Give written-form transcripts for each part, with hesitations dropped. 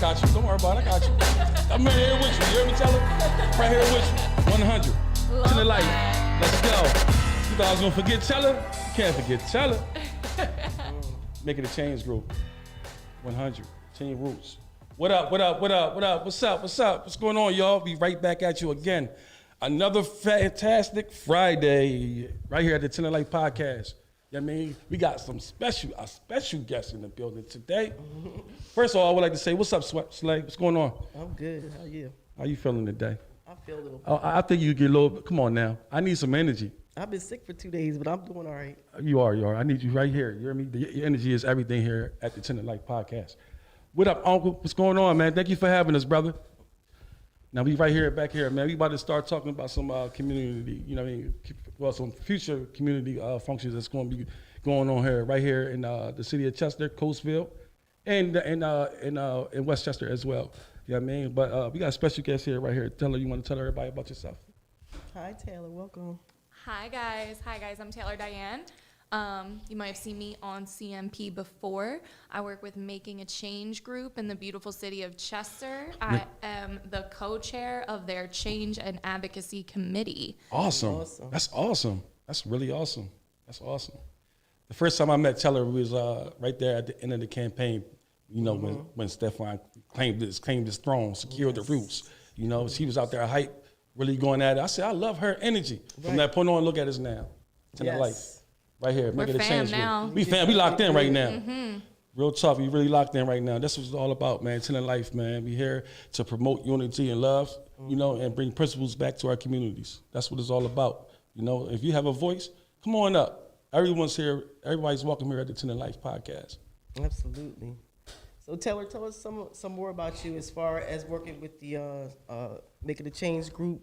got you. Don't worry about it. I got you. I'm right here with you. You hear me, Teller? Right here with you. 100. To the light. Let's go. You thought I was going to forget Teller? You can't forget Teller. Making a change group. 100. 10 roots. What up? What's up? What's going on, y'all? Be right back at you again. Another fantastic Friday right here at the 10 Light Podcast. You know what I mean? We got a special guest in the building today. First of all, I would like to say, what's up, Slay? What's going on? I'm good. How are you? How you feeling today? I feel a little. I think you get a little. Come on now. I need some energy. I've been sick for 2 days, but I'm doing all right. You are. I need you right here. You hear me? Your energy is everything here at the 10 Light Podcast. What up, Uncle? What's going on, man? Thank you for having us, brother. Now we right here, back here, man. We about to start talking about some community, you know what I mean? Well, some future community functions that's going to be going on here, right here in the city of Chester, Coatesville, and in Westchester as well. You know what I mean? But we got a special guest here, right here. Taylor, you want to tell everybody about yourself? Hi, Taylor. Welcome. Hi, guys. I'm Taylor Diane. You might have seen me on CMP before. I work with Making a Change group in the beautiful city of Chester. I am the co-chair of their Change and Advocacy Committee. Awesome. That's awesome. That's really awesome. That's awesome. The first time I met Taylor was right there at the end of the campaign, you know, when Stefan claimed his throne, secured the roots. You know, she was out there hype, really going at it. I said, I love her energy. From that point on, look at us now. Right here, making a change. Now. We locked in right now. Real tough, we really locked in right now. That's what it's all about, man. 10 Life, man. We here to promote unity and love, you know, and bring principles back to our communities. That's what it's all about. You know, if you have a voice, come on up. Everyone's here. Everybody's welcome here at the 10 Life Podcast. Absolutely. So, Taylor, tell us some more about you as far as working with the Making a Change group.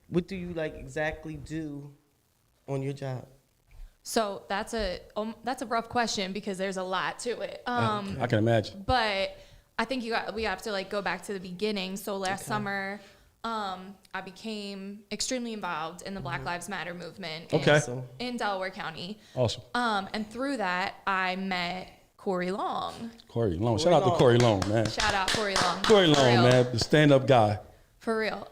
What do you exactly do on your job? So that's a rough question because there's a lot to it. I can imagine. But I think we have to go back to the beginning. So last summer, I became extremely involved in the Black Lives Matter movement in Delaware County. Awesome. And through that, I met Corey Long. Shout out to Corey Long, man. Shout out Corey Long. Corey Long, man, the stand-up guy. For real.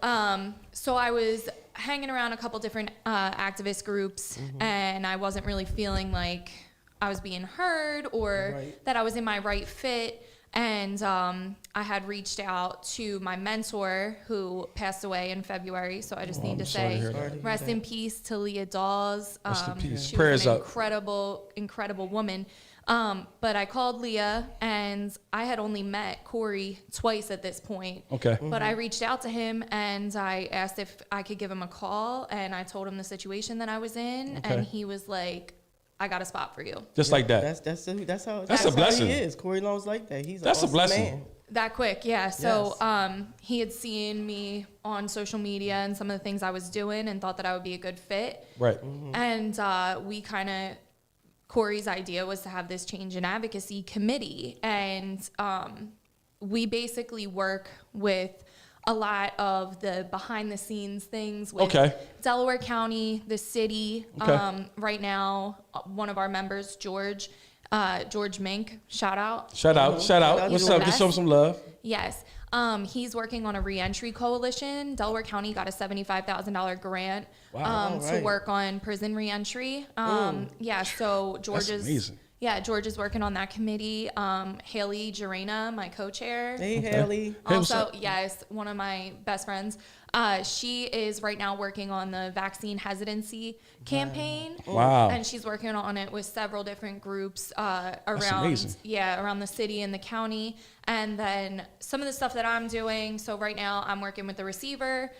So I was hanging around a couple different activist groups, and I wasn't really feeling like I was being heard or that I was in my right fit. And I had reached out to my mentor who passed away in February. So I just need to say rest in peace to Leah Dawes. Rest in peace. She Prayers was an up. incredible woman. But I called Leah, and I had only met Corey twice at this point. Okay. But I reached out to him, and I asked if I could give him a call, and I told him the situation that I was in, and he was like, I got a spot for you. Just like that. That's a blessing. How he is. Corey Long's like that. That's an awesome a blessing. Man. That quick, yeah. So he had seen me on social media and some of the things I was doing and thought that I would be a good fit. Right. And Corey's idea was to have this Change and Advocacy Committee. And we basically work with a lot of the behind the scenes things with Delaware County, the city. Right now, one of our members, George Mink, shout out. Shout out. What's up? Just show him some love. Yes. He's working on a reentry coalition. Delaware County got a $75,000 grant to work on prison reentry. So George is working on that committee. Haley Jarena, my co-chair. Hey, Haley. Also, yes, one of my best friends. She is right now working on the vaccine hesitancy campaign. Wow. And she's working on it with several different groups around the city and the county. And then some of the stuff that I'm doing. So right now I'm working with the receiver,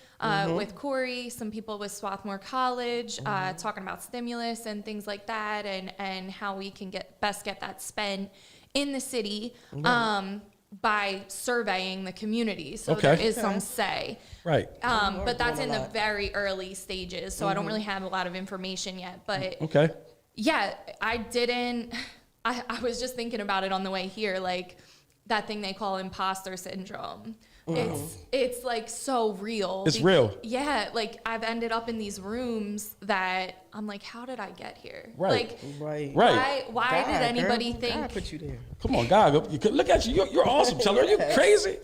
with Corey, some people with Swarthmore College, talking about stimulus and things like that, and how we can best get that spent in the city. By surveying the community. So there is some say. Right. But that's in the very early stages. So I don't really have a lot of information yet. But I was just thinking about it on the way here, like that thing they call imposter syndrome, It's like so real. It's real. Yeah, like I've ended up in these rooms that I'm like, how did I get here? Right. Like, Right. why God, did anybody girl, think? God put you there. Come on, God, look at you. You're awesome, Teller. Are you crazy?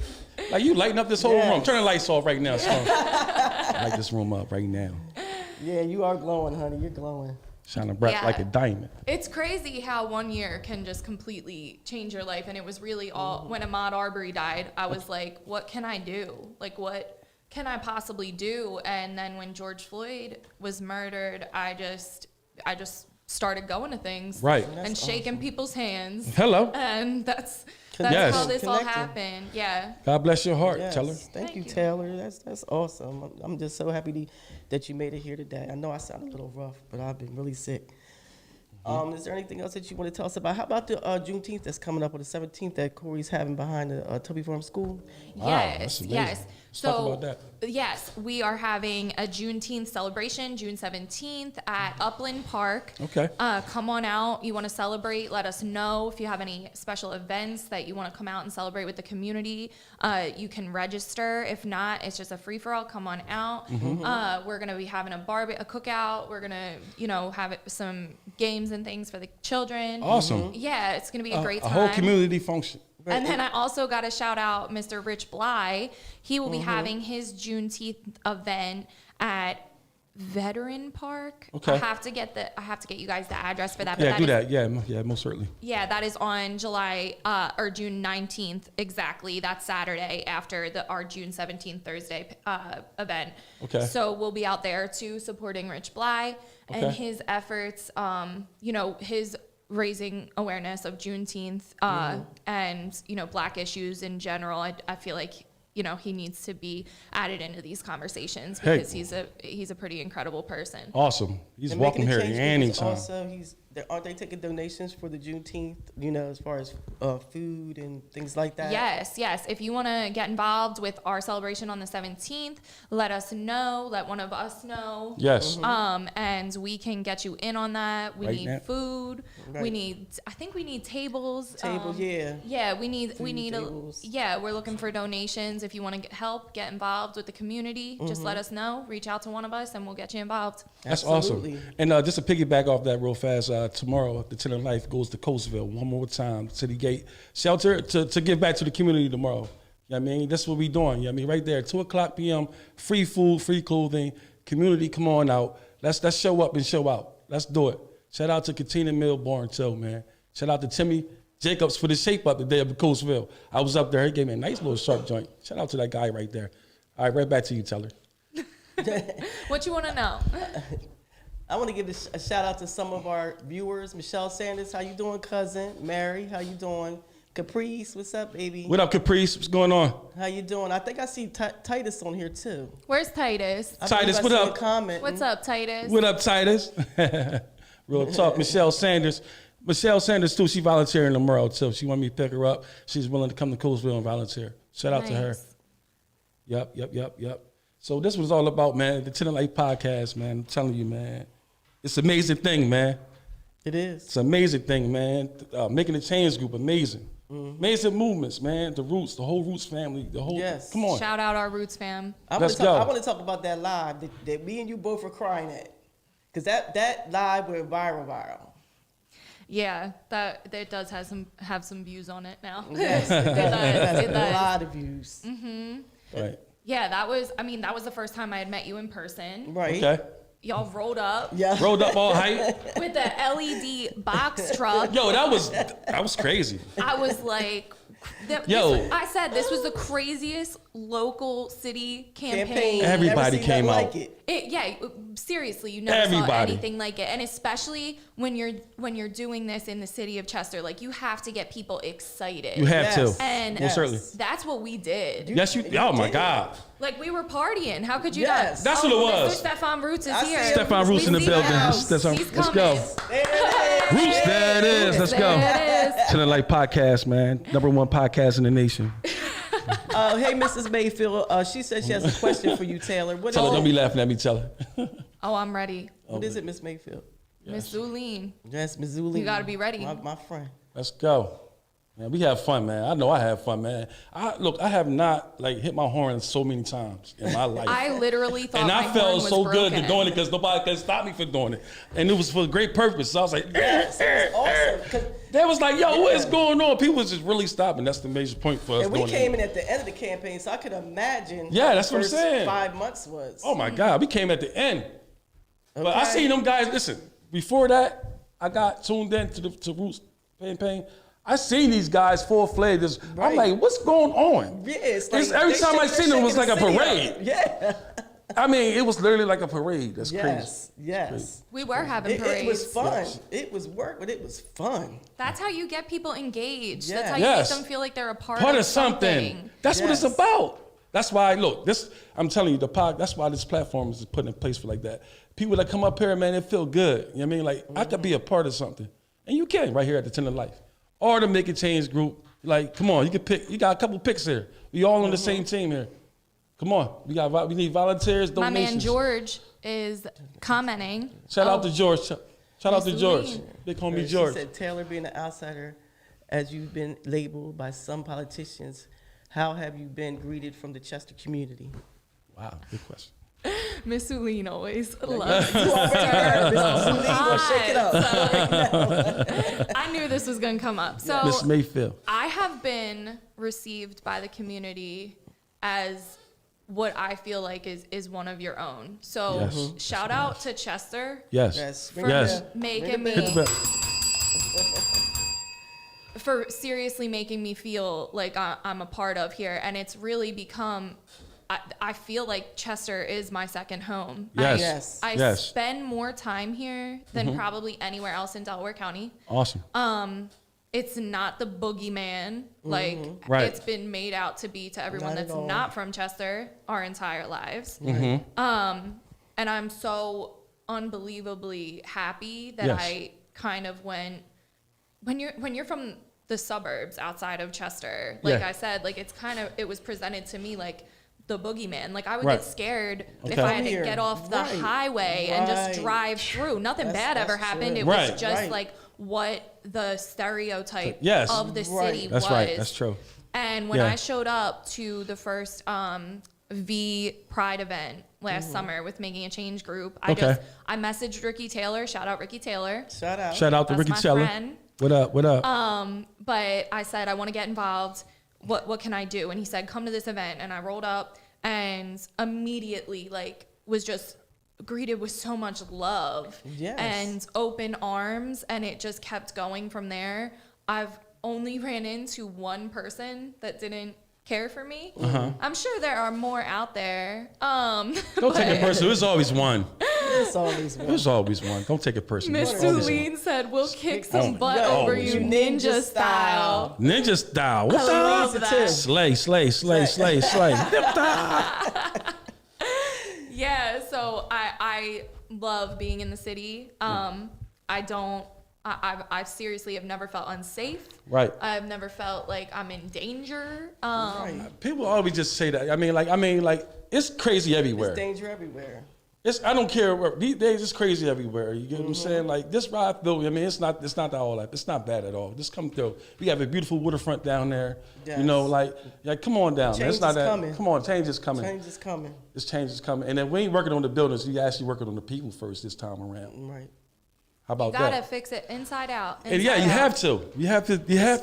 Like you lighting up this whole room. Turn the lights off right now, son. Light this room up right now. Yeah, you are glowing, honey. You're glowing. Shining bright like a diamond. It's crazy how 1 year can just completely change your life. And it was really all, when Ahmaud Arbery died, I was like, what can I do? Like, what can I possibly do? And then when George Floyd was murdered, I just started going to things. Right. And shaking people's hands. Hello. And that's Yes. how this all Connecting. happened. Yeah. God bless your heart, Yes. Teller. Thank you, you. Taylor. That's awesome. I'm just so happy that you made it here today. I know I sound a little rough, but I've been really sick. Is there anything else that you want to tell us about? How about the Juneteenth that's coming up on the 17th that Corey's having behind the Tubby Farm School? Wow, that's Yes, amazing. yes. Let's talk about that. Yes, we are having a Juneteenth celebration, June 17th at Upland Park. Okay. Come on out. You want to celebrate, let us know. If you have any special events that you want to come out and celebrate with the community, you can register. If not, it's just a free-for-all. Come on out. We're going to be having a cookout. We're going to, have some games and things for the children. Awesome. Yeah, it's going to be a great time. A whole community function. And then I also got to shout out Mr. Rich Bly. He will be having his Juneteenth event at Veteran Park. Okay. I have to get you guys the address for that. Yeah, do is, that. Yeah, most certainly. Yeah, that is on June 19th exactly. That's Saturday after our June 17th Thursday event. Okay. So we'll be out there too supporting Rich Bly and his efforts. His raising awareness of Juneteenth and Black issues in general. I feel like he needs to be added into these conversations because he's a pretty incredible person. Awesome. He's And welcome Making a here Change anytime. Also, aren't they taking donations for the Juneteenth? As far as food and things like that. Yes. If you want to get involved with our celebration on the 17th, let us know. Let one of us know. Yes. And we can get you in on that. We need food. Right. I think we need tables. Tables, yeah. Yeah, we need tables. we're looking for donations. If you want to get involved with the community, just let us know. Reach out to one of us and we'll get you involved. That's Absolutely. awesome. And just to piggyback off that real fast, tomorrow the Tenant Life goes to Coastville one more time, City Gate Shelter, to give back to the community tomorrow. You know what I mean? That's what we're doing. You know what I mean? Right there, 2:00 p.m., free food, free clothing. Community, come on out. Let's show up and show out. Let's do it. Shout out to Katina Milborn too, man. Shout out to Timmy Jacobs for the shape up the day of the Coastville. I was up there. He gave me a nice little sharp joint. Shout out to that guy right there. All right, right back to you, Teller. What you want to know? I want to give a shout out to some of our viewers. Michelle Sanders, how you doing, cousin? Mary, how you doing? Caprice, what's up, baby? What up, Caprice? What's going on? How you doing? I think I see Titus on here too. Where's Titus? I what see up? him commenting. What's up, Titus? What up, Titus? Real talk. Michelle Sanders. Michelle Sanders, too, she volunteering tomorrow, too. She wanted me to pick her up. She's willing to come to Coastville and volunteer. Shout out to her. Yep. So this was all about, man, the Tenant Life podcast, man. I'm telling you, man. It's an amazing thing, man. It is. It's an amazing thing, man. Making a Change group, amazing. Amazing movements, man. The Roots, the whole Roots family, the whole. Yes. Come on. Shout out our Roots fam. Let's go. I want to talk about that live that me and you both were crying at. Because that live went viral. Yeah, that does have some views on it now. Yes, It does. a lot of views. Right. Yeah, that was the first time I had met you in person. Right. Okay. Y'all rolled up Yeah. Rolled up all hype. with the LED box truck. Yo, that was crazy. I was like, I said this was the craziest local city campaign. Everybody came out. Like it. Seriously, you never saw Everybody. anything like it, and especially when you're doing this in the city of Chester, like you have to get people excited. You have Yes. to. And Most certainly. that's what we did. Yes, you. Oh my God. Like we were partying. How could you Yes. not? That's what it was. Mr. Stefan Roots is I here. see him. Stefan Roots in the We see building. him. Stefan, He's let's coming. go. There it is. Roots, there it is. Let's go. There it is. Tenant Life podcast, man. #1 podcast in the nation. Hey, Mrs. Mayfield. She said she has a question for you, Taylor. Tell her, don't be laughing at me, tell her. Oh, I'm ready. What is it, Miss Mayfield? Miss Zulene. Yes, Missouli. You gotta be ready. My friend. Let's go. Man, we have fun, man. I know I have fun, man. I have not like hit my horn so many times in my life. I literally thought and my I felt horn was so broken. good to doing it because nobody could stop me from doing it, and it was for a great purpose. So I was like, Yes, it was awesome. They was like, yo, what is going on? People was just really stopping. That's the major point for us. And we doing came it. in at the end of the campaign, so I could imagine. Yeah, that's the what I'm first saying. 5 months was. Oh my God, we came at the end. But I Okay. seen them guys. Listen, before that, I got tuned in to Roots campaign. I seen these guys full-fledged. Right. I'm like, what's going on? Yeah, it's like Every they time I shake- seen them, it was they're like a shaking the parade. city up. Yeah. I mean, it was literally like a parade. That's Yes. crazy. Yes. We were having parades. It was fun. Yes. It was work, but it was fun. That's how you get people engaged. Yes. That's how you Yes. make them feel like they're a part Part of of something. That's what it's Yes. about. That's why, look, this, I'm telling you, that's why this platform is put in place for like that. People that come up here, man, they feel good. You know what I mean? Like, I could be a part of something. And you can right here at the 10 of Life. Or the Make a Change group. Like, come on, you can pick. You got a couple picks here. We all on the same team here. Come on, we need volunteers, My donations. man George is commenting. Shout out to George. Shout out to Miss George. Louise. Big homie She George. said, Taylor, being an outsider, as you've been labeled by some politicians, how have you been greeted from the Chester community? Wow, good question. Miss Uline always loves You already heard Miss Celine, gonna shake it up. So, I knew this was going to come up. So Miss Mayfield. I have been received by the community as what I feel like is one of your own. So Yes. shout out to Chester Yes. Yes. for Yes. making Hit the me, bell. for seriously making me feel like I'm a part of here. And it's really become, I feel like Chester is my second home. Yes. Yes. I Yes. spend more time here than probably anywhere else in Delaware County. Awesome. It's not the boogeyman like Right. it's been made out to be to everyone Not at that's all. not from Chester our entire lives. Mm-hmm. And I'm so unbelievably happy that Yes. I kind of when you're from the suburbs outside of Chester, like Yeah. I said, like it was presented to me like the boogeyman. Like I would Right. get scared if Okay. I had to Here. get off the Right. highway and just Right. drive through. Nothing That's- bad ever that's happened. true. It Right. was just Right. like what the stereotype Yes. of the Right. city That's was. right. That's true. And when Yeah. I showed up to the first V Pride event last summer with Making a Change group, Okay. I messaged Ricky Taylor. Shout out Ricky Taylor. Shout out. Shout out to That's Ricky my Teller. friend. What up? What up? But I said I want to get involved. What can I do? And he said come to this event. And I rolled up and immediately like was just greeted with so much love Yes. and open arms, and it just kept going from there. I've only ran into one person that didn't care for me. I'm sure there are more out there. Don't take it personal. There's always one. It's always one. There's always one. Don't take it personal. Miss There's always one. Tulene said, "We'll kick some Oh, butt yeah. over Always you, one. ninja style." Ninja style. What I the? love Ninja that. too. Slay, slay, slay, slay, slay. Nip that. Yeah, so I love being in the city. I seriously have never felt unsafe. Right. I've never felt like I'm in danger. Right. People always just say that. I mean, like, it's crazy everywhere. There's danger everywhere. I don't care where, these days it's crazy everywhere. You get what I'm saying? Like this ride through, I mean, it's not that all that. It's not bad at all. Just come through. We have a beautiful waterfront down there. Yes. You know, like come on down. Change It's not is that. coming. Come on, change is coming. Change is coming. This change is coming. And then we ain't working on the buildings. We actually working on the people first this time around. Right. How about Gotta that? fix it inside out. And yeah, inside you out. have to. You have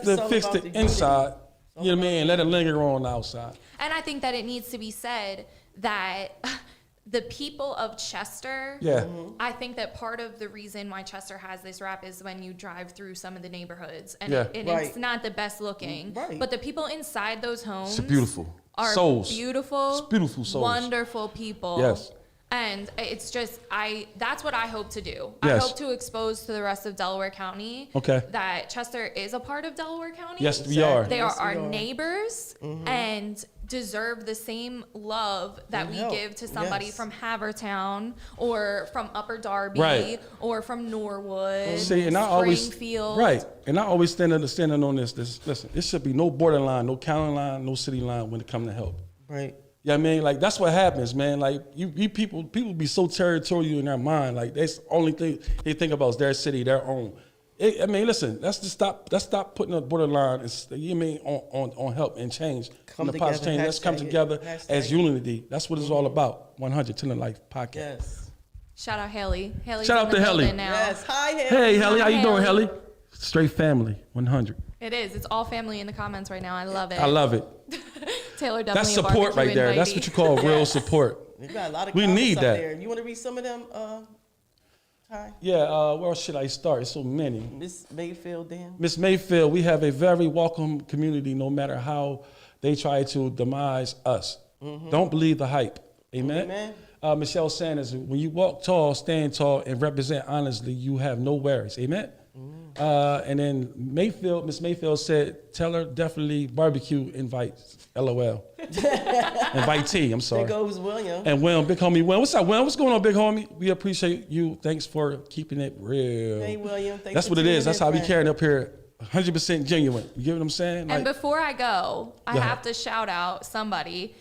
to It's all fix about the the unity. inside. You know what I mean? Let it linger on the outside. And I think that it needs to be said that the people of Chester, Yeah. I think that part of the reason why Chester has this rap is when you drive through some of the neighborhoods, and, Yeah. and Right. it's not the best looking, Right. but the people inside those homes It's beautiful. are Souls. beautiful, It's beautiful souls. wonderful people. Yes. And it's just that's what I hope to do. I Yes. hope to expose to the rest of Delaware County Okay. that Chester is a part of Delaware County. Yes, we are. They Yes, are we our are. neighbors and deserve the same love that And we help. give to somebody Yes. from Havertown or from Upper Darby Right. or from Norwood, See, and I always Springfield. right, and I always standing on this. Listen, it should be no borderline, no county line, no city line when it comes to help. Right. Yeah, I mean, like that's what happens, man. Like you people be so territorial in their mind. Like that's the only thing they think about is their city, their own. I mean, listen. Let's stop putting a borderline. You mean on help and change. Come and the positive together. change. Let's come Hashtag it. together Hashtag as it. unity. That's what it's all about. 100 Telling Life podcast. Yes. Shout out Haley. Haley's Shout in out the to Haley. building now. Yes. Hi, Haley. Hey, Helly, how you doing, Haley. Helly? Straight family. 100. It is. It's all family in the comments right now. I love it. I love it. Taylor definitely That's a support barbecue right there. That's invitee. what you call real Yes. support. We got a lot of We comments need up that. there. You want to read some of them, Ty? Yeah, where should I start? It's so many. Miss Mayfield, Dan? Miss Mayfield, we have a very welcome community no matter how they try to demise us. Don't believe the hype. Amen? Amen. Michelle Sanders, when you walk tall, stand tall, and represent honestly, you have no worries. Amen? And then Miss Mayfield said, tell her definitely barbecue invites. LOL. Invitee, I'm sorry. There goes William. And William, big homie William. What's up, William? What's going on, big homie? We appreciate you. Thanks for keeping it real. Hey, William. Thanks That's for what it tuning is. That's in, how we friend. carrying up here. 100% genuine. You get what I'm saying? And before I go, I Go ahead. have to shout out somebody.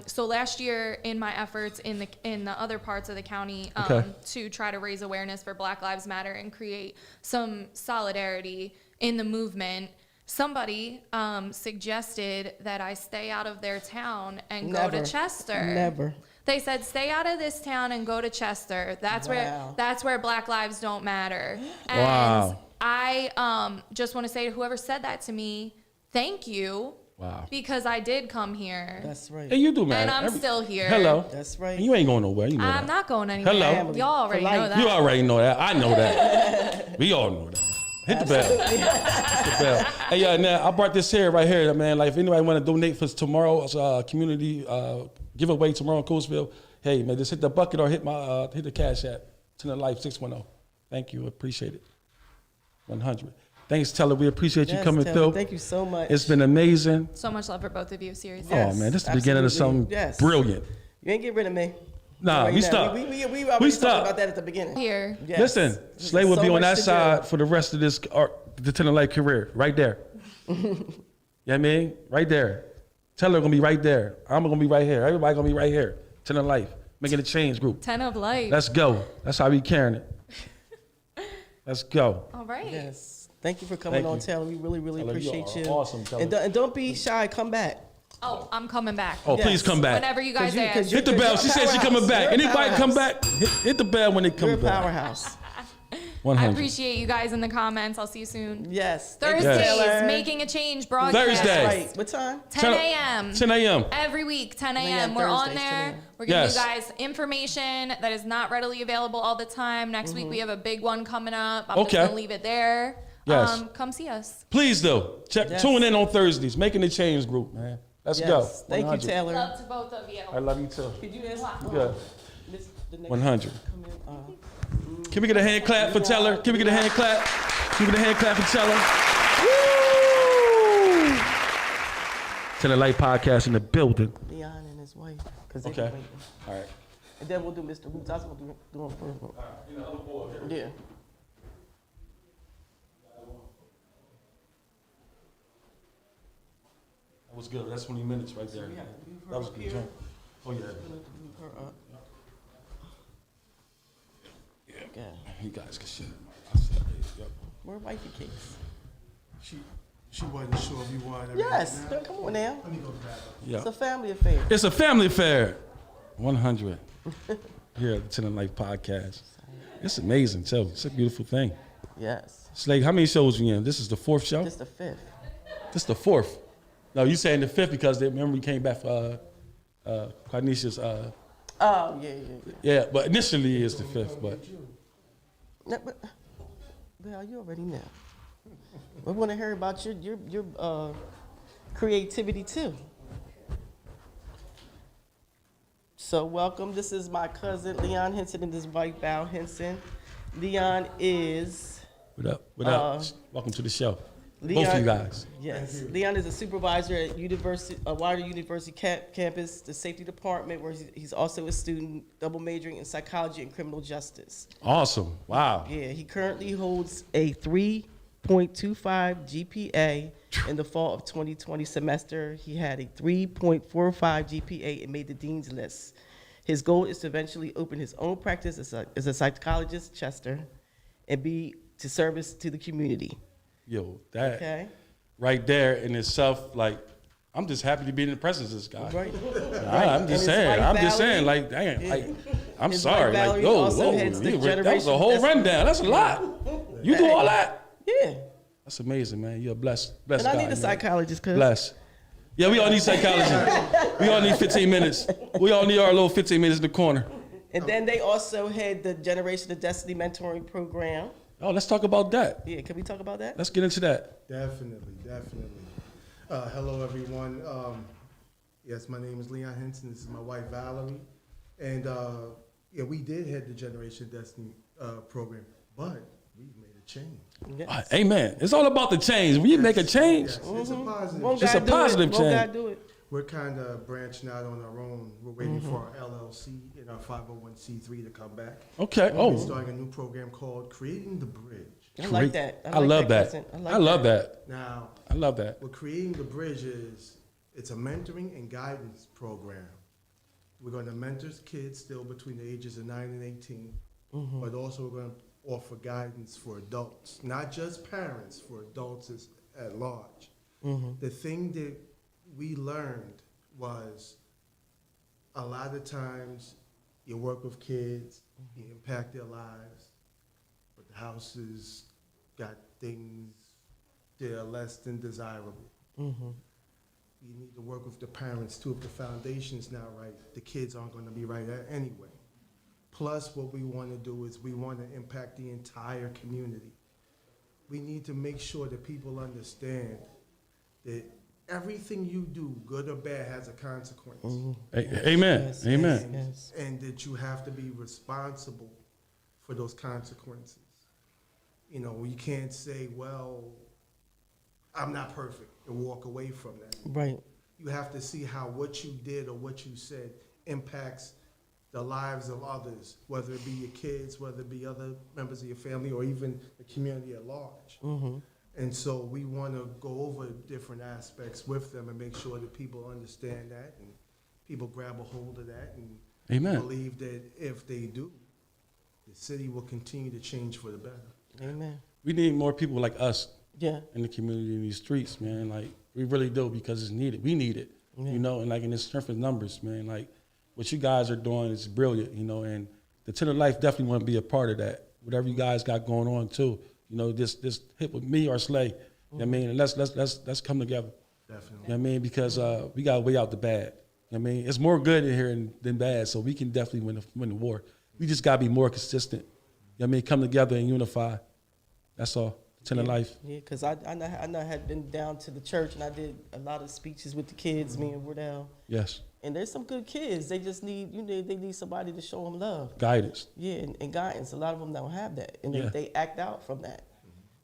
So last year, in my efforts in the other parts of the county Okay. to try to raise awareness for Black Lives Matter and create some solidarity in the movement, somebody suggested that I stay out of their town and go Never. to Chester. Never. They said, stay out of this town and go to Chester. That's Wow. where Black lives don't matter. And Wow. I just want to say to whoever said that to me, thank you. Wow. Because I did come here. That's right. And you do, man. And I'm still here. Hello. That's right. And you ain't going nowhere. You know I'm that. not going anywhere. Hello. Y'all already For know life. that. You already know that. I know that. We all know that. Hit the bell. Hit the bell. Hey, now I brought this here right here, man. Like, if anybody want to donate for tomorrow's community giveaway tomorrow in Coolsville, hey, man, just hit the bucket or hit the Cash App. Telling Life 610. Thank you. Appreciate it. 100. Thanks, Teller. We appreciate you Yes, coming Taylor, through. Thank you so much. It's been amazing. So much love for both of you, seriously. Yes, Oh, man, this is the beginning of absolutely. something Yes. brilliant. You ain't get rid of me. Nah, Right we now. stuck. We already We talked stuck. about that at the beginning. Here. Yes. Listen, There's Slay will so be on much that to side do. for the rest of this the Telling Life career, right there. You know what I mean? Right there. Teller gonna be right there. I'm gonna be right here. Everybody gonna be right here. Telling Life, making a change group. 10 of life. Let's go. That's how we carrying it. Let's go. All right. Yes. Thank you for coming Thank on, you. Taylor. We really, really Taylor, you appreciate are you. awesome, Taylor. And don't be shy. Come back. Oh, I'm coming back. Oh, Yes. please come back. Whenever you guys 'Cause you- ask. 'cause you- Hit the bell. She said she coming back. You're a Anybody come powerhouse. back? Hit the bell when they come You're a back. powerhouse. I 100. appreciate you guys in the comments. I'll see you soon. Yes. Thank you, Thursdays, Taylor. Making a Change broadcast. Thursday. Right. What time? 10 a.m. 10 a.m. Every week, 10 a.m. Yeah, We're on Thursdays, 10 there. a.m. We're giving Yes. you guys information that is not readily available all the time. Next week we have a big one coming up. I'm just Okay. gonna leave it there. Yes. Come see us. Please do. Yes. Tune in on Thursdays. Making the Change group, man. Let's go. Yes. Thank you, 100. Taylor. Love to both of you. I love you too. Could you ask Good. the next 100. come in? Can we get a hand clap for Teller? Can we get a hand clap? Can we get a hand clap for Teller? Woo! Telling Life podcast in the building. Leon and his wife. Cause they Okay. been waiting. All right. And then we'll do Mr. Hoops. I was gonna do him first. Yeah. That was good. That's 20 minutes right there. We have to move her That was up good. here. Jump. Oh, yeah. We're gonna move her up. Okay. You guys can shit. I said, yep. Where wifey cakes? She wasn't sure if you wanted everything Yes. now. Come on now. Let me go grab her. Yeah. It's a family affair. It's a family affair. 100. Here at the Telling Life podcast. It's amazing, too. It's a beautiful thing. Yes. Slade, how many shows you in? This is the 4th show? This the 5th. This is the 4th. No, you saying the 5th because they remember we came back for Carnicia's. Oh yeah. Yeah, but initially it's the 5th. But No, but, well, you already know. We want to hear about your creativity too. So welcome. This is my cousin Leon Henson and his wife Val Henson. Leon is what up? What up? Welcome to the show. Leon, Both of you guys. Yes, Leon is a supervisor at Wilder University campus, the safety department, where he's also a student, double majoring in psychology and criminal justice. Awesome. Wow. Yeah, he currently holds a 3.25 GPA. In the fall of 2020 semester, he had a 3.45 GPA and made the dean's list. His goal is to eventually open his own practice as a psychologist, Chester, and be to service to the community. Yo, that Okay. right there in itself, like, I'm just happy to be in the presence of this guy. Right. I'm just saying, like, dang, like, I'm His sorry, wife like, Valerie yo, also whoa, heads the that was a generation whole destiny. rundown. That's a lot. You do all that? Yeah. That's amazing, man. You're a blessed And guy. I need a man. psychologist, cuz. Bless. Yeah, we all need psychology. We all need 15 minutes. We all need our little 15 minutes in the corner. And then they also had the Generation of Destiny mentoring program. Oh, let's talk about that. Yeah, can we talk about that? Let's get into that. Definitely. Hello, everyone. Yes, my name is Leon Henson. This is my wife, Valerie. And we did head the Generation Destiny program, but we made a change. Yes. Amen. It's all about the change. When you make a change, Yes, it's a positive Won't It's God a do positive it? Won't change. God do it? We're kind of branching out on our own. We're waiting for our LLC and our 501c3 to come back. okay. We're Oh, starting a new program called Creating the Bridge. I like that. I love that. cousin. I love that. Now, I love that. what Creating the Bridge is, it's a mentoring and guidance program. We're going to mentor kids still between the ages of 9 and 18, but also we're going to offer guidance for adults, not just parents, for adults at large. The thing that we learned was a lot of times you work with kids, you impact their lives, but the houses got things that are less than desirable. You need to work with the parents too. If the foundation's not right, the kids aren't going to be right anyway. Plus, what we want to do is we want to impact the entire community. We need to make sure that people understand that everything you do, good or bad, has a consequence. Amen. Yes, Amen. yes. And that you have to be responsible for those consequences. You know, you can't say, well, I'm not perfect, and walk away from that. Right. You have to see how what you did or what you said impacts the lives of others, whether it be your kids, whether it be other members of your family, or even the community at large. And so we want to go over different aspects with them and make sure that people understand that and people grab a hold of that and Amen. believe that if they do, the city will continue to change for the better. Amen. We need more people like us Yeah. in the community, in these streets, man. Like, we really do, because it's needed. We need it, you know, and like in the strength of numbers, man. Like, what you guys are doing is brilliant, you know, and the Tenor Life definitely want to be a part of that. Whatever you guys got going on too, you know, this hit with me or Slay. You know what I mean? And let's come together. Definitely. You know what I mean? Because we got to weigh out the bad. You know what I mean? It's more good in here than bad, so we can definitely win the war. We just got to be more consistent. You know what I mean? Come together and unify. That's all. Tenor Life. Yeah, because I know I had been down to the church and I did a lot of speeches with the kids, me and Wardell. Yes. And there's some good kids. They just need, they need somebody to show them love. Guidance. Yeah, and guidance. A lot of them don't have that, and Yeah. they act out from that.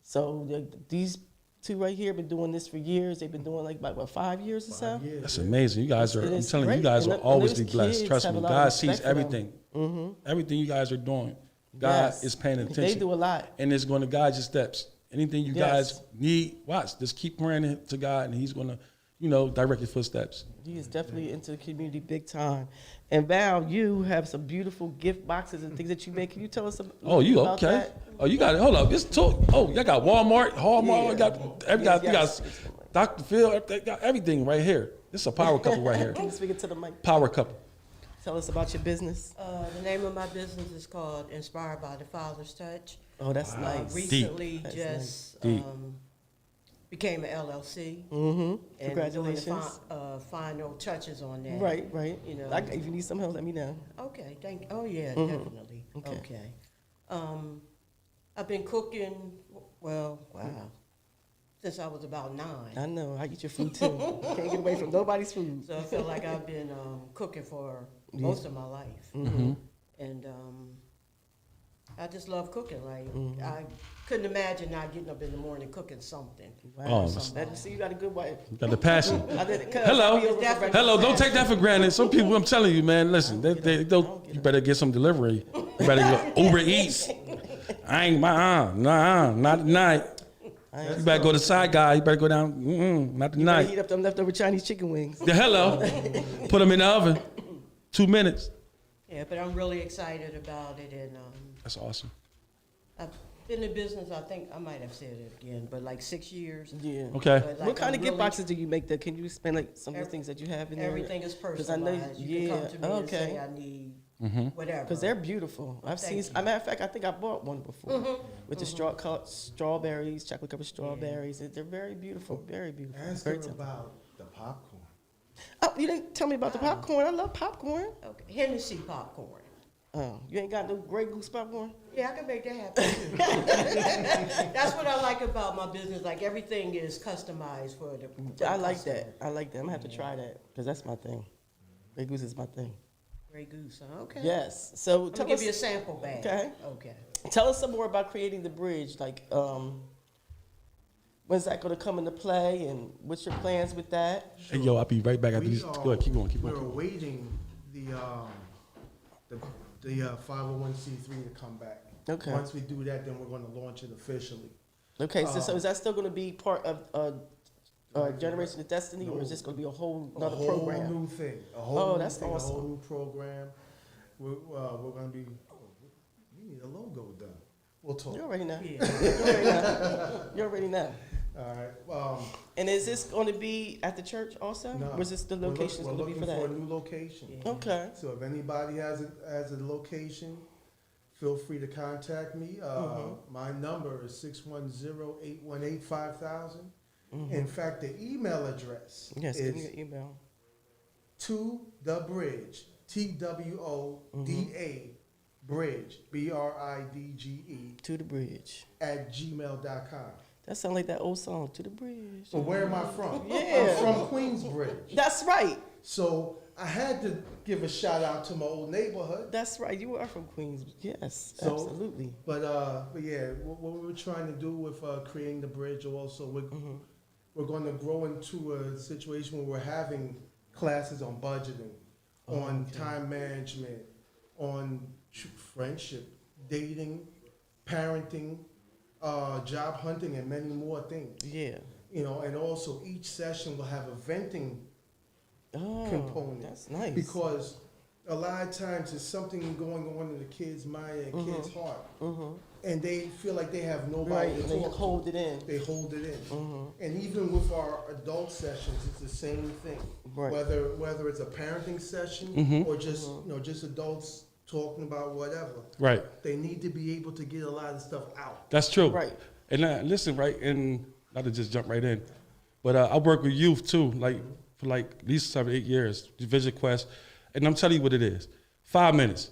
So these two right here been doing this for years. They've been doing like about 5 years or so. That's amazing. You guys are, It I'm is telling you, you great. guys And will and always those be blessed. kids Trust have me. a lot of God respect sees for them. everything. Everything you guys are doing. God Yes. is paying attention. They do a lot. And it's going to guide your steps. Anything you Yes. guys need, watch. Just keep praying to God, and He's going to, you know, direct your footsteps. He is definitely into the community big time. And Val, you have some beautiful gift boxes and things that you make. Can you tell us about Oh, you about okay? that? Oh, you got it. Hold up. This talk. Oh, y'all got Walmart, Hallmark. Yeah. You got Yes. Dr. Phil. They got everything right here. This is a power couple right here. Can you speak it to the mic? Power couple. Tell us about your business. The name of my business is called Inspired by the Father's Touch. Oh, that's nice. Recently That's just Deep. became an LLC. Mm-hmm. And Congratulations. doing the final touches on that. Right. You know. If you need some help, let me know. Okay, oh yeah, Mhm. definitely. Okay. Okay. I've been cooking, wow, since I was about 9. I know. I eat your food too. Can't get away from nobody's food. So I feel like I've been cooking for most of my life. Mm-hmm. And I just love cooking. Like, Mhm. I couldn't imagine not getting up in the morning cooking something. Wow. Oh, for that's- somebody. See, you got a good wife. You got the passion. I did it. Hello. Hello, don't take that for granted. Some people, I'm telling you, man, listen, they don't, you better get some delivery. You better go Uber Eats. I ain't not tonight. You better go to Side Guy. You better go down, not I tonight. heat up them leftover Chinese chicken wings. The hello, put them in the oven, 2 minutes. Yeah, but I'm really excited about it, and That's awesome. Been in business, I think, I might have said it again, but like 6 years. Yeah. Okay. But, like, What kind I'm of gift really- boxes do you make? That can you explain like some of the things that you have in there? Everything is 'Cause I know- personalized. You can come to me and okay. say, I need whatever. Because they're beautiful. I've Thank seen. you. As a matter of fact, I think I bought one before with the strawberries, chocolate covered strawberries. They're very beautiful. Very beautiful. Ask Very her tempting. about the popcorn. Oh, you didn't tell me about the popcorn. I love popcorn. Okay. Hennessy popcorn. Oh, you ain't got no Grey Goose popcorn? Yeah, I can make that happen too. That's what I like about my business. Like everything is customized for the I like customer. that. I like that. I'm gonna have to try that because that's my thing. Grey Goose is my thing. Grey Goose, huh? Okay. Yes. So I'm tell gonna us, give you a sample bag. Okay. Okay. tell us some more about creating the bridge. Like, when's that going to come into play, and what's your plans with that? Hey, yo, I'll be right back after these. Go ahead, keep going. We're awaiting the 501c3 to come back. Okay. Once we do that, then we're going to launch it officially. Okay, so is that still going to be part of Generation of Destiny, or is this going to be a whole another program? A whole new thing. A whole Oh, new that's thing, awesome. A whole new program. We're going to be. We need a logo done. We'll talk. You already know. Yeah. You already know. All right. And is this going to be at the church also? No, Or is this the location we're going to be for looking that? for a new location. Yeah. Okay. So if anybody has a location, feel free to contact me. My number is 610-818-5000. In fact, the email address Yes, give me is your email. to the bridge, TWODA bridge, BRIDGE To the bridge. at gmail.com. That sounds like that old song, To the Bridge. So where am I from? Yeah. I'm from Queensbridge. That's right. So I had to give a shout out to my old neighborhood. That's right. You are from Queens. Yes, So- absolutely. But yeah, what we're trying to do with creating the bridge also, we're going to grow into a situation where we're having classes on budgeting, on time management, on friendship, dating, parenting, job hunting, and many more things. Yeah. You know, and also each session will have a venting Oh, component. that's nice. Because a lot of times there's something going on in the kid's mind and kid's heart, and they feel like they have nobody Right, to and they talk to. hold it in. They hold it in. And even with our adult sessions, it's the same thing. Right. Whether it's a parenting session or just just adults talking about whatever, Right. they need to be able to get a lot of stuff out. That's true. Right. And listen, right, and not to just jump right in, but I work with youth too, like for like at least 7 or 8 years, Vision Quest, and I'm telling you what it is. 5 minutes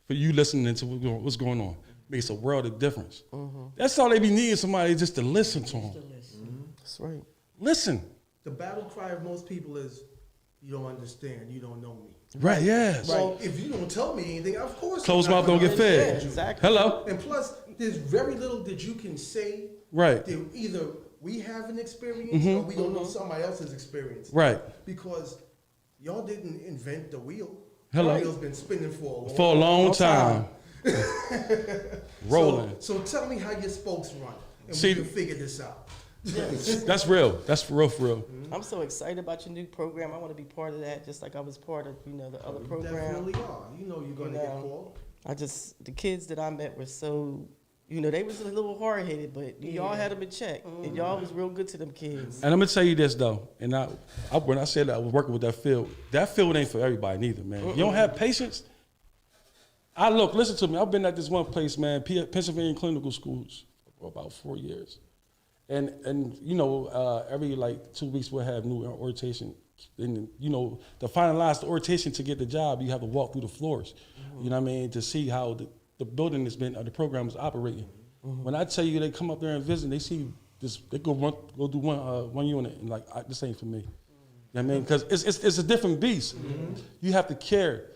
for you listening to what's going on makes a world of difference. That's all they be needing, somebody just to listen to them. That's right. Listen. The battle cry of most people is, "You don't understand. You don't know me." Right. Yes. So if you don't tell me anything, of course. Closed I'm not mouth don't gonna get fed. understand you. Exactly. Hello. And plus, there's very little that you can say Right. that either we have an experience or we don't know somebody else's experience. Right. Because y'all didn't invent the wheel. Hello. The wheel's been spinning for For a long time. Rolling. So tell me how your spokes run, and See- we can figure this out. That's real. That's for real, for real. I'm so excited about your new program. I want to be part of that, just like I was part of, the other You program. definitely are. You know you're going to get called. The kids that I met were so, they was a little hard headed, but y'all had them in check, and y'all was real good to them kids. And I'm gonna tell you this though, and when I said that I was working with that field ain't for everybody neither, man. You don't have patience. Listen to me. I've been at this one place, man, Pennsylvania Clinical Schools, for about 4 years, and every like 2 weeks we'll have new orientation. And to finalize the orientation to get the job, you have to walk through the floors. You know what I mean, to see how the building has been, or the program is operating. When I tell you they come up there and visit, they see this, they go do one unit, and like this ain't for me. You know what I mean? Because it's a different beast. You have to care.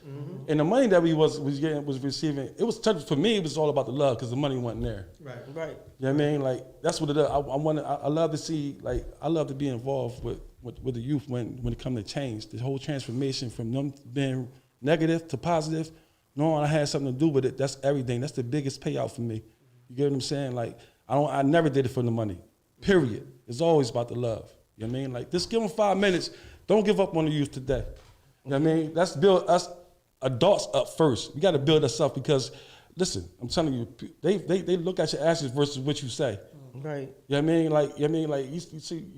And the money that we was receiving, it was touching for me. It was all about the love, because the money wasn't there. Right. Right. You know what I mean? Like that's what it is. I love to see, like, I love to be involved with the youth when it comes to change. The whole transformation from them being negative to positive, knowing I had something to do with it. That's everything. That's the biggest payout for me. You get what I'm saying? Like I never did it for the money. Period. It's always about the love. You know what I mean? Like, just give them 5 minutes. Don't give up on the youth today. You know what I mean? Let's build us adults up first. We got to build us up, because listen, I'm telling you, they look at your actions versus what you say. Right. You know what I mean? Like you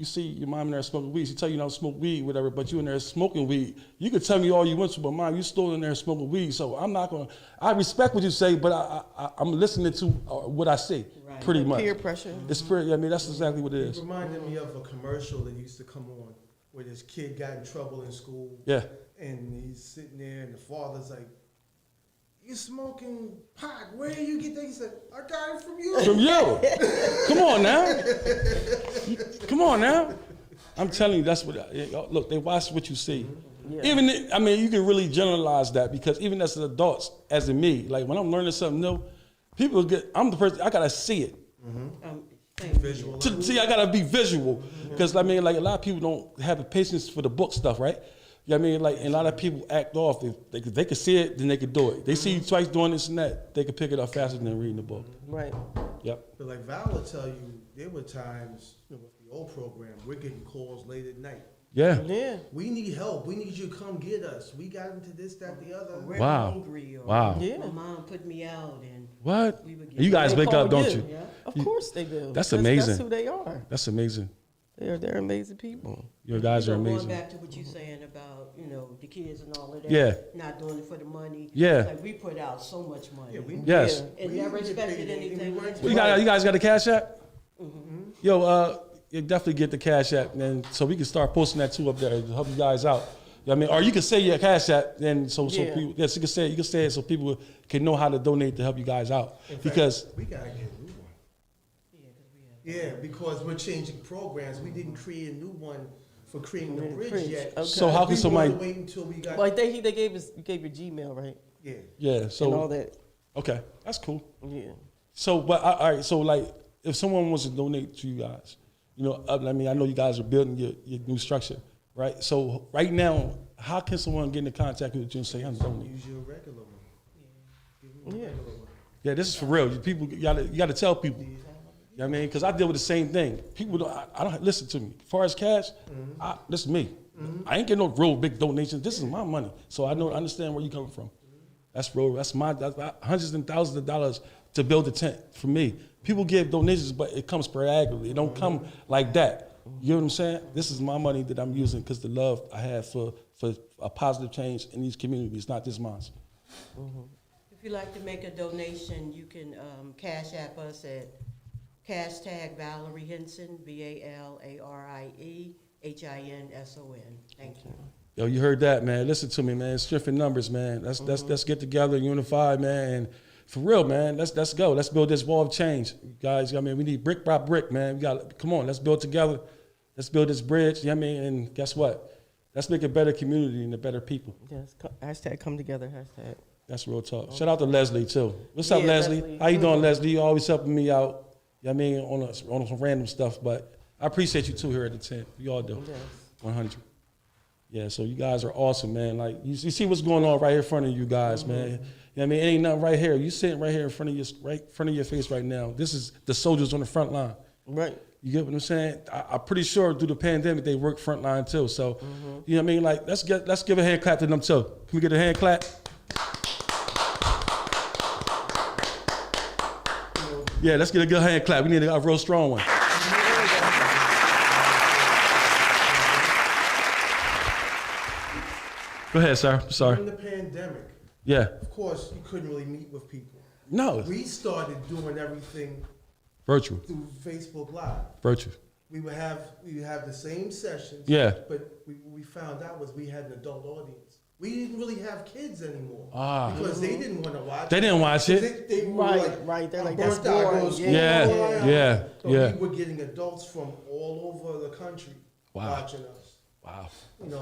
see your mom in there smoking weed. She tell you not to smoke weed, whatever, but you in there smoking weed. You can tell me all you want to, but mom, you still in there smoking weed. So I'm not gonna. I respect what you say, but I'm listening to what I say. Right. Pretty much. Peer pressure. It's pretty. I mean, that's exactly what it It is. reminded me of a commercial that used to come on where this kid got in trouble in school. Yeah. And he's sitting there, and the father's like, "You smoking pot? Where do you get that?" He said, "I got it from you." From you. Come on now. Come on now. I'm telling you, that's what. Look, they watch what you see. Yeah. Even you can really generalize that because even as adults, as in me, like when I'm learning something new, people get. I'm the person. I gotta see it. Visual. See, I gotta be visual because like a lot of people don't have the patience for the book stuff, right? You know what I mean? Like, and a lot of people act off. They could see it, then they could do it. They see you twice doing this and that, they could pick it up faster than reading the book. Right. Yep. But like Val will tell you, there were times with the old program, we're getting calls late at night. Yeah. Yeah. We need help. We need you to come get us. We got into this, that, the other. We're Wow. hungry, or Wow. Yeah. my mom put me out, and What? we would get. You guys They wake call up, don't you. you? Yeah. Of course they do. That's amazing. That's who they are. That's amazing. They're amazing people. Your guys are So amazing. Going back to what you're saying about, the kids and all of that. Yeah. Not doing it for the money. Yeah. Like we put out so much money. Yeah, we Yes. and we never didn't get expected paid anything. anyway. Like You guys got a Cash App? Yo, you definitely get the Cash App, and so we can start posting that too up there to help you guys out. You know what I mean, or you can say your Cash App, and so Yeah. people, yes, you can say it so people can know how to donate to help you guys out. In fact, Because we gotta get a new one. Yeah, because we're changing programs. We didn't create a new one for creating the bridge Bridge, yet. okay. So how can we somebody- wanna wait until we got? Like they gave you gave your Gmail, right? Yeah. yeah, And all so that. okay, that's cool. Yeah. So, but all right, so like, if someone wants to donate to you guys, I know you guys are building your new structure, right? So right now, how can someone get in contact with you and say, "I'm donating"? Use your regular one. Give them a Yeah. regular one. Yeah, this is for real. You gotta tell people. You know what I mean? Because I deal with the same thing. People don't, I don't listen to me. As far as cash, this is me. I ain't getting no real big donations. This is my money. So I understand where you're coming from. That's real. That's hundreds and thousands of dollars to build a tent for me. People give donations, but it comes sporadically. It don't come like that. You know what I'm saying? This is my money that I'm using because the love I have for a positive change in these communities, not just mine. If you'd like to make a donation, you can Cash App us at #Valerie Henson, VALARIEHINSON. Thank you. Yo, you heard that, man. Listen to me, man. Strength in numbers, man. Let's get together, unified, man. And for real, man, let's go. Let's build this wall of change. Guys, we need brick by brick, man. Come on, let's build together. Let's build this bridge, And guess what? Let's make a better community and a better people. Yes. #come together. #. That's real talk. Shout out to Leslie, too. What's up, Yeah, Leslie? Leslie. How you doing, Leslie? You always helping me out, on some random stuff. But I appreciate you, too, here at the tent. You all do. Yes. 100. Yeah, so you guys are awesome, man. Like, you see what's going on right here in front of you guys, man. You know what I mean? It ain't nothing right here. You sitting right here in front of your face right now. This is the soldiers on the front line. Right. You get what I'm saying? I'm pretty sure through the pandemic they work front line too. So, you know what I mean? Like, let's give a hand clap to them too. Can we get a hand clap? Yeah, let's get a good hand clap. We need a real strong one. Go ahead, sir. Sorry. During the pandemic, Yeah. of course, you couldn't really meet with people. No. We started doing everything Virtual. through Facebook Live. Virtual. We would have the same sessions. Yeah. But what we found out was we had an adult audience. We didn't really have kids anymore. Because they didn't want to watch. They didn't watch it. They were Right. They're like, "I'm that's burnt out, I go to boring. school, Yeah. blah, Yeah. But Yeah. we were getting adults from all over the country watching us. Wow. And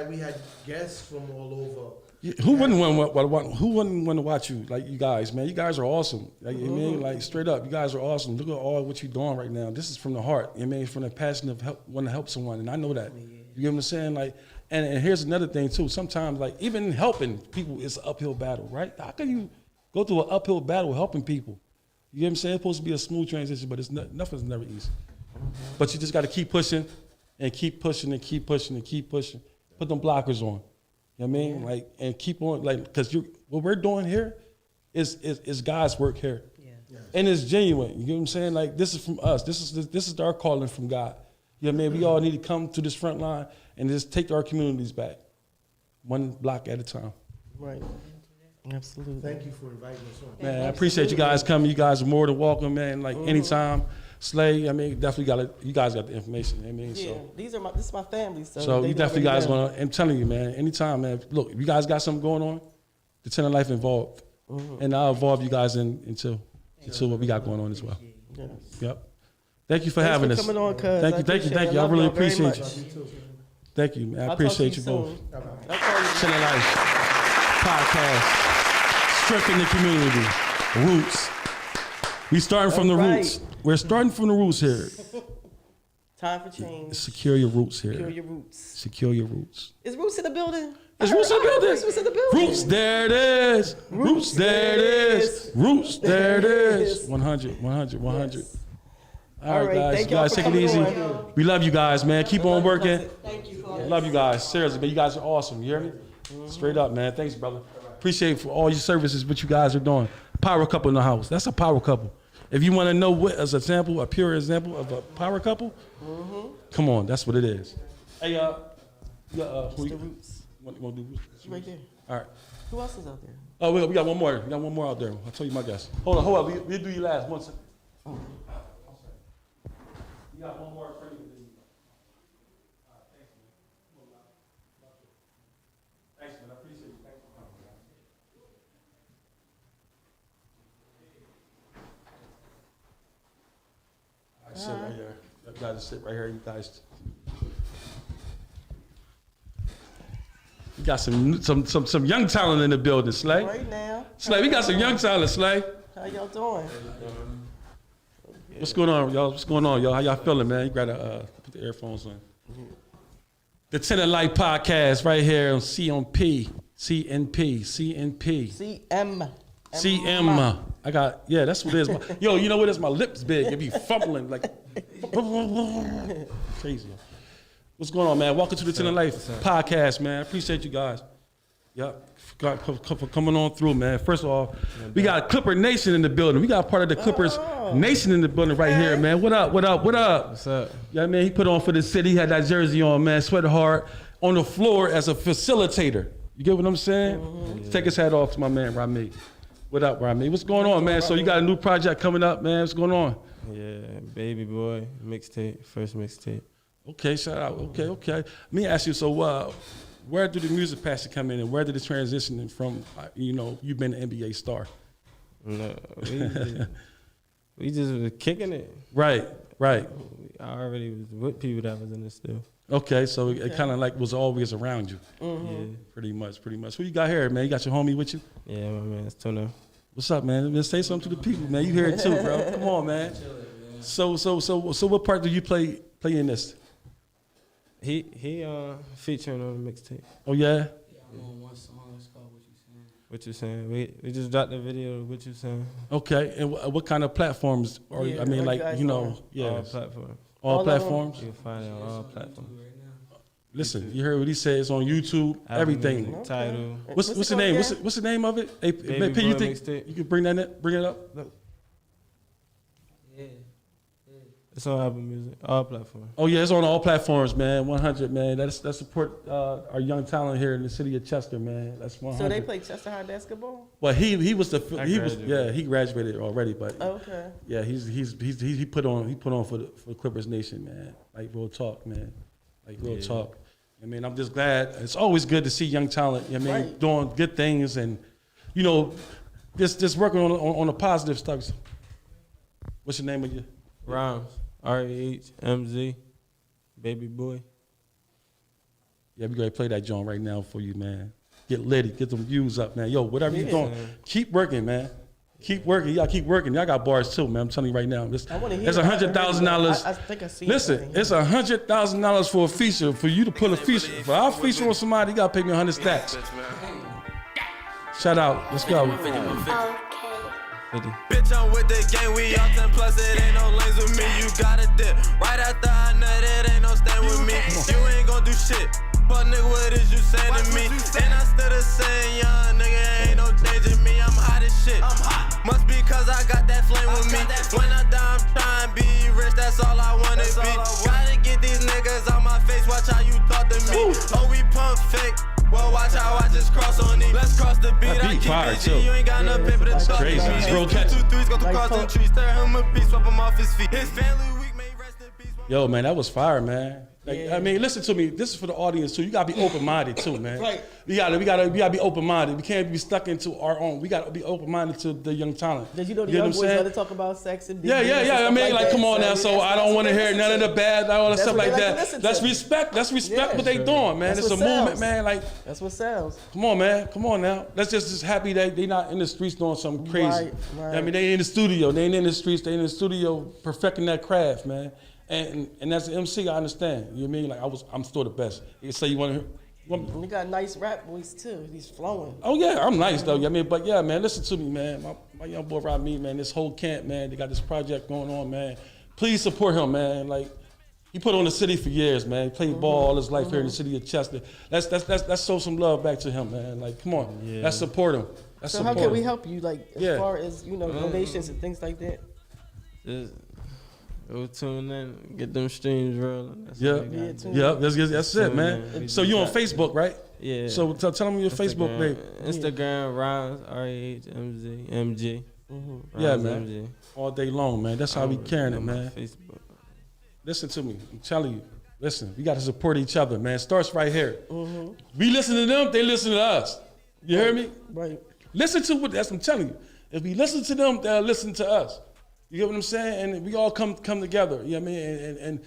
we had guests from all over. Who wouldn't want to watch you? Like, you guys, man. You guys are awesome. Like, you mean, like, straight up, you guys are awesome. Look at all what you're doing right now. This is from the heart. You mean, from the passion of want to help someone, and I know that. You get what I'm saying? Like, and here's another thing too. Sometimes, like, even helping people is an uphill battle, right? How can you go through an uphill battle helping people? You get what I'm saying? It's supposed to be a smooth transition, but nothing's never easy. But you just got to keep pushing, and keep pushing, and keep pushing, and keep pushing. Put them blockers on. You know what I mean? Like, and keep on, like, because what we're doing here, It's God's work here. Yeah. And it's genuine. You know what I'm saying? Like, this is from us. This is our calling from God. You know what I mean? We all need to come to this front line and just take our communities back, one block at a time. Right. Absolutely. Thank you for inviting us on. Man, I appreciate you guys coming. You guys are more than welcome, man. Like, anytime. Slay, I mean, definitely you guys got the information. You know what I mean? Yeah, So, this is my family. so they you definitely already guys know. I'm telling you, man, anytime, man. Look, if you guys got something going on, the 10 of Life involved. And I'll involve you guys into what we got going on as well. Yes. Yep. Thank you for Thanks having for us. coming on, cuz. Thank you. I really appreciate you. Thank you, man. I appreciate you both. I'll call you. 10 of Life podcast. Strengthen the community. Roots. We starting from the All right. roots. We're starting from the roots here. Time for change. Secure your roots here. Secure your roots. Secure your roots. Is Roots in the building? Is Roots in the building? Roots in the building. Roots, there it is. Roots, there it is. Roots, there it is. 100, 100, 100. Yes. All right, guys. Thank You y'all guys for take it coming easy. on. We love you guys, man. Keep on working. Thank you for Love you guys. Seriously, man. You guys are awesome. You hear me? Straight up, man. Thanks, brother. Appreciate for all your services, what you guys are doing. Power couple in the house. That's a power couple. If you want to know what, as an example, a pure example of a power couple, come on, that's what it is. Hey, who The Roots. want to do? It's right there. All right. Who else is out there? Oh, we got one more. We got one more out there. I'll tell you my guess. Hold on. We'll do you last. 1 second. You got one more for you. Thanks, man. I appreciate you. Thanks for coming, man. I sit right here. You guys sit right here. You guys. We got some young talent in the building, Slay. Right now. Slay, we got some young talent, Slay. How y'all doing? What's going on, y'all? What's going on, y'all? How y'all feeling, man? You gotta put the earphones on. The 10 of Life podcast right here on CNP. CM. I got, yeah, that's what it is. Yo, you know what? It's my lips big. It be fumbling like crazy. What's going on, man? Welcome to the 10 of Life podcast, man. I appreciate you guys. Yep. For coming on through, man. First of all, we got Clipper Nation in the building. We got part of the Clippers Nation in the building right here, man. What up? What's up? Yeah, man, he put on for the city. He had that jersey on, man. Sweated hard on the floor as a facilitator. You get what I'm saying? Let's take his hat off to my man, Rami. What up, Rami? What's going on, man? So you got a new project coming up, man. What's going on? Yeah, Baby Boy mixtape, first mixtape. Okay, shout out. Okay. Let me ask you, so where did the music passion come in and where did it transition from, you've been an NBA star? No, we just was kicking it. Right. I already was with people that was in the studio. Okay, so it kind of like was always around you. Yeah, Pretty much. Who you got here, man? You got your homie with you? yeah, my man, it's Tuna. What's up, man? Let's say something to the people, man. You hear it too, bro. Come on, man. So what part do you play in this? He featuring on the mixtape. Oh yeah. Yeah, I'm on one song. It's called What You Saying. What you saying? We just dropped the video of What You Saying. Okay, and what kind of platforms? Are Yeah, I mean, what like you guys on? All platforms. all All of them? platforms. You can find it on all platforms. Right now. Listen, you heard what he said. It's on YouTube, Apple everything. Music, Title. What's it the called name? again? What's the name of it? Hey, Baby P, you Boy think Mixtape. you could bring it up? Yeah. It's on Apple Music, all platforms. Oh yeah, it's on all platforms, man. 100, man. That's support our young talent here in the city of Chester, man. That's 100. So they play Chester High basketball? Well, he was graduated. he graduated already, but Okay. yeah, he put on for Clippers Nation, man. Like real talk, man. Like real talk. I mean, I'm just glad. It's always good to see young talent. I mean, Right. doing good things and just working on the positive stuff. What's your name of you? Rhymes, RAHMZ, Baby Boy. Yeah, we gonna play that joint right now for you, man. Get litty, get them views up, man. Yo, whatever you're doing, keep working, man. Keep working. Y'all keep working. Y'all got bars too, man. I'm telling you right now. I want to hear It's it. $100,000. I think I see Listen, it's $100,000 for a feature. For you to pull a feature, for our feature on somebody, you gotta pay me 100 stacks. Shout out. Let's go. 50. Bitch, I'm with the gang, we all 10 plus, it ain't no lanes with me, you gotta dip. Right after I nut, it ain't no stand with me. You ain't gon' do shit, but nigga, what is you saying to me? And I still the same young nigga, ain't no danger me, I'm hot as shit. Watch how I just cross on these. Let's cross the beat. That I beat keep fire, it too. G. You ain't got no paper to talk. crazy. It's real catchy. 2, 3s, go through Nice cross talk. and trees. Stir him a piece, swap him off his feet. His family weak, may rest in peace. Yo, man, that was fire, man. Like, I mean, listen to me. This is for the audience too. You gotta be open-minded too, man. Right. We gotta be open-minded. We can't be stuck into our own. We gotta be open-minded to the young talent. Did you know the know young what I'm boys saying? love to talk about sex and Yeah. business and I stuff mean, like, that. come on now. So So I don't want to hear none of the bad, all that That's stuff what like they like to that. listen Let's to. respect. Let's respect Yeah, what they doing, man. That's It's a what movement, sells. man. Like, That's what sells. come on, man. Come on now. Let's just happy that they not in the streets doing something crazy. Right. I mean, they in the studio. They ain't in the streets. They in the studio perfecting that craft, man. And as an MC, I understand. You know what I mean? Like I'm still the best. You say you want to. You got nice rap voice too. He's flowing. Oh yeah, I'm nice though. I mean, but yeah, man, listen to me, man. My young boy Rami, man. This whole camp, man. They got this project going on, man. Please support him, man. Like he put on the city for years, man. He played ball all his life here in the city of Chester. Let's show some love back to him, man. Like, come on, let's support him. Let's So support how can we him. help you, like, as far as, you know, donations and things like that? Just go tune in, get them streams rolling. That's Yeah, all you gotta do. yeah, that's it, man. in. So you on Facebook, right? Yeah. So tell them your Facebook, babe. Instagram, Rhymes, RAHMZ. Yeah, Rhymes man. MG. All day long, man. That's how we carrying it, On my man. Facebook. Listen to me. I'm telling you. Listen, we got to support each other, man. It starts right here. We listen to them, they listen to us. You hear me? Right. Listen to what I'm telling you. If we listen to them, they'll listen to us. You get what I'm saying? And we all come together. You know what I mean? And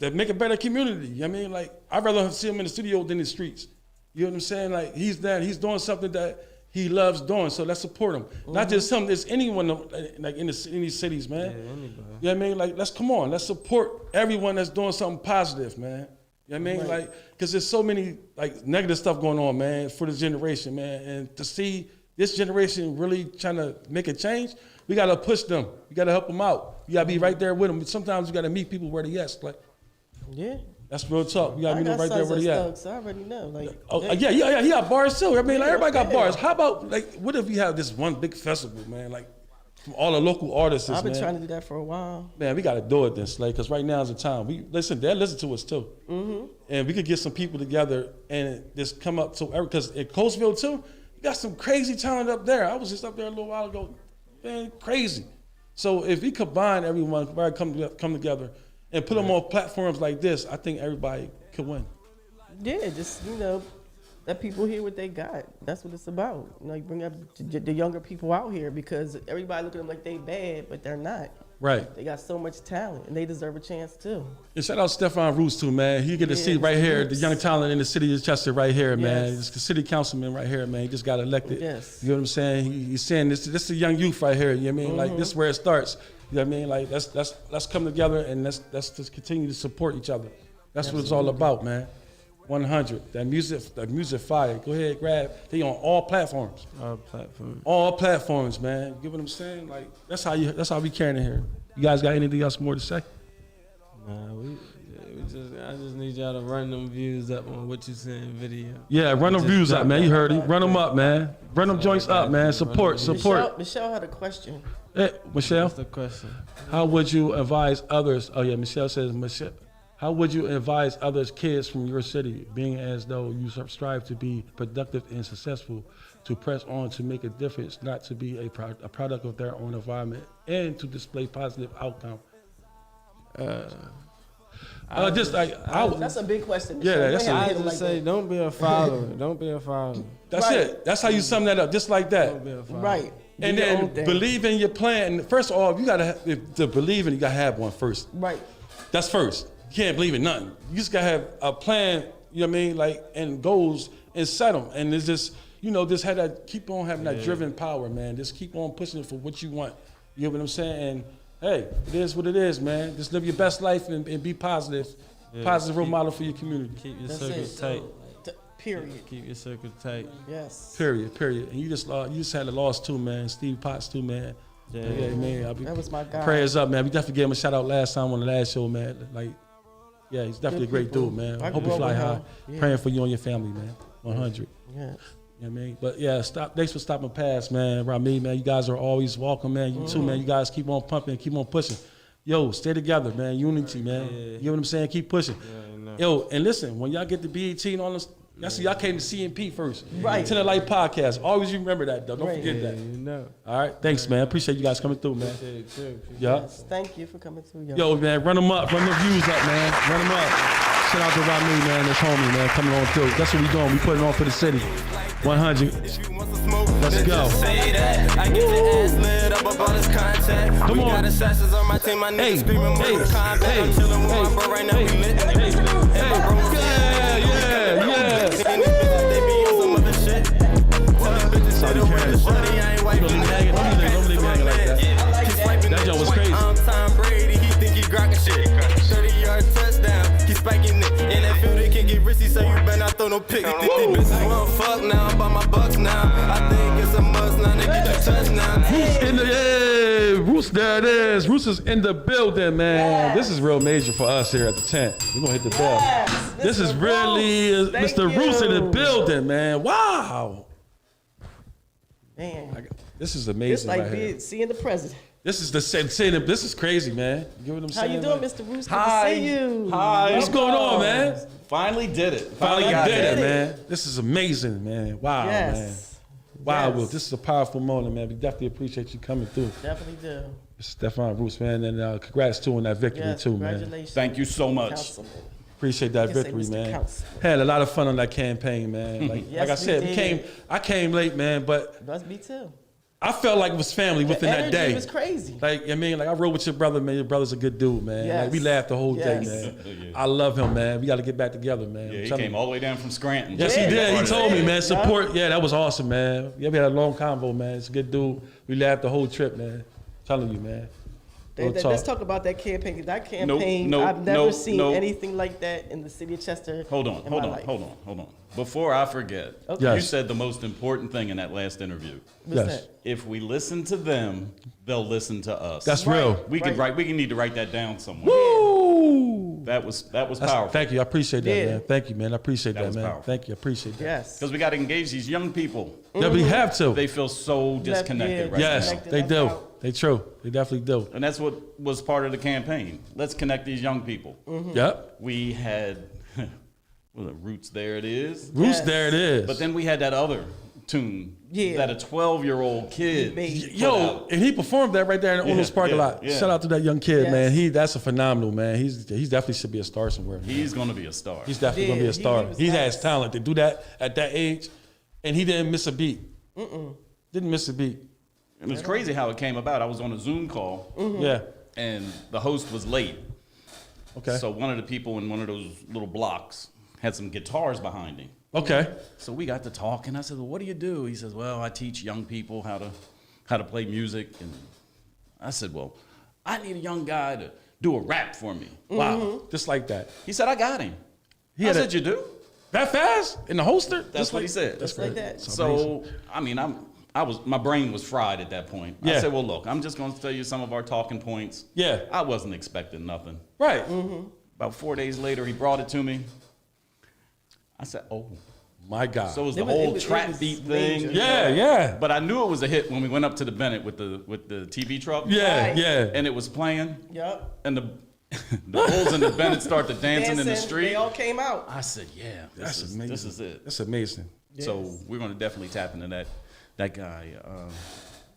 to make a better community. You know what I mean? Like, I'd rather see him in the studio than in the streets. You know what I'm saying? Like, he's doing something that he loves doing, so let's support him. Not just him, there's anyone like in these cities, man. Yeah, anybody. You know what I mean? Like, let's support everyone that's doing something positive, man. You know what I mean? Like, because there's so many like negative stuff going on, man, for this generation, man. And to see this generation really trying to make a change, we gotta push them. We gotta help them out. You gotta be right there with them. Sometimes you gotta meet people where they at. Like, Yeah. that's real talk. You gotta I meet them got right there sons where that's they at. thugs, so I already know. Like, Oh, they- yeah, he got bars too. I mean, like, everybody got yeah. bars. How about, like, what if we have this one big festival, man, like, from all the local artists, I've been man? trying to do that for a while. Man, we got to do it then, Slay, because right now is the time. They'll listen to us too. And we could get some people together and just come up to, because in Coatesville too, you got some crazy talent up there. I was just up there a little while ago, man, crazy. So if we combine everyone, everybody come together and put them on platforms like this, I think everybody could win. Yeah, just, you know, let people hear what they got. That's what it's about. You know, you bring up the younger people out here because everybody look at them like they bad, but they're not. Right. They got so much talent, and they deserve a chance too. And shout out Stefan Roos too, man. He get to see right here the young talent in the city of Chester right here, man. Yes. It's the city councilman right here, man. He just got elected. Yes. You know what I'm saying? He's saying this is a young youth right here. You know what I mean? Like, this is where it starts. You know what I mean? Like, let's come together and let's just continue to support each other. That's what it's all about, man. 100. That music fire. Go ahead, grab. They on all platforms. All platforms. All platforms, man. You get what I'm saying? Like, that's how we carrying it here. You guys got anything else more to say? Nah, I just need y'all to run them views up on what you saying video. Yeah, run them Just views drop up, man. You that. heard it. Run them up, man. Run them joints up, man. Support. Michelle had a question. Hey, Michelle, What's the question? how would you advise others? Oh yeah, Michelle says, Michelle, how would you advise others, kids from your city, being as though you strive to be productive and successful, to press on to make a difference, not to be a product of their own environment, and to display positive outcome? That's a big question. Yeah, Michelle. that's Go ahead I and hit 'em just like say, that. don't be a follower. Don't be a follower. That's Right. it. That's how you sum that up, just like that. Don't be a follower. Right. And Do your then own thing. believe in your plan. First of all, you gotta to believe in, you gotta have one first. Right. That's first. You can't believe in nothing. You just gotta have a plan, you know what I mean, like, and goals and set them. And it's just, you know, just keep on having that driven power, man. Just keep on pushing it for what you want. You know what I'm saying? And hey, it is what it is, man. Just live your best life and be positive. Yeah, Positive role model for your community. Keep your That's circle it. tight. Period. Keep your circle tight. Yes. Period. And you just had a loss too, man. Steve Potts too, man. Yeah. Man. That was my guy. Prayers up, man. We definitely gave him a shout out last time on the last show, man. Like, yeah, he's definitely Good a great people. dude, man. I Hope grew you up fly with high. him. Yeah. Praying for you and your family, man. 100. Yeah. You know what I mean? But yeah, thanks for stopping past, man. Rami, man, you guys are always welcome, man. You too, man. You guys keep on pumping, keep on pushing. Yo, stay together, man. Unity, man. Yeah. You know what I'm saying? Keep pushing. Yeah, I know. Yo, and listen, when y'all get the BET and all this, Y'all see, y'all came to CMP first. Right. To the Light Podcast. Always remember that, though. Don't Right. forget that. You know. All right. Thanks, man. Appreciate you guys coming through, man. Appreciate it, too. Yeah. Yes, thank you for coming through, yo. Yo, man, run them up. Run the views up, man. Run them up. Shout out to Rodney, man. This homie, man. Coming on through. That's what we doing. We putting on for the city. 100. Let's go. Say that. I get the ass lit up about his contact. Come We on. got assassins on my team, my Hey, niggas screaming hey, Mortal Kombat. hey, I'm chilling with my bro right now, we lit. And my bros Yeah. in these bitches, they be on some other shit. Tell these bitches Sorry, stay away Karen. the shorty, I ain't wiping Don't leave me hanging. Don't leave me hanging like that. That joke was crazy. I'm Tom Brady, he think he grocking shit. 30-yard touchdown, he spiking it. In that field, it can get risky, so you better not throw no pick. These bitches want fuck now, I'm by my bucks now. I think it's a must now, they get your touch now. In the Roos, there it is. Roos is in the building, man. This is real major for us here at the tent. We're gonna hit the bell. Yes, This is Mr. really Roos. Thank Mr. Roos in the you. building, man. Wow. Man, This is it's amazing like right here. seeing the president. This is this is crazy, man. You get what I'm How saying? you doing, man? Mr. Roos? Good Hi. to see you. Hi. What's going on, man? Finally did it. Finally got did it, it. man. This is amazing, man. Wow, man. Yes. Wow, Yes. Will. This is a powerful moment, man. We definitely appreciate you coming through. Definitely do. Stefan Roos, man, and congrats too on that victory Yes, too, man. congratulations. Thank you so much. Councilman. Appreciate that You can say victory, Mr. man. Councilman. Had a lot of fun on that campaign, man. Like, Yes, like I we said, did. I came late, man, but That's me too. I felt like it was family within the that energy day. was crazy. Like, I mean, like I rode with your brother, man. Your brother's a good dude, man. Yes. Like we laughed the whole day, Yes. man. Yeah. I love him, man. We got to get back together, man. Yeah, I'm he telling came you. all the way down from Scranton. Yes, he Yeah, did. He that's told me, it. man. Support. Yeah, that was awesome, man. Yeah, we had a long convo, man. It's a good dude. We laughed the whole trip, man. Telling you, man. Real Let's talk. talk about that campaign. 'Cause that campaign, nope, I've never nope, seen nope. anything like that in the city of Chester. Hold on, in hold my on, life. hold on. Before I forget, Okay. Yes. you said the most important thing in that last interview. What's Yes. that? If we listen to them, they'll listen to us. That's Right. real. we can right. We can need to write that down somewhere. Woo! That was That's- powerful. Thank you. I appreciate that, Yeah. man. Thank you, man. I appreciate That that, was man. powerful. Thank you. I appreciate that. Yes. Because we got to engage these young people. Yeah, we have to. They feel so disconnected yeah, right Yes, now. Disconnected, they that's do. out. They true. They definitely do. And that's what was part of the campaign. Let's connect these young people. Yep. We had well, the Roots, there it is. Roots, Yes. there it is. But then we had that other tune Yeah. that a 12-year-old kid Made. put Yo, out. and he performed that right there in the Ono's parking yeah, lot. yeah. Shout out to that young kid, Yes. man. That's a phenomenal man. He's definitely should be a star somewhere. Man. He's going to be a star. He's definitely Yeah, gonna be a he star. was He has nice. talent to do that at that age, and he didn't miss a beat. Didn't miss a beat. And it's crazy how it came about. I was on a Zoom call, Yeah. and the host was late. Okay. So one of the people in one of those little blocks had some guitars behind him. Okay. So we got to talk, and I said, "Well, what do you do?" He says, "Well, I teach young people how to play music." And I said, "Well, I need a young guy to do a rap for me." Wow. Just like that. He said, "I got him." He I had said, a- "You do?" That fast in the holster. That's Just what like- he said. That's Just like great. that. It's amazing. So I mean, my brain was fried at that point. Yeah. I said, "Well, look, I'm just going to tell you some of our talking points." Yeah. I wasn't expecting nothing. Right. About 4 days later, he brought it to me. I said, "Oh." My God. So it was the It was- whole it trap was beat major. thing. yeah, yeah, But I knew it was a hit when we went up to the Bennett with the TV truck. yeah, Right. yeah. And it was playing, Yup. and the bulls in the Bennett started dancing in the street. They all came out. I said, "Yeah, That's amazing. This is it." That's amazing. So we're going to definitely tap into that guy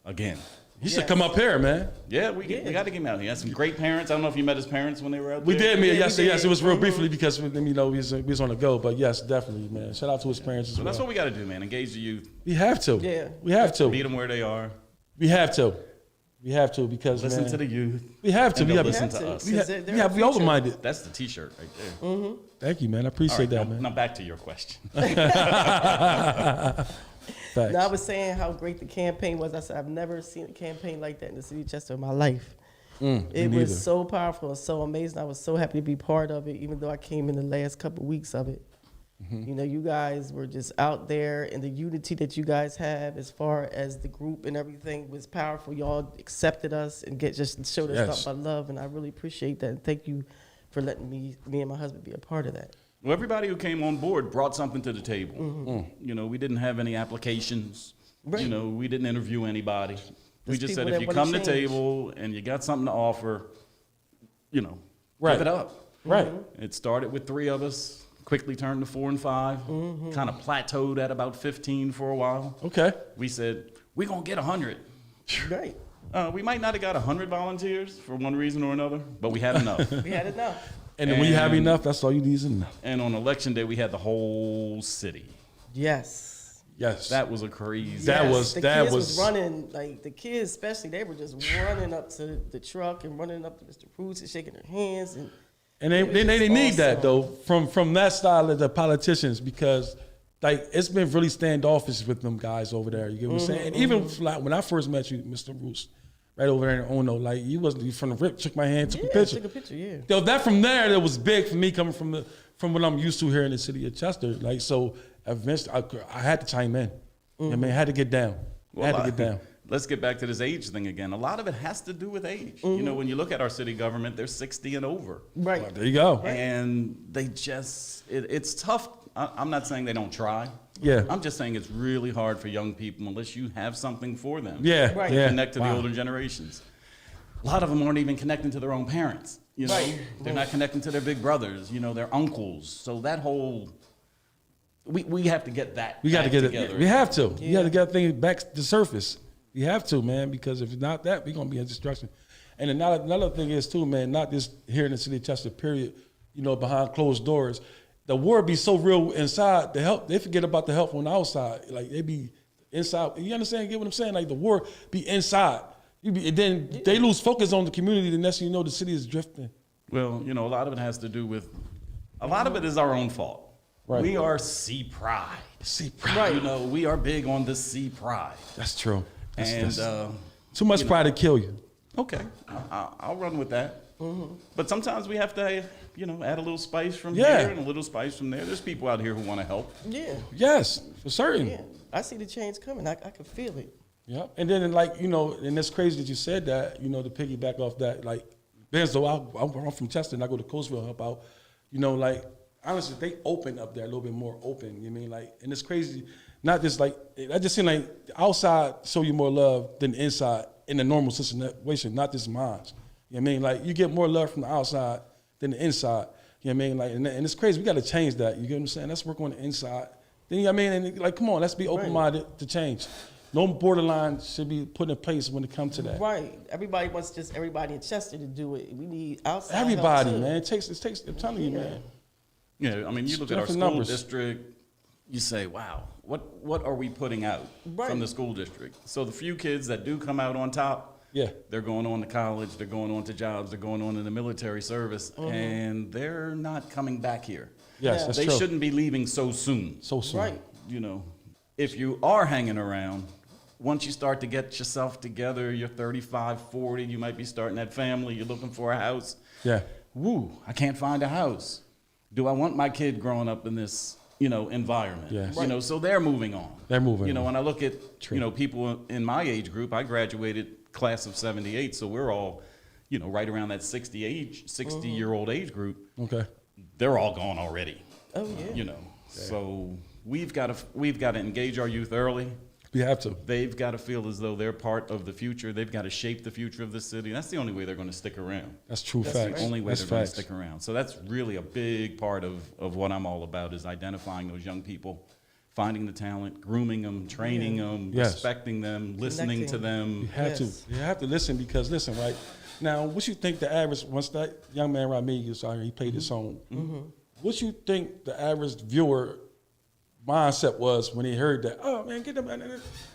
again. He should come up here, man. Yeah, we got to get him out. He had some great parents. I don't know if you met his parents when they were out We there. did, man. Yeah, Yes, we yes. did. It was real briefly because we was on the go, but yes, definitely, man. Shout out to his parents as So well. that's what we got to do, man. Engage the youth. We have to. Yeah. We have to. Meet them where they are. We have to. We have to because Listen man, to the youth. we have to. and We they'll have listen have to to. us. We Because have, they're we have the be future. open-minded. That's the T-shirt right there. Thank you, man. I All appreciate right, that, now man. back to your question. Facts. No, I was saying how great the campaign was. I said I've never seen a campaign like that in the city of Chester in my life. It me neither. was so powerful and so amazing. I was so happy to be part of it, even though I came in the last couple of weeks of it. Mm-hmm. You know, you guys were just out there, and the unity that you guys have as far as the group and everything was powerful. Y'all accepted us and just showed us Yes. nothing but love, and I really appreciate that. And thank you for letting me and my husband be a part of that. Well, everybody who came on board brought something to the table. You know, we didn't have any applications. Right. You know, we didn't interview anybody. We There's just said, people if that you wanna come to the change. table and you got something to offer, you know, Right. give it up. Right. It started with 3 of us. quickly turned to 4 and 5, kind of plateaued at about 15 for a while. Okay. We said, we're going to get 100. Right. We might not have got 100 volunteers for one reason or another, but we had enough. We had enough. And then when you have enough, that's all you need is enough. And on election day, we had the whole city. Yes. Yes. That was a crazy. That Yes, was the kids was running, like the kids especially, they were just running up to the truck and running up to Mr. Pruitt and shaking their hands. And they need that though from that style of the politicians, because like it's been really standoffish with them guys over there. You get what I'm saying? And even like when I first met you, Mr. Roos, right over there in Ono, like you wasn't from the rip, shook my hand, took a picture. Took a picture, yeah. So that from there, that was big for me coming from what I'm used to here in the city of Chester. Like so, eventually I had to chime in. I mean, I had to get down. Well, I had to get down. Let's get back to this age thing again. A lot of it has to do with age. You know, when you look at our city government, they're 60 and over. Right. Well, there you go. And they just, it's tough. I'm not saying they don't try. Yeah. I'm just saying it's really hard for young people unless you have something for them. Yeah. Right. Yeah. Connect to the older generations. A lot of them aren't even connecting to their own parents. You know, they're not connecting to their big brothers, you know, their uncles. So that whole, we have to get that. We got to get together. it. We have to. You got to get things back to the surface. We have to, man, because if it's not that, we're gonna be in destruction. And another thing is too, man, not just here in the city of Chester, period. You know, behind closed doors, the war be so real inside. The help, they forget about the help on the outside. Like they be inside. You understand? Get what I'm saying? Like the war be inside. And then they lose focus on the community. The next thing you know, the city is drifting. Well, you know, a lot of it has to do with, a lot of it is our own fault. Right. We are sea pride. See, pride. You know, we are big on the sea pride. That's true. That's too much pride to kill you. Okay, I'll run with that. But sometimes we have to, you know, add a little spice from here and a little spice from there. There's people out here who want to help. Yeah. Yes, for certain. Yeah. I see the change coming. I can feel it. Yeah, and then like you know, and it's crazy that you said that. You know, to piggyback off that, like Benzo, I'm from Chester and I go to Coastville to help out. You know, like honestly, they open up there a little bit more open. You mean like, and it's crazy. Not just like I just seem like outside show you more love than inside in a normal situation, not just mine. You know what I mean? Like you get more love from the outside than the inside. You know what I mean? Like and it's crazy. We got to change that. You get what I'm saying? Let's work on the inside. Then you know what I mean? And like come on, let's be open minded to change. No borderline should be put in place when it comes to that. Right. Everybody wants just everybody in Chester to do it. We need outside Everybody, help too. man. It takes. I'm telling you, man. Yeah, I mean, you look at our Different school numbers. district, you say, wow, what are we putting out from the school district? So the few kids that do come out on top, they're going on to college, they're going on to jobs, they're going on in the military service, and they're not coming back here. Yes, that's they true. shouldn't be leaving so soon. So soon. Right. You know, if you are hanging around, once you start to get yourself together, you're 35, 40, you might be starting that family, you're looking for a house. Yeah. Woo, I can't find a house. Do I want my kid growing up in this, you know, environment? Yes. You know, so they're moving on. They're moving You know, on. when I look at, True. you know, people in my age group, I graduated class of 78, so we're all, you know, right around that 60-year-old age group. Okay. They're all gone already. Oh yeah. You know, so we've got to engage our youth early. We have to. They've got to feel as though they're part of the future. They've got to shape the future of the city. That's the only way they're going to stick around. That's true That's facts. the only way That's they're going to facts. stick around. So that's really a big part of what I'm all about is identifying those young people, finding the talent, grooming them, training them, Yes. respecting them, listening to You them. have to. Yes. You have to listen because listen, right? Now, what you think the average once that young man Rodriguez out here, he played his song. What you think the average viewer mindset was when he heard that? Oh man, get them.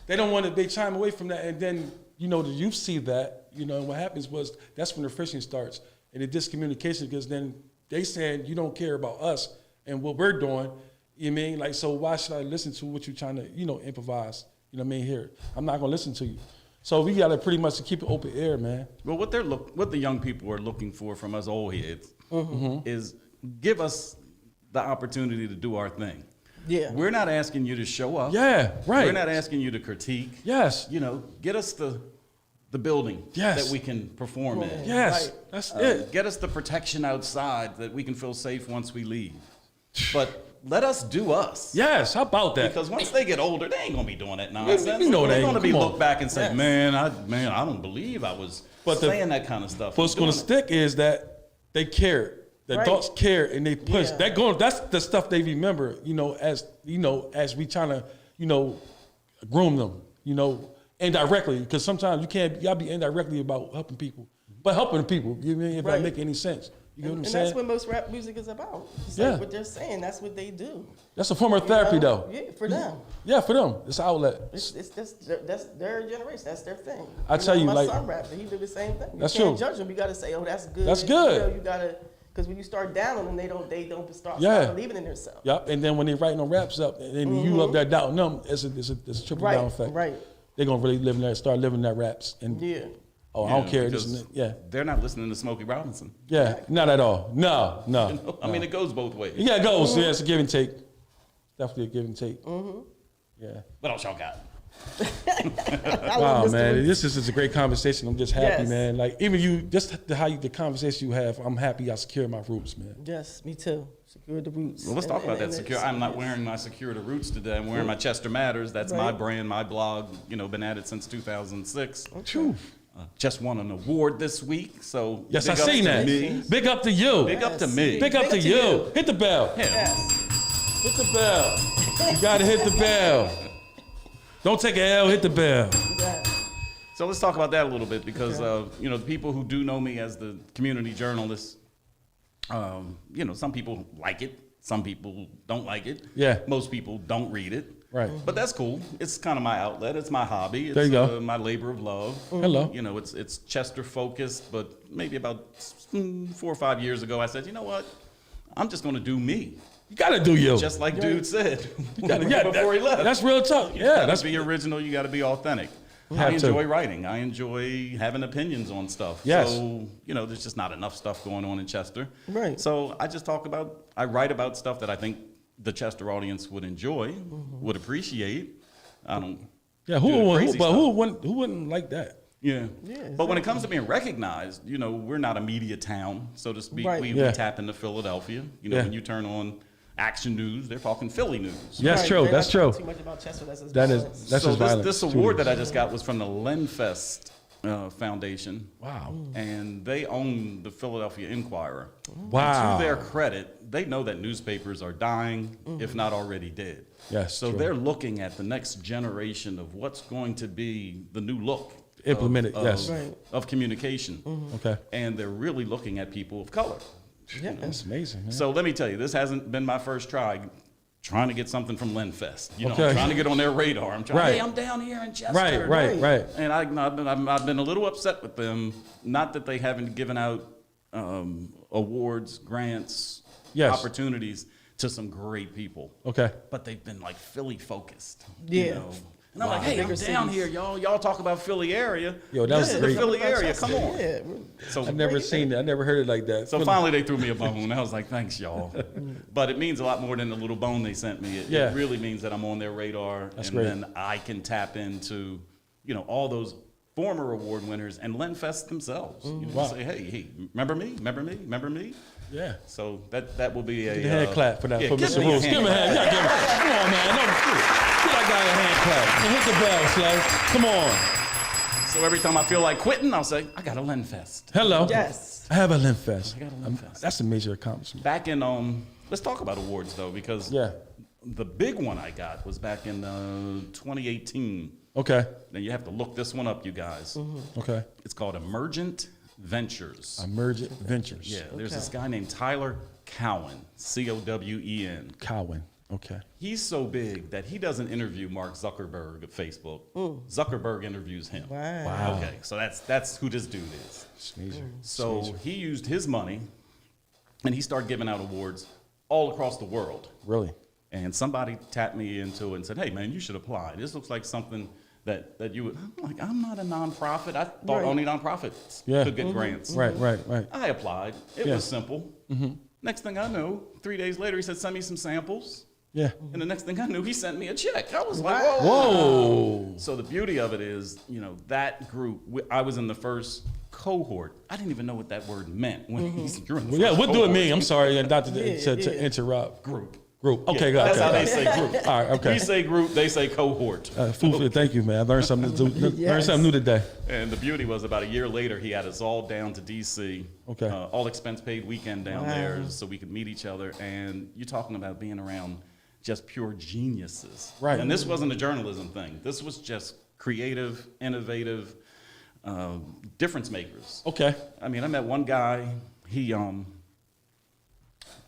They don't want to. They chime away from that, and then you know the youth see that. You know, and what happens was that's when the friction starts and the discommunication because then they saying you don't care about us and what we're doing. You know what I mean? Like, so why should I listen to what you're trying to, you know, improvise? You know what I mean? Here, I'm not gonna listen to you. So we gotta pretty much keep it open air, man. Well, what the young people are looking for from us old heads is give us the opportunity to do our thing. Yeah. We're not asking you to show up. Yeah, right. We're not asking you to critique. Yes. You know, get us the building Yes. that we can perform in. Yes, Right. that's it. Get us the protection outside that we can feel safe once we leave. But let us do us. Yes, how about that? Because once they get older, they ain't gonna be doing that nonsense. You know they They're ain't. gonna be Come on. looked back and say, Yes. man, I don't believe I was saying that kind of stuff. What's and gonna doing it." stick is that they cared. The adults care and they push. That's the stuff they remember, as we trying to, groom them, indirectly. Because sometimes you gotta be indirectly about helping people. But helping people, if that make any sense. You know what I'm saying? And that's what most rap music is about. It's like what they're saying. That's what they do. That's a form of therapy, though. Yeah, for them. Yeah, for them. It's an outlet. That's their generation. That's their thing. I tell you, my son raps, and he did the same thing. That's you can't true. judge them. You got to say, oh, that's good. That's good. You got to, because when you start down on them, they don't start believing in themselves. Yep. And then when they writing them raps up, and you up there doubting them, it's a triple down effect. Right. They're gonna really start living their raps. And oh, I don't care. They're not listening to Smokey Robinson. Yeah, not at all. No. I mean, it goes both ways. Yeah, it goes. Yeah, it's a give and take. Definitely a give and take. Yeah. What else y'all got? Wow, man, this is a great conversation. I'm just happy, man. Like even you, just the conversation you have, I'm happy I secured my roots, man. Yes, me too. Secure the roots. Well, let's talk about that. Secure. I'm not wearing my Secure the Roots today. I'm wearing my Chester Matters. That's my brand, my blog. Been at it since 2006. True. Just won an award this week, so yes, I seen that. Big up to you. Big up to me. Big up to you. Hit the bell. Yes. Hit the bell. You gotta hit the bell. Don't take an L. Hit the bell. So let's talk about that a little bit because the people who do know me as the community journalist, some people like it, some people don't like it. Yeah. Most people don't read it. Right. But that's cool. It's kind of my outlet. It's my hobby. It's there you go. My labor of love. Hello. It's Chester focused, but maybe about 4 or 5 years ago, I said, you know what? I'm just going to do me. You got to do you. Just like Dude said before he left. That's real tough. You got to be original. You got to be authentic. I enjoy writing. I enjoy having opinions on stuff. Yes. So, there's just not enough stuff going on in Chester. Right. So I write about stuff that I think the Chester audience would enjoy, would appreciate. I don't. Yeah, who wouldn't like that? Yeah. But when it comes to being recognized, we're not a media town, so to speak. Right. We tap into Philadelphia. When you turn on Action News, they're talking Philly news. Yes, true. That's true. Too much about Chester. That's this award that I just got was from the Lenfest Foundation. Wow. And they own the Philadelphia Inquirer. Wow. And to their credit, they know that newspapers are dying, if not already dead. Yes. So they're looking at the next generation of what's going to be the new look. Implemented, of communication. Okay. And they're really looking at people of color. Yeah. That's amazing, man. So let me tell you, this hasn't been my first trying to get something from Lenfest. I'm Okay. trying to get on their radar. I'm trying, hey, I'm down here in Chester. Right. And I've been a little upset with them. Not that they haven't given out awards, grants, opportunities to some great people. Okay. But they've been like Philly focused. Yeah. And I'm like, hey, I'm down here, y'all. Y'all talk about Philly area. Yo, that was the great. Philly area. Come on. Yeah. So I've never seen that. I never heard it like that. So finally they threw me a bone. I was like, thanks, y'all. But it means a lot more than the little bone they sent me. It really means that I'm on their radar. That's and great. then I can tap into, all those former award winners and Lenfest themselves. Say, hey, remember me? Yeah. So that will be a Give a hand clap for that. For give Mr. me a Rose. hand Give him a hand. clap. Come on, man. Give that guy a hand clap. And hit the bell, Slay. Come on. So every time I feel like quitting, I'll say, I got a Lenfest. Hello. Yes. I have a Lenfest. I got a Lenfest. That's a major accomplishment. Back in, let's talk about awards though, because the big one I got was back in 2018. Okay. Then you have to look this one up, you guys. Okay. It's called Emergent Ventures. Emergent Ventures. Yeah, there's this guy named Tyler Cowen, Cowen. Cowen. Okay. He's so big that he doesn't interview Mark Zuckerberg of Facebook. Zuckerberg interviews him. Wow. Okay, so that's who this dude is. So he used his money, and he started giving out awards all across the world. Really? And somebody tapped me into it and said, hey, man, you should apply. This looks like something that you would. I'm like, I'm not a nonprofit. I thought only nonprofits could get grants. Right. I applied. It was simple. Next thing I knew, 3 days later, he said, send me some samples. Yeah. And the next thing I knew, he sent me a check. I was like, whoa. So the beauty of it is, that group, I was in the first cohort. I didn't even know what that word meant. When you're in the first What do it cohort. mean? I'm sorry, not to interrupt. Group. Group. Okay, Yeah, that's okay. how they say group. All right, okay. We say group, they say cohort. Thank you, man. I learned something learned something new today. And the beauty was about a year later, he had us all down to D.C. Okay. All expense paid weekend down there so we could meet each other. And you're talking about being around just pure geniuses. Right. And this wasn't a journalism thing. This was just creative, innovative, difference makers. Okay. I mean, I met one guy, he, you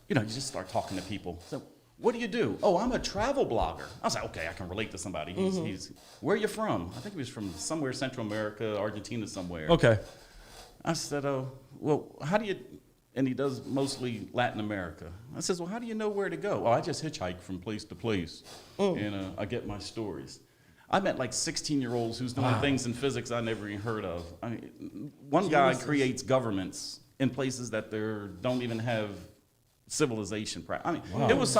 just start talking to people. So, what do you do? Oh, I'm a travel blogger. I was like, okay, I can relate to somebody. He's where are you from? I think he was from somewhere Central America, Argentina somewhere. Okay. I said, oh, well, how do you, and he does mostly Latin America. I says, well, how do you know where to go? Oh, I just hitchhike from place to place, and I get my stories. I met like 16-year-olds who's doing things in physics I never even heard of. I mean, one guy creates governments in places that don't even have civilization. I mean, it was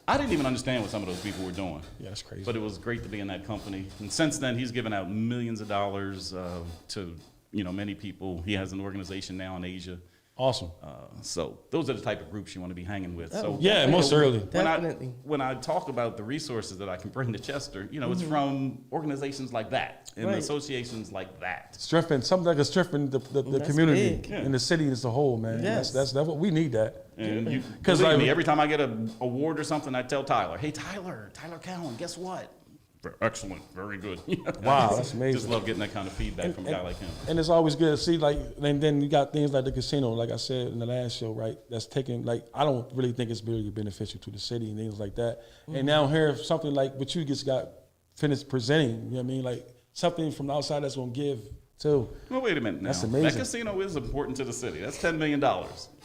I didn't even understand what some of those people were doing. Yeah, that's crazy. But it was great to be in that company. And since then, he's given out millions of dollars to many people. He has an organization now in Asia. Awesome. So those are the type of groups you want to be hanging with. So Yeah, most certainly. Definitely. When I talk about the resources that I can bring to Chester, it's from organizations like that and associations like that. Strengthen something like a strengthen the community big. and the city as a whole, man. Yes. That's what we need. That. And you, Because believe me, every time I get an award or something, I tell Tyler, "Hey, Tyler Cowan, guess what? Excellent, very good." Wow, that's amazing. Just love getting that kind of feedback from a guy like him. And it's always good to see, like, and then you got things like the casino, like I said in the last show, right? That's taking, like, I don't really think it's really beneficial to the city and things like that. And now here, something like what you just got finished presenting, you know what I mean? Like something from the outside that's gonna give too. Well, wait a minute now. That's amazing. That casino is important to the city. That's $10 million,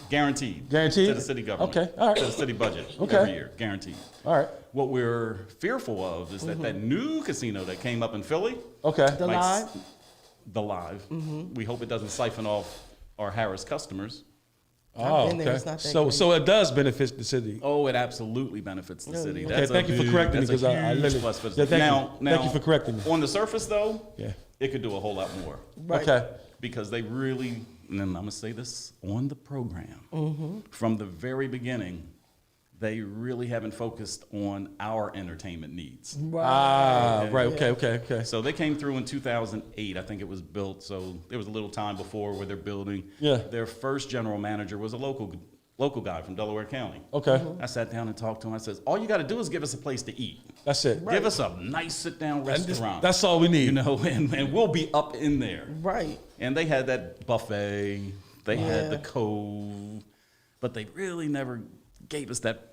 guaranteed. Guaranteed? To the city government. Okay, all right. To the city budget Okay. every year, guaranteed. All right. What we're fearful of is that new casino that came up in Philly, Okay. The live. the Live, we hope it doesn't siphon off our Harris customers. Oh, been there, okay. it's not that So great. it does benefit the city. Oh, it absolutely benefits the city. Okay, That's thank you for correcting me, that's a 'cause I huge literally- plus for the yeah, city. thank you. Thank you for correcting me. On the surface, though, Yeah. it could do a whole lot more. Right. Okay. Because they really, and I'm gonna say this on the program, from the very beginning, they really haven't focused on our entertainment needs. Ah, right. Okay. So they came through in 2008, I think it was built. So there was a little time before where they're building. Yeah. Their first general manager was a local guy from Delaware County. Okay. I sat down and talked to him. I said, all you got to do is give us a place to eat. That's it. Give us a nice sit-down restaurant. That's all we need. And we'll be up in there. Right. And they had that buffet. They had the Cove. But they really never gave us that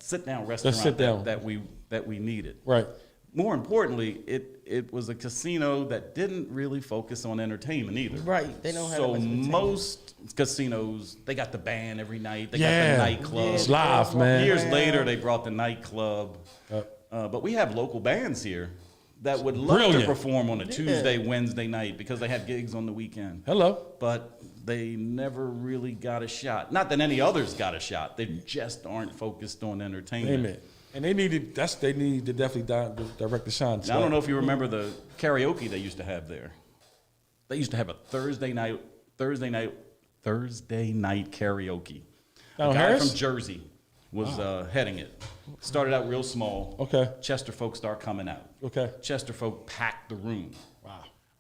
sit-down restaurant sit-down. that we needed. Right. More importantly, it was a casino that didn't really focus on entertainment either. Right. They don't have So that much entertainment. most casinos, they got the band every night. They got Yeah. the nightclub. It's live, man. Years later, they brought the nightclub. But we have local bands here that would love Brilliant. to perform on a Tuesday, Wednesday night because they had gigs on the weekend. Hello. But they never really got a shot. Not that any others got a shot. They just aren't focused on entertainment. Amen. And they need to definitely direct the shine. Now, I don't know if you remember the karaoke they used to have there. They used to have a Thursday night karaoke. A Down guy Harris? from Jersey was heading it. Started out real small. Okay. Chester folk start coming out. Okay. Chester folk packed the room.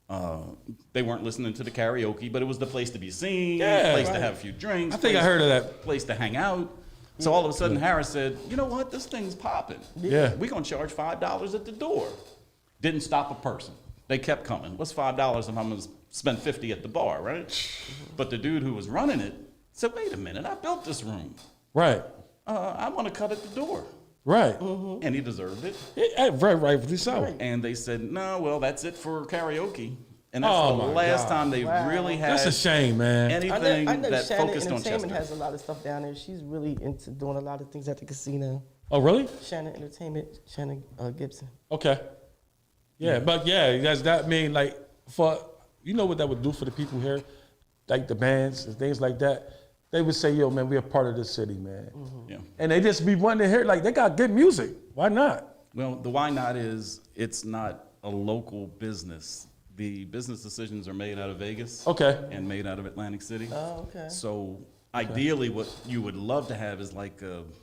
Wow. They weren't listening to the karaoke, but it was the place to be seen, Yeah, place to right. have a few drinks. I think I heard of that. Place to hang out. So all of a sudden, Harris said, "You know what? This thing's popping. Yeah. We're gonna charge $5 at the door." Didn't stop a person. They kept coming. What's $5 if I'm gonna spend $50 at the bar, right? But the dude who was running it said, "Wait a minute! I built this room. Right. I want to cut at the door." Right. And he deserved it. Rightfully so. And they said, "No, well, that's it for karaoke." And that's Oh, the my last God. time they really had That's a shame, man. anything I know that Shannon focused on Entertainment Chester. has a lot of stuff down there. She's really into doing a lot of things at the casino. Oh, really? Shannon Entertainment, Shannon Gibson. Okay. Yeah, but yeah, that mean like for you know what that would do for the people here, like the bands and things like that. They would say, "Yo, man, we're a part of this city, man," Yeah. and they just be wanting to hear like they got good music. Why not? Well, the why not is it's not a local business. The business decisions are made out of Vegas Okay. and made out of Atlantic City. Oh, okay. So Ideally, what you would love to have is like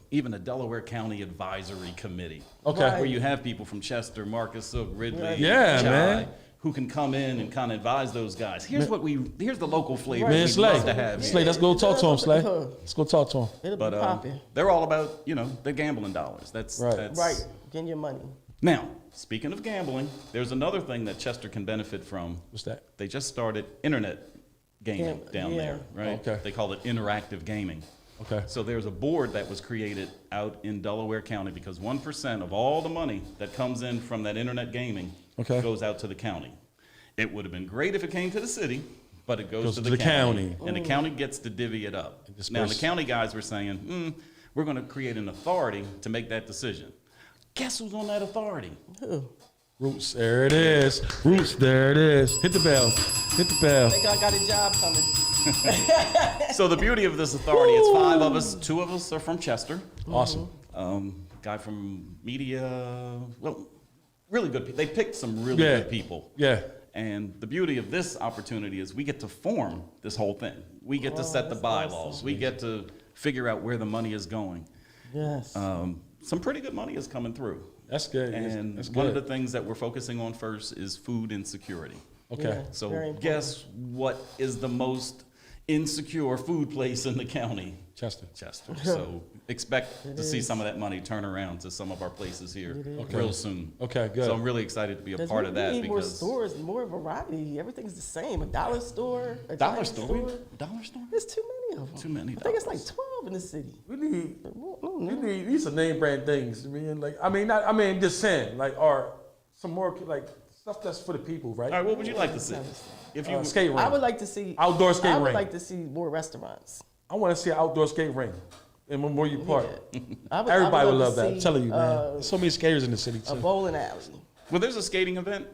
even a Delaware County advisory committee. Okay. Where you have people from Chester, Marcus, Silk, Ridley, Yeah, Chi, man. who can come in and kind of advise those guys. Here's the local flavor Man, we'd Slay. love to have. Slay, let's go talk to him, Slay. Let's go talk to him. It'll be But popping. they're all about, the gambling dollars. That's Right, getting your money. Now, speaking of gambling, there's another thing that Chester can benefit from. What's that? They just started internet gaming down yeah. there, right? Okay. They call it interactive gaming. Okay. So there's a board that was created out in Delaware County because 1% of all the money that comes in from that internet gaming goes out to the county. It would have been great if it came to the city, but it goes to the county. And the county gets to divvy it up. Now, the county guys were saying, we're going to create an authority to make that decision. Guess who's on that authority? Roots, there it is. Roots, there it is. Hit the bell. Hit the bell. Think I got a job coming. So the beauty of this authority, it's 5 of us. 2 of us are from Chester. Awesome. Guy from media, well, really good people. They picked some really good people. Yeah. And the beauty of this opportunity is we get to form this whole thing. We get to set the bylaws. awesome. We get to figure out where the money is going. Yes. Some pretty good money is coming through. That's good. And That's one of good. the things that we're focusing on first is food insecurity. Okay. Yeah. Very So important. guess what is the most insecure food place in the county? Chester. Chester. So expect to see some of that money turn around to some of our places here Okay. real soon. Okay, good. So I'm really excited to be a part of that we need more because stores, more variety. Everything's the same. A dollar store, a dollar giant store. Dollar store? There's too many of them. Too many I think it's dollars. like 12 in the city. We need these are name brand things. Just saying, or some more like stuff that's for the people, right? All right, what would you like to see? If you Skate ring. I would like to see Outdoor skate I would ring. like to see more restaurants. I want to see an outdoor skate ring in Memorial Park. I Everybody would love to that. I'm see, telling you, man. There's so many skaters in the city a too. bowling alley Well, there's a skating event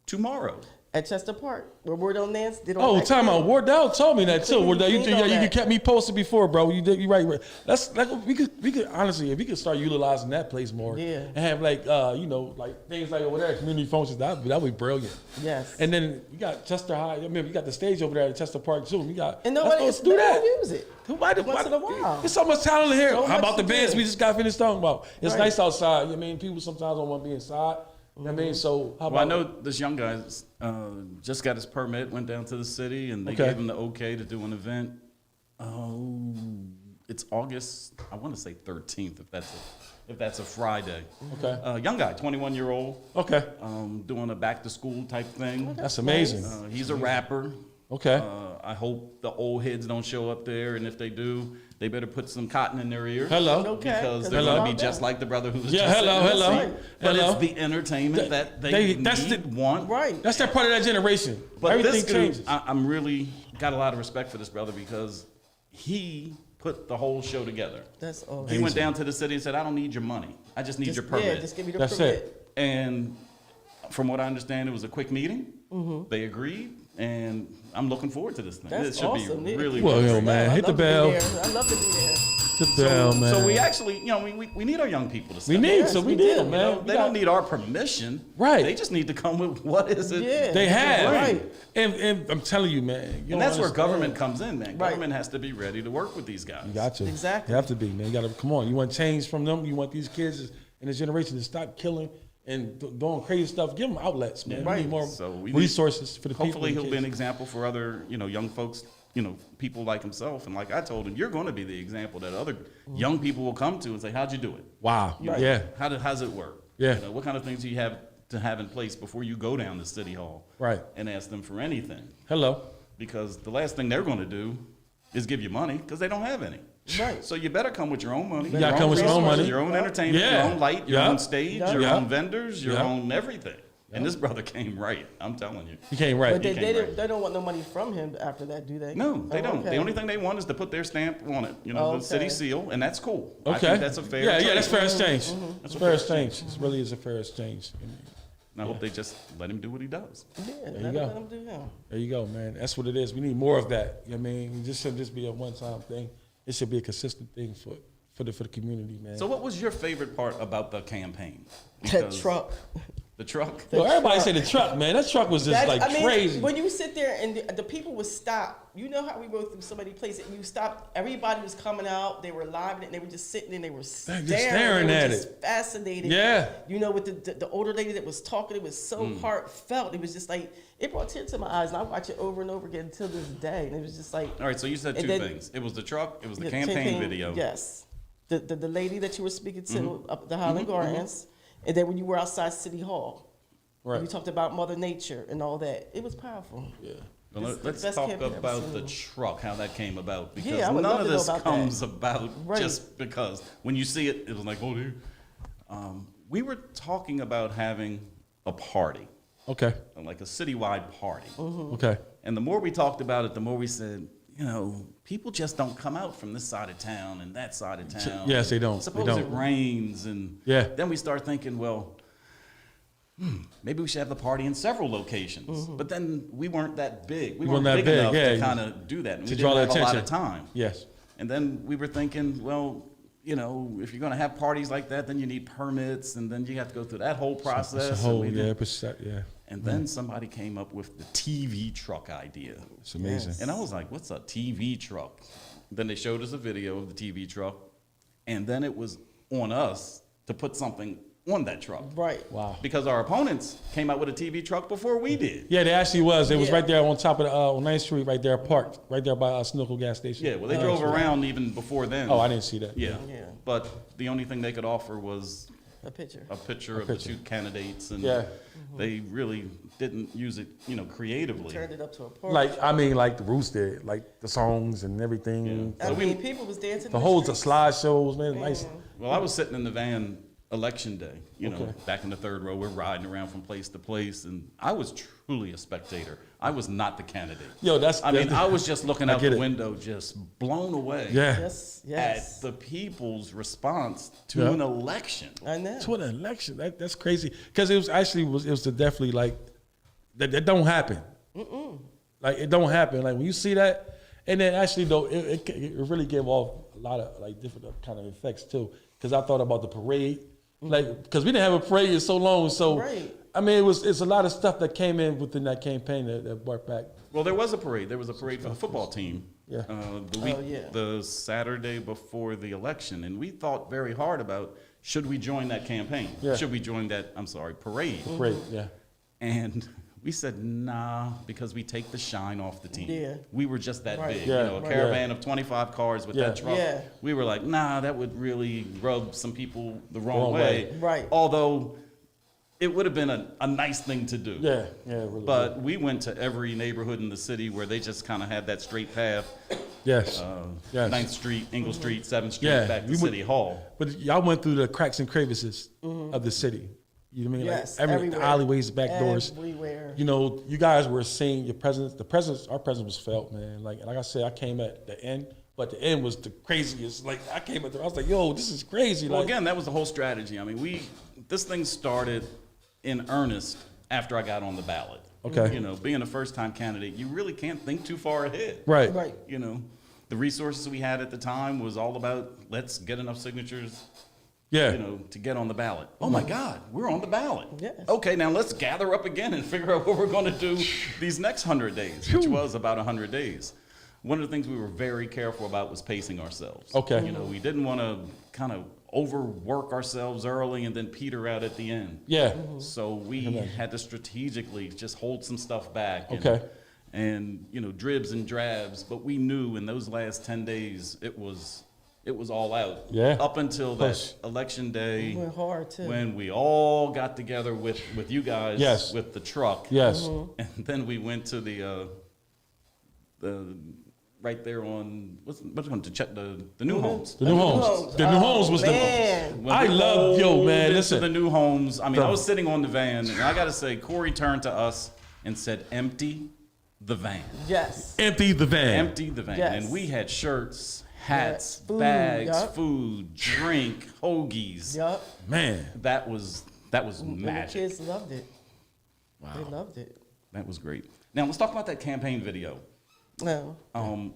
tomorrow. at Chester Park where Wardell Nance did on Oh, that time thing. out. Wardell told me that too. Clean- Wardell, you clean on you that. kept me posted before, bro. You right. That's like we could honestly, if we could start utilizing that place more, Yeah. and have like things like over there, community functions. That would be brilliant. Yes. And then you got Chester High. I mean, we got the stage over there at Chester Park too. We got and let's nobody go do they that. don't use it. Why Once in a while. There's so much talent in here. So How much about the to bands do. we just got finished talking about? It's Right. nice outside. People sometimes don't want to be inside. You know what I mean? So how Well, I about know this young guy just got his permit, went down to the city, and they Okay. gave him the okay to do an event. Oh, it's August, I want to say 13th, if that's a Friday. Okay. Young guy, 21-year-old, Okay. doing a back-to-school type thing. That's amazing. He's a rapper. Okay. I hope the old heads don't show up there, and if they do, they better put some cotton in their ears. Hello. Okay. Because they're Hello. going to be just like the brother who was Yeah, just hello, sitting in the hello. seat. But Hello. it's the entertainment that they that's need, want. Right. That's that part of that generation. But Everything this dude, changes. I'm really got a lot of respect for this brother because he put the whole show together. That's awesome. He went down to the city and said, I don't need your money. I just need your permit. Yeah, just give me the That's permit. it. And from what I understand, it was a quick meeting. Mm-hmm. They agreed, and I'm looking forward to this thing. That's it should awesome. be Yeah. really, Well, really yo, great. man, I'd hit the love to be bell. there. I'd love to be there. Hit the bell, man. So we actually, we need our young people to step We up. need, Yes, so we we need do. them, You man. know, We they got- don't need our permission. Right. They just need to come with what is it. Yeah. They have. Right. And I'm telling you, man. You And don't that's where understand. government comes in, man. Right. Government has to be ready to work with these guys. You got to. Exactly. You have to be, man. You got to, come on. You want change from them. You want these kids in this generation to stop killing and doing crazy stuff. Give them outlets, man. Yeah. We need more So we resources for the people. Hopefully and he'll be an kids. example for other, young folks, people like himself. And like I told him, you're going to be the example that other young people will come to and say, how'd you do it? Wow. Right. Yeah. How's it work? Yeah. What kind of things do you have to have in place before you go down to City Hall Right. and ask them for anything? Hello. Because the last thing they're going to do is give you money because they don't have any. Right. So you better come with your own money. You gotta come with your own resources, money. Your own entertainment, Yeah. your own light, your Yeah. own stage, Yeah. your Yeah. own vendors, your Yeah. own everything. And this brother came right. I'm telling you. You can't write. But they, came they, right. they don't want no money from him after that, do they? No, they Oh, don't. okay. The only thing they want is to put their stamp on it, Okay. the city seal, and that's cool. I Okay. think that's a fair Yeah, trade. that's fair exchange. That's a fair fair exchange. It really is a fair exchange. And I hope they just let him do what he does. Yeah, you let go. him do him. There you go, man. That's what it is. We need more of that. You know what I mean? It just shouldn't just be a one-time thing. It should be a consistent thing for the community, man. So what was your favorite part about the campaign? Trump. The truck. Yo, everybody say the truck, man. That truck was just crazy. When you sit there and the people would stop, you know how we rode through so many places, and you stopped, everybody was coming out, they were live, and they were just sitting and they were staring at just fascinated. Yeah. You know, with the older lady that was talking, it was so heartfelt. It was just like, it brought tears to my eyes, and I watch it over and over again until this day, and it was just like. All right, so you said two things. It was the truck, it was the campaign video. Yes. The lady that you were speaking to up at the Highland Gardens, and then when you were outside City Hall. Right. We talked about Mother Nature and all that. It was powerful. Yeah. Well, let's talk about the truck, how that came about, because none of this comes that. about Right. just because. When you see it, it was like, oh, dude. We were talking about having a party. Okay. Like a citywide party. Okay. And the more we talked about it, the more we said, you know, people just don't come out from this side of town and that side of town. Yes, they don't. Suppose it rains, and then we start thinking, well, maybe we should have the party in several locations. But then we weren't that big. We weren't big enough to kind of do that. And we didn't have a lot of time. Yes. And then we were thinking, well, you know, if you're going to have parties like that, then you need permits, and then you have to go through that whole process. It's a whole, yeah. And then somebody came up with the TV truck idea. It's amazing. And I was like, what's a TV truck? Then they showed us a video of the TV truck, and then it was on us to put something on that truck. Right. Wow. Because our opponents came out with a TV truck before we did. Yeah, they actually was. It was right there on top of on 9th Street, right there parked, right there by Snookle gas station. Yeah, well, they drove around even before then. Oh, I didn't see that. Yeah. But the only thing they could offer was a picture of the two candidates, and they really didn't use it, you know, creatively. Turned it up to a party. Like the Roots did, like the songs and everything. Yeah. People was dancing. The whole slideshows, man, nice. Well, I was sitting in the van election day, you know, back in the third row. We're riding around from place to place, and I was truly a spectator. I was not the candidate. I was just looking out the window, just blown away at the people's response to an election. I know. To an election, that's crazy. Because it was definitely like that don't happen. Like it don't happen. Like when you see that, and then actually though, it really gave off a lot of like different kind of effects too. Because I thought about the parade. Like, because we didn't have a parade in so long, so I mean, it's a lot of stuff that came in within that campaign that brought back. Well, there was a parade. There was a parade for the football team. Yeah. The Saturday before the election, and we thought very hard about should we join that campaign? Yeah. Should we join that? Parade. Parade, yeah. And we said nah, because we take the shine off the team. Yeah. We were just that big. Yeah. You know, a caravan of 25 cars with that truck. Yeah. We were like, nah, that would really rub some people the wrong way. Right. Although it would have been a nice thing to do. Yeah, really. But we went to every neighborhood in the city where they just kind of had that straight path. Yes. 9th Street, Ingle Street, 7th Street, back to City Hall. But y'all went through the cracks and crevices of the city. You know what I mean? Yes, like the alleyways, back doors. Everywhere. You know, you guys were seeing your presence. Our presence was felt, man. Like I said, I came at the end, but the end was the craziest. Like I came at I was like, yo, this is crazy. Well, again, that was the whole strategy. I mean, this thing started in earnest after I got on the ballot. Okay. You know, being a first-time candidate, you really can't think too far ahead. Right. You know, the resources we had at the time was all about let's get enough signatures. Yeah. You know, to get on the ballot. Oh my God, we're on the ballot. Yes. Okay, now let's gather up again and figure out what we're going to do these next 100 days, which was about 100 days. One of the things we were very careful about was pacing ourselves. Okay. You know, we didn't want to kind of overwork ourselves early and then peter out at the end. Yeah. So we had to strategically just hold some stuff back. And you know, dribs and drabs. But we knew in those last 10 days it was all out. Yeah. Up until that election day. It went hard too. When we all got together with you guys with the truck. Yes. And then we went to the right there on what's to check the new homes. The new homes. The new homes was man. I love man. Listen, the new homes. I mean, I was sitting on the van, and I got to say, Corey turned to us and said, "Empty the van." Yes. Empty the van. Empty the van. Yes. And we had shirts, hats, food, bags, food, drink, hoagies. Yup. Man. That was magic. The kids loved it. Wow. They loved it. That was great. Now let's talk about that campaign video. No. I'm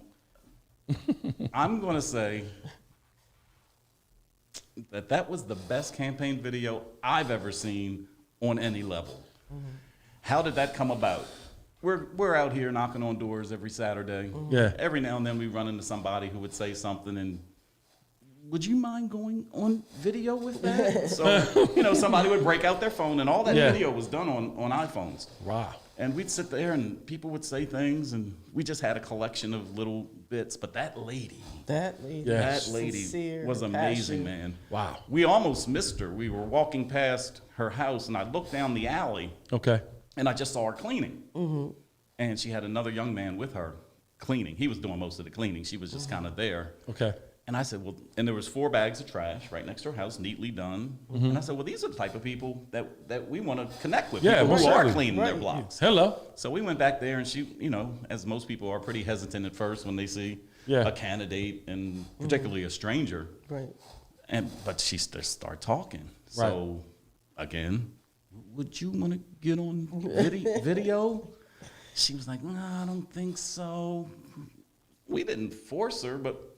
going to say that was the best campaign video I've ever seen on any level. How did that come about? We're out here knocking on doors every Saturday. Yeah. Every now and then we run into somebody who would say something and, would you mind going on video with that? So, you know, somebody would break out their phone and all that video was done on iPhones. Wow. And we'd sit there and people would say things and we just had a collection of little bits. But that lady Sincere, was amazing, passion. man. Wow. We almost missed her. We were walking past her house and I looked down the alley Okay. and I just saw her cleaning. And she had another young man with her cleaning. He was doing most of the cleaning. She was just kind of there. Okay. And I said, well, and there was 4 bags of trash right next to her house, neatly done. And I said, well, these are the type of people that we want to connect with. Yeah, people who most are certainly. cleaning their blocks. Hello. So we went back there and she, you know, as most people are pretty hesitant at first when they see a candidate and particularly a stranger. Right. But she just started talking. So again, would you want to get on video? She was like, no, I don't think so. We didn't force her, but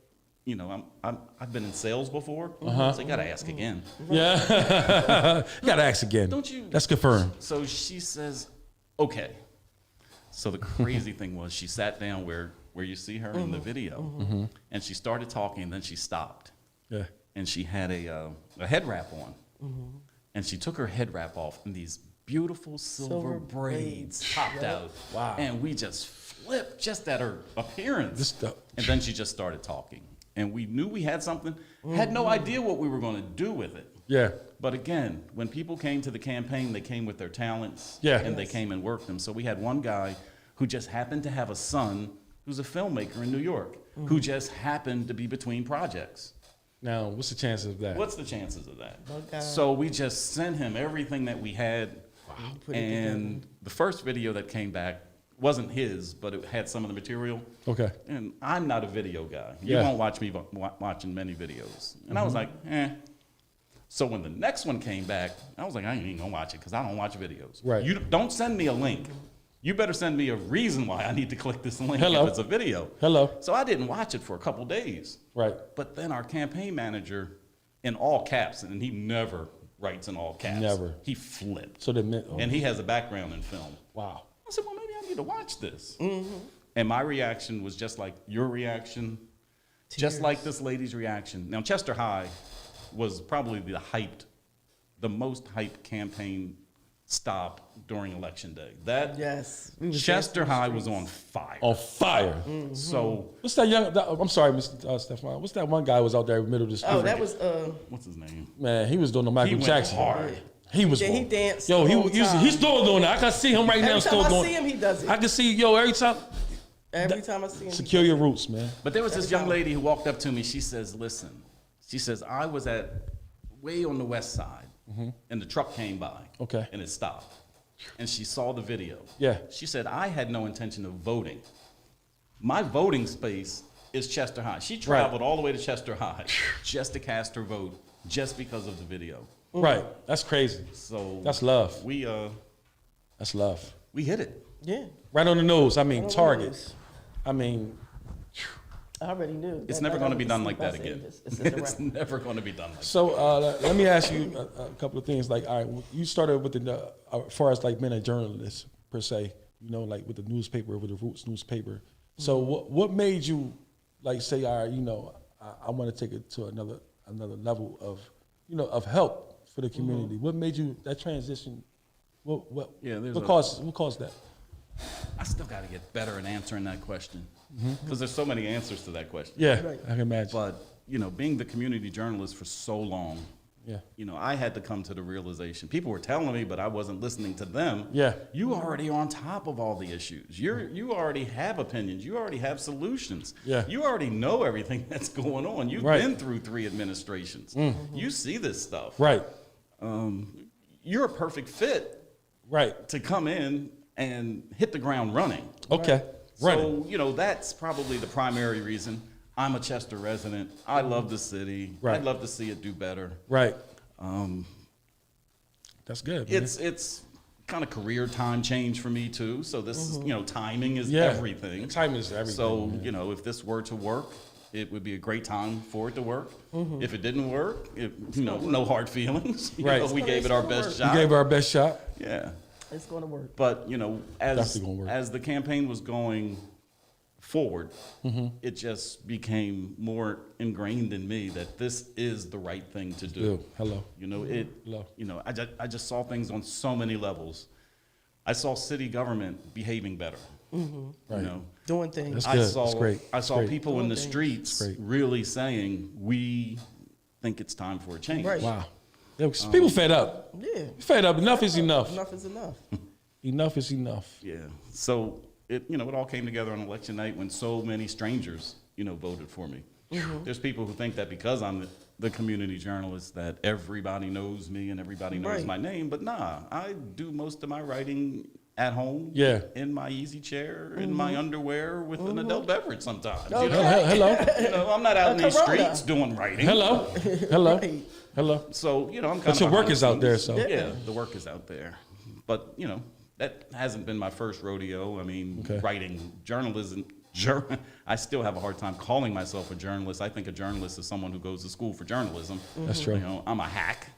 you know, I've been in sales before, so you gotta ask again. Yeah. You gotta ask again. Don't you? That's confirmed. So she says, okay. So the crazy thing was she sat down where you see her in the video, and she started talking, and then she stopped. Yeah. And she had a head wrap on, and she took her head wrap off, and these beautiful silver braids popped out. Wow. And we just flipped just at her appearance. And then she just started talking. And we knew we had something, had no idea what we were going to do with it. Yeah. But again, when people came to the campaign, they came with their talents, and they came and worked them. So we had one guy who just happened to have a son who's a filmmaker in New York, who just happened to be between projects. Now, what's the chances of that? What's the chances of that? Okay. So we just sent him everything that we had. And the first video that came back wasn't his, but it had some of the material. Okay. And I'm not a video guy. You won't watch me watching many videos. And I was like, eh. So when the next one came back, I was like, I ain't even gonna watch it because I don't watch videos. Right. You don't send me a link. You better send me a reason why I need to click this link Hello. if it's a video. Hello. So I didn't watch it for a couple days. Right. But then our campaign manager, in all caps, and he never writes in all caps. Never. He flipped. So they meant. And he has a background in film. Wow. I said, well, maybe I need to watch this. And my reaction was just like your reaction, just like this lady's reaction. Now, Chester High was probably the most hyped campaign stop during election day. Chester High was on fire. On fire. So what's that young? I'm sorry, Mr. Stefan. What's that one guy who was out there in the middle of the street? Oh, that was what's his name? Man, he was doing the Michael He Jackson. went hard. He was. he danced. Yo, the whole time. he's still doing that. I can see him right now. Every Still time I doing. see him, he does it. I can see every time. Every time I see him. Secure your roots, man. But there was this young lady who walked up to me. She says, listen, she says, I was way on the west side, and the truck came by. Okay. And it stopped. And she saw the video. Yeah. She said, I had no intention of voting. My voting space is Chester High. She traveled all the way to Chester High just to cast her vote, just because of the video. Right. That's crazy. So that's love. That's love. We hit it. Yeah. Right on the nose. I mean, target. I mean, I already knew. It's never going to be done like that again. It's never going to be done like that. So let me ask you a couple of things. Like, all right, you started with as far as like being a journalist per se, you know, like with the newspaper, with the Roots newspaper. So what made you like say, all right, you know, I want to take it to another level of, you know, of help for the community? What made you that transition? What caused that? I still got to get better at answering that question because there's so many answers to that question. Yeah, I can imagine. But, you know, being the community journalist for so long, yeah, you know, I had to come to the realization. People were telling me, but I wasn't listening to them. Yeah. You already on top of all the issues. You already have opinions. You already have solutions. Yeah. You already know everything that's going on. You've been through 3 administrations. You see this stuff. Right. You're a perfect fit. Right. To come in and hit the ground running. Okay. So, you know, that's probably the primary reason. I'm a Chester resident. I love the city. Right. I'd love to see it do better. Right. That's good, man. It's kind of career time change for me too. So this is, you know, timing is Yeah. everything. Timing is everything. So, man. you know, if this were to work, it would be a great time for it to work. If it didn't work, no hard feelings. Right. We gave it our best shot. We gave it our best shot. Yeah. It's going to work. But, Definitely gonna work. as the campaign was going forward, it just became more ingrained in me that this is the right thing to do. Hello. Hello. I just saw things on so many levels. I saw city government behaving better. Right. Doing things. That's good. That's great. I saw Great. people in the streets really saying, we think it's time for a change. Right. Wow. Yeah, people fed up. Yeah. Fed up. Enough is enough. Enough is enough. Enough is enough. Yeah. So it all came together on election night when so many strangers, voted for me. There's people who think that because I'm the community journalist that everybody knows me and everybody knows my name, but nah, I do most of my writing at home, in my easy chair, in my underwear with an adult beverage sometimes. Hello. I'm not out in these streets doing writing. Hello. Hello. So, I'm kind of. But your work is out there, so. Yeah, the work is out there. But, that hasn't been my first rodeo. I mean, writing journalism. I still have a hard time calling myself a journalist. I think a journalist is someone who goes to school for journalism. That's true. I'm a hack.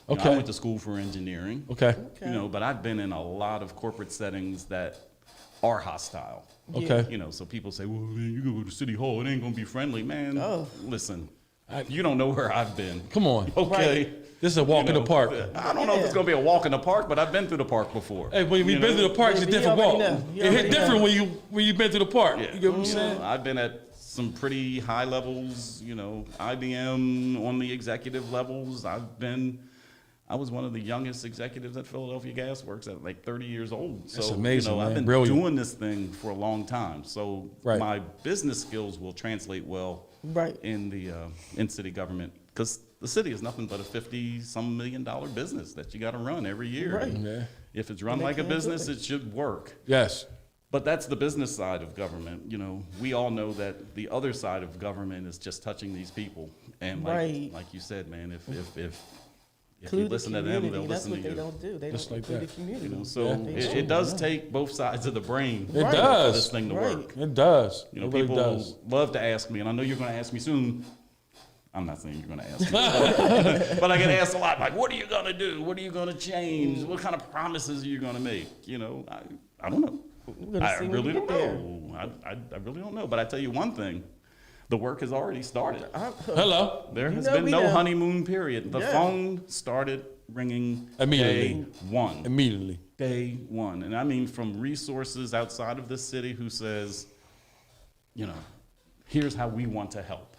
Okay. I went to school for engineering. Okay. But I've been in a lot of corporate settings that are hostile. Okay. So people say, well, man, you go to City Hall, it ain't gonna be friendly, man. Listen, you don't know where I've been. Come on. Okay. This is a walk in the park. I don't know if it's gonna be a walk in the park, but I've been through the park before. Hey, when you've been through the park, it's a different walk. It hit different when you've been through the park. Yeah. You get what I'm saying? I've been at some pretty high levels, IBM on the executive levels. I was one of the youngest executives at Philadelphia Gas Works at like 30 years old. So, that's amazing, man. I've been Brilliant. doing this thing for a long time. So my business skills will translate well in city government. Because the city is nothing but a $50-some million business that you got to run every year. Right. Yeah. If it's run like a business, it should work. Yes. But that's the business side of government. We all know that the other side of government is just touching these people. And like you said, man, if you listen to them, they'll listen to you. That's what they don't do. They Just don't like include that. the community. So it does take both sides of the brain It for does. this thing to work. It does. It really People does. love to ask me, and I know you're going to ask me soon. I'm not saying you're going to ask me, but I get asked a lot, like, what are you going to do? What are you going to change? What kind of promises are you going to make? I don't know. I really don't know. I really don't know. But I tell you one thing. The work has already started. Hello. There has been no honeymoon period. The phone started ringing Immediately. day one. Immediately. Day one. And I mean from resources outside of this city who says, here's how we want to help.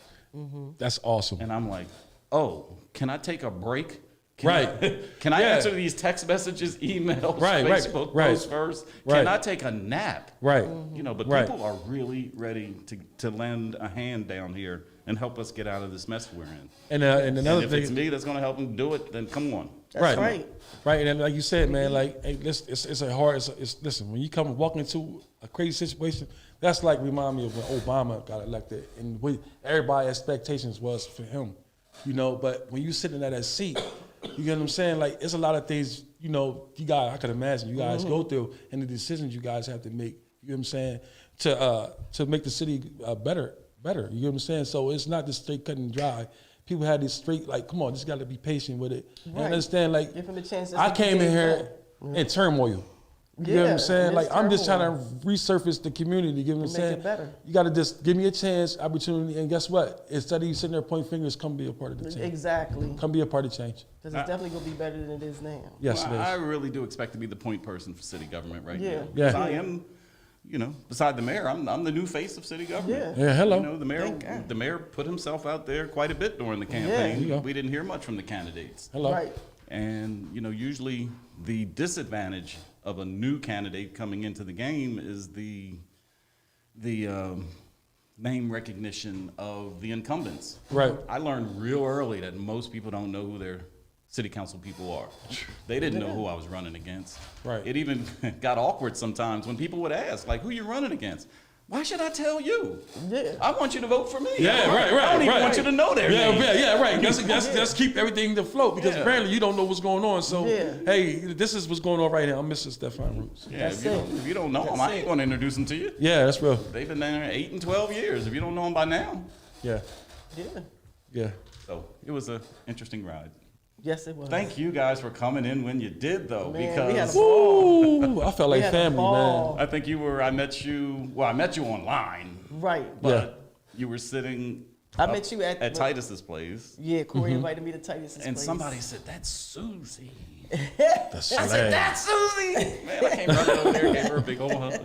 That's awesome. And I'm like, oh, can I take a break? Can I Yeah. answer these text messages, emails, Right, Facebook posts first? Can I take a nap? Right. But people are really ready to lend a hand down here and help us get out of this mess we're in. And And another if thing. it's me that's going to help them do it, then come on. That's right. Right, and then, like you said, man, like, hey, listen, listen, when you come walking into a crazy situation, that's like remind me of when Obama got elected, and everybody's expectations was for him, but when you sitting at that seat, you get what I'm saying? Like, it's a lot of things, I could imagine you guys go through, and the decisions you guys have to make, you know what I'm saying, to make the city better, you know what I'm saying? So it's not just straight cut and dry. People had this straight, like, come on, just got to be patient with it. And understand, like, Give them a chance to I came in here in turmoil. You know what I'm saying? Like, I'm just trying to resurface the community. You know what I'm saying? Make it better. You got to just give me a chance, opportunity, and guess what? Instead of you sitting there pointing fingers, come be a part of the change. Exactly. Come be a part of change. Because it's definitely going to be better than it is now. Yes, it is. I really do expect to be the point person for city government right now. Yeah. 'Cause I am, beside the mayor, I'm the new face of city government. Yeah, hello. The mayor put himself out there quite a bit during the campaign. There you go. We didn't hear much from the candidates. Hello. Right. And, usually the disadvantage of a new candidate coming into the game is the name recognition of the incumbents. Right. I learned real early that most people don't know who their city council people are. They didn't know who I was running against. Right. It even got awkward sometimes when people would ask, like, who you running against? Why should I tell you? Yeah. I want you to vote for me. Yeah, right. I don't even want you to know their name. Yeah, right. Let's keep everything afloat because apparently you don't know what's going on. So, hey, this is what's going on right here. I'm Mr. Stefan Roots. Yeah, if you don't know them, I ain't going to introduce them to you. Yeah, that's real. They've been there 8 and 12 years. If you don't know them by now, Yeah. Yeah. Yeah. So it was an interesting ride. Yes, it was. Thank you guys for coming in when you did, though, Man, because we had a ball. Ooh, I felt We like had a family, ball. man. I think I met you online, Right. but you were sitting I met you at Titus's place, Yeah, Corey invited me to Titus's and place. somebody said, "That's Susie." That's I said, "That's Susie." Man, I came running over there, gave her a big old hug.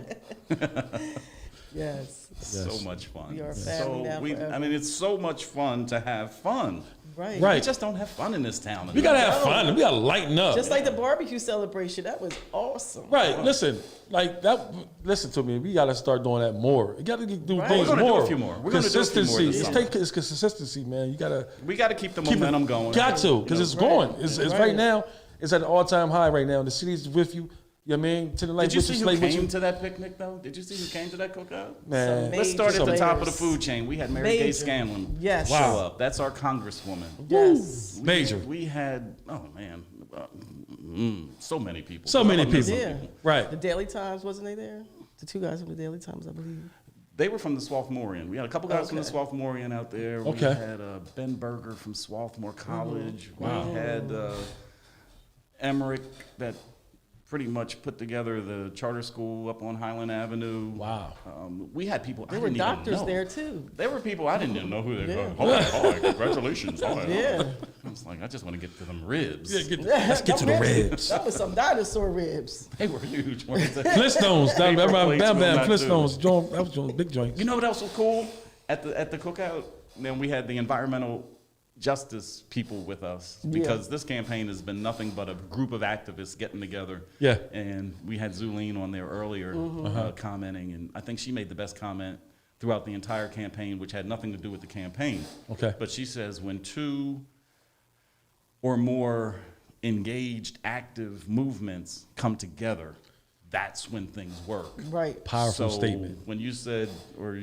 Yes. So much fun. We are family now forever. I mean, it's so much fun to have fun. Right. Right. We just don't have fun in this town. We gotta have fun. We gotta lighten up. Just like the barbecue celebration. That was awesome. Right. Listen, like that. Listen to me. We gotta start doing that more. You gotta do Right. things We're gonna do more. a few more. We're gonna do a few more Consistency. this summer. It's consistency, man. You gotta We got to keep the keep momentum it, going. Got to, because it's going. It's Right. right now. It's at an all-time high right now. The city's with you. You know what I mean? To the light Did you with see you, who slave with came you. to that picnic, though? Did you see who came to that cookout? Man, Let's start at the Major top of the players. food chain. We had Mary Gay Major. Scanlon Yes. show Wow. up. That's our congresswoman. Yes. Major. We had, oh man, so many people. So many I'm missing Yeah. Right. The Daily Times, wasn't they there? The two guys from the Daily Times, I believe. They were from the Swarthmorean. We had a couple guys from the Okay. Swarthmorean out there. We Okay. had Ben Berger from Swarthmore College. Wow. We had Emmerich that pretty much put together the charter school up on Highland Avenue. Wow. We had people There I were didn't doctors even know. there too. There were people I didn't even know who they were. Yeah. Hi, congratulations. Hi. Yeah. I was like, I just want to get to them ribs. Let's get to the ribs. That was some dinosaur ribs. They were huge. weren't they? Flintstones. Paper Everybody, plates bam, will bam, not do. Flintstones. That was joint, big joints. You know what else was cool at the cookout? Then we had the environmental justice people with us because this campaign has been nothing but a group of activists getting together. Yeah. And we had Zulene on there earlier commenting, and I think she made the best comment throughout the entire campaign, which had nothing to do with the campaign. Okay. But she says when two or more engaged, active movements come together, that's when things work. Right. Powerful So statement. when you said, or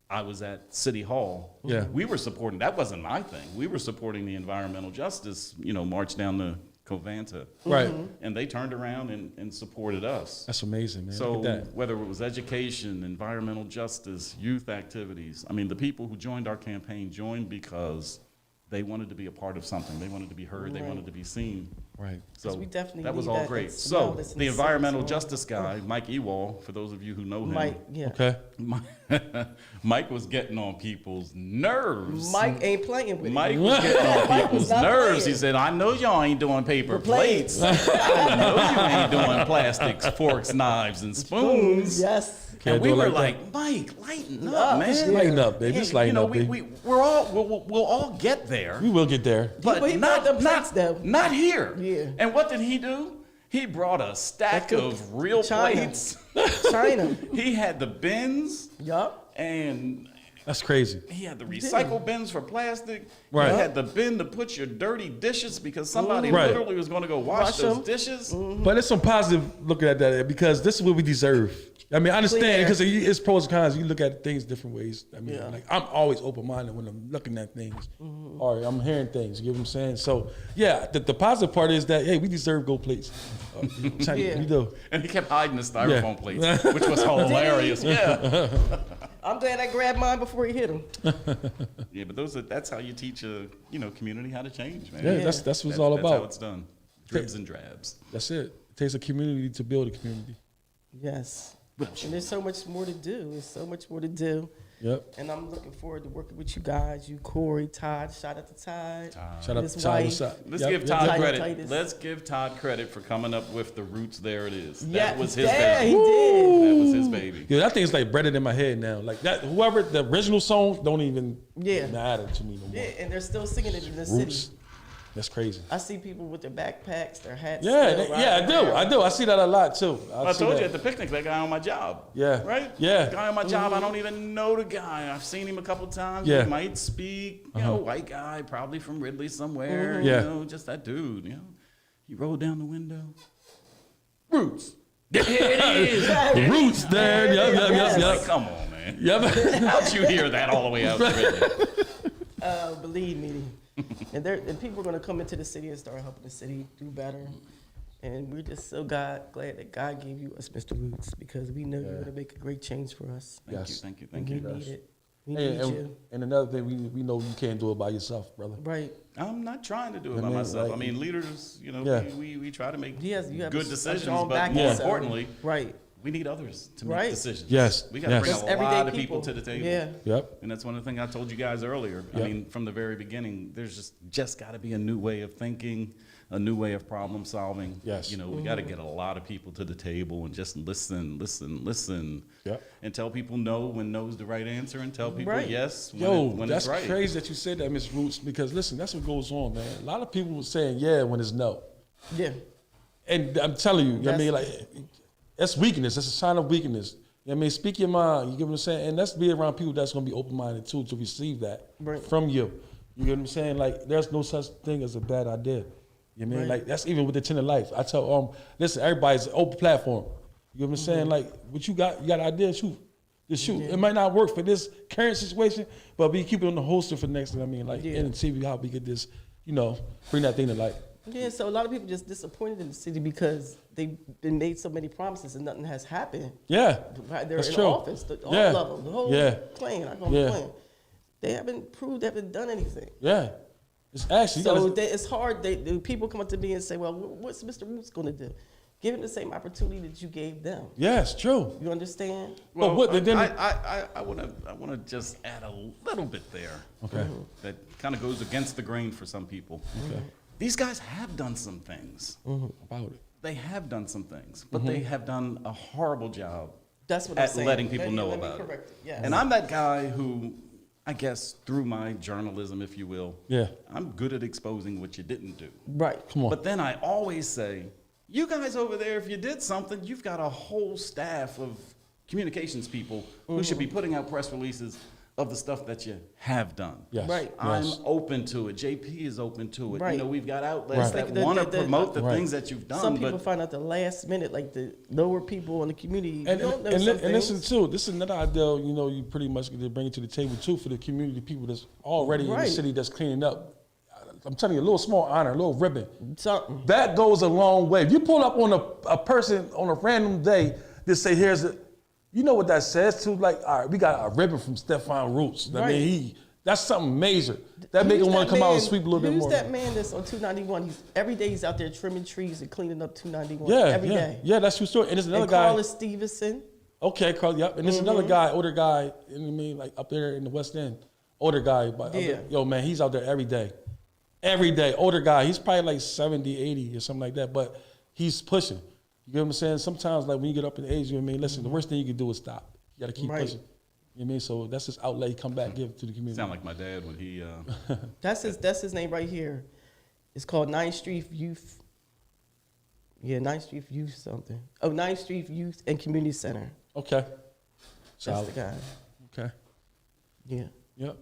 I was at City Hall. Yeah. We were supporting, that wasn't my thing. We were supporting the environmental justice, march down the Covanta. Right. And they turned around and supported us. That's amazing, man. So Look at that. whether it was education, environmental justice, youth activities, I mean, the people who joined our campaign joined because they wanted to be a part of something. They wanted to be heard. They wanted to be seen. Right. So we definitely that was need all that great. smell So that's in the the environmental city. justice guy, Mike Ewall, for those of you who know him, Mike, yeah. Okay. Mike was getting on people's nerves. Mike ain't playing with Mike it. was getting on Mike people's was not nerves. playing. He said, I know y'all ain't doing paper plates. plates. I know you ain't doing plastics, forks, knives, and spoons. Yes. And Can't we do it were like like, Mike, lighten Yeah, up, man. Lighten up, baby. Just lighten up, baby. We'll all get there. We will get there. But But he brought them plates, though. not here. Yeah. And what did he do? He brought a stack That's of real China. plates. China. He had the bins Yup. and That's crazy. he had the recycle bins for plastic. Right. He had the bin to put your dirty dishes because somebody Right. literally was going to go wash Wash those them. dishes. But there's some positive looking at that because this is what we deserve. I mean, I understand Clear. because it's pros and cons. You look at things different ways. I mean, Yeah. like I'm always open-minded when I'm looking at things or I'm hearing things. You get what I'm saying? So, yeah, the positive part is that, hey, we deserve gold plates. China, Yeah. we do. And he kept hiding the styrofoam Yeah. plates, which was hilarious. Yeah. I'm glad I grabbed mine before he hit him. Yeah, but that's how you teach a community how to change, man. Yeah, that's what it's all That's how about. it's done. Dribs and drabs. That's it. It takes a community to build a community. Yes. And there's so much more to do. There's so much more to do. Yep. And I'm looking forward to working with you guys. You, Corey, Todd. Shout out to Todd. Shout out His to Todd. wife. What's up? Let's Yep, give yep, Todd yep. credit. Titus. Let's give Todd credit for coming up with the roots. There it is. Yeah, That was his yeah, baby. he did. That was his baby. Yeah, that thing's like breaded in my head now. Like that, whoever the original songs don't even Yeah. matter to me no more. Yeah, and they're still singing it in the Roots. city. That's crazy. I see people with their backpacks, their hats. Yeah, still yeah, I riding do. around. I do. I see that a lot too. I see told that. you at the picnic, that guy on my job. Yeah. Right? Yeah. The guy on my job, I don't even know the guy. I've seen him a couple times. Yeah. He might speak. White guy, probably from Ridley somewhere. Yeah. Just that dude. He rolled down the window. Roots. There it is. The roots there. Yep, yep, yep, Like, yep. come on, man. Yep. How'd you hear that all the way out to Ridley? Believe me. and people are going to come into the city and start helping the city do better. And we're just so glad that God gave you us Mr. Roots because we know you're going to make a great change for us. Thank Yes. you. And we need it. We need you. And another thing, we know you can't do it by yourself, brother. Right. I'm not trying to do it by myself. I mean, leaders, you know, we try to make You have good a decisions, strong but back more yourself. importantly, Right. we need others to make Right. decisions. Yes. We got to bring Just a everyday lot of people to the table. Yeah. Yep. And that's one of the things I told you guys earlier. I mean, from the very beginning, there's just got to be a new way of thinking, a new way of problem solving. Yes. You know, we got to get a lot of people to the table and just listen, Yep. and tell people no when no's the right answer, and tell people Right. yes when that's it's right. crazy that you said that, Miss Roots, because listen, that's what goes on, man. A lot of people were saying yeah when it's no. Yeah. And I'm telling you, I mean, like, that's weakness. That's a sign of weakness. You know what I mean? Speak your mind. You get what I'm saying? And let's be around people that's going to be open-minded, too, to receive that from you. You get what I'm saying? Like, there's no such thing as a bad idea. You know what I mean? Like, that's even with the 10 of life. I tell, listen, everybody's an open platform. You know what I'm saying? Like, what you got an idea, shoot. Just shoot. It might not work for this current situation, but we keep it on the holster for next thing. I mean, like, and see how we get this, you know, bring that thing to light. Yeah, so a lot of people just disappointed in the city because they've been made so many promises and nothing has happened. Yeah, They're that's in true. office, all of them, the whole clan. I call them clan. They haven't proved, they haven't done anything. Yeah, it's actually so it's hard. The people come up to me and say, "Well, what's Mr. Roots going to do?" Give them the same opportunity that you gave them. Yes, true. You understand? Well, what? I want to just add a little bit there. Okay. That kind of goes against the grain for some people. Okay. These guys have done some things. About it. They have done some things, but they have done a horrible job That's what at I'm saying. letting people know about it. Correct. Yes. And I'm that guy who, I guess, through my journalism, if you will, I'm good at exposing what you didn't do. Right. Come on. But then I always say, you guys over there, if you did something, you've got a whole staff of communications people who should be putting out press releases of the stuff that you have done. Yes. Right. I'm open to it. JP is open to it. Right. You know, we've got outlets Right. that want to promote the things that you've done. Some people find out the last minute, like the lower people in the community. And don't know listen too, this is another idea, you know, you pretty much get to bring it to the table too for the community people that's already in the city that's cleaning up. I'm telling you, a little small honor, a little ribbon. Something. That goes a long way. If you pull up on a person on a random day that say, here's a, you know what that says too? Like, all right, we got a ribbon from Stefan Roots. I mean, that's something major. That make him want to come out and sweep a little bit more. Who's that man that's on 291? Every day he's out there trimming trees and cleaning up 291. Yeah, every day. Yeah, that's your story. And there's another guy. Carlos Stevenson. Okay, Carl, yep. And there's another guy, older guy, you know what I mean, like up there in the West End. Older guy. But yo, man, he's out there every day. Every day. Older guy. He's probably like 70, 80 or something like that. But he's pushing. You get what I'm saying? Sometimes, like, when you get up in age, you know what I mean? Listen, the worst thing you can do is stop. You got to keep pushing. You know what I mean? So that's his outlet. Come back, give it to the community. Sound like my dad when he... That's his name right here. It's called 9th Street Youth. Yeah, 9th Street Youth something. Oh, 9th Street Youth and Community Center. Okay. That's the guy. Okay. Yeah. Yep.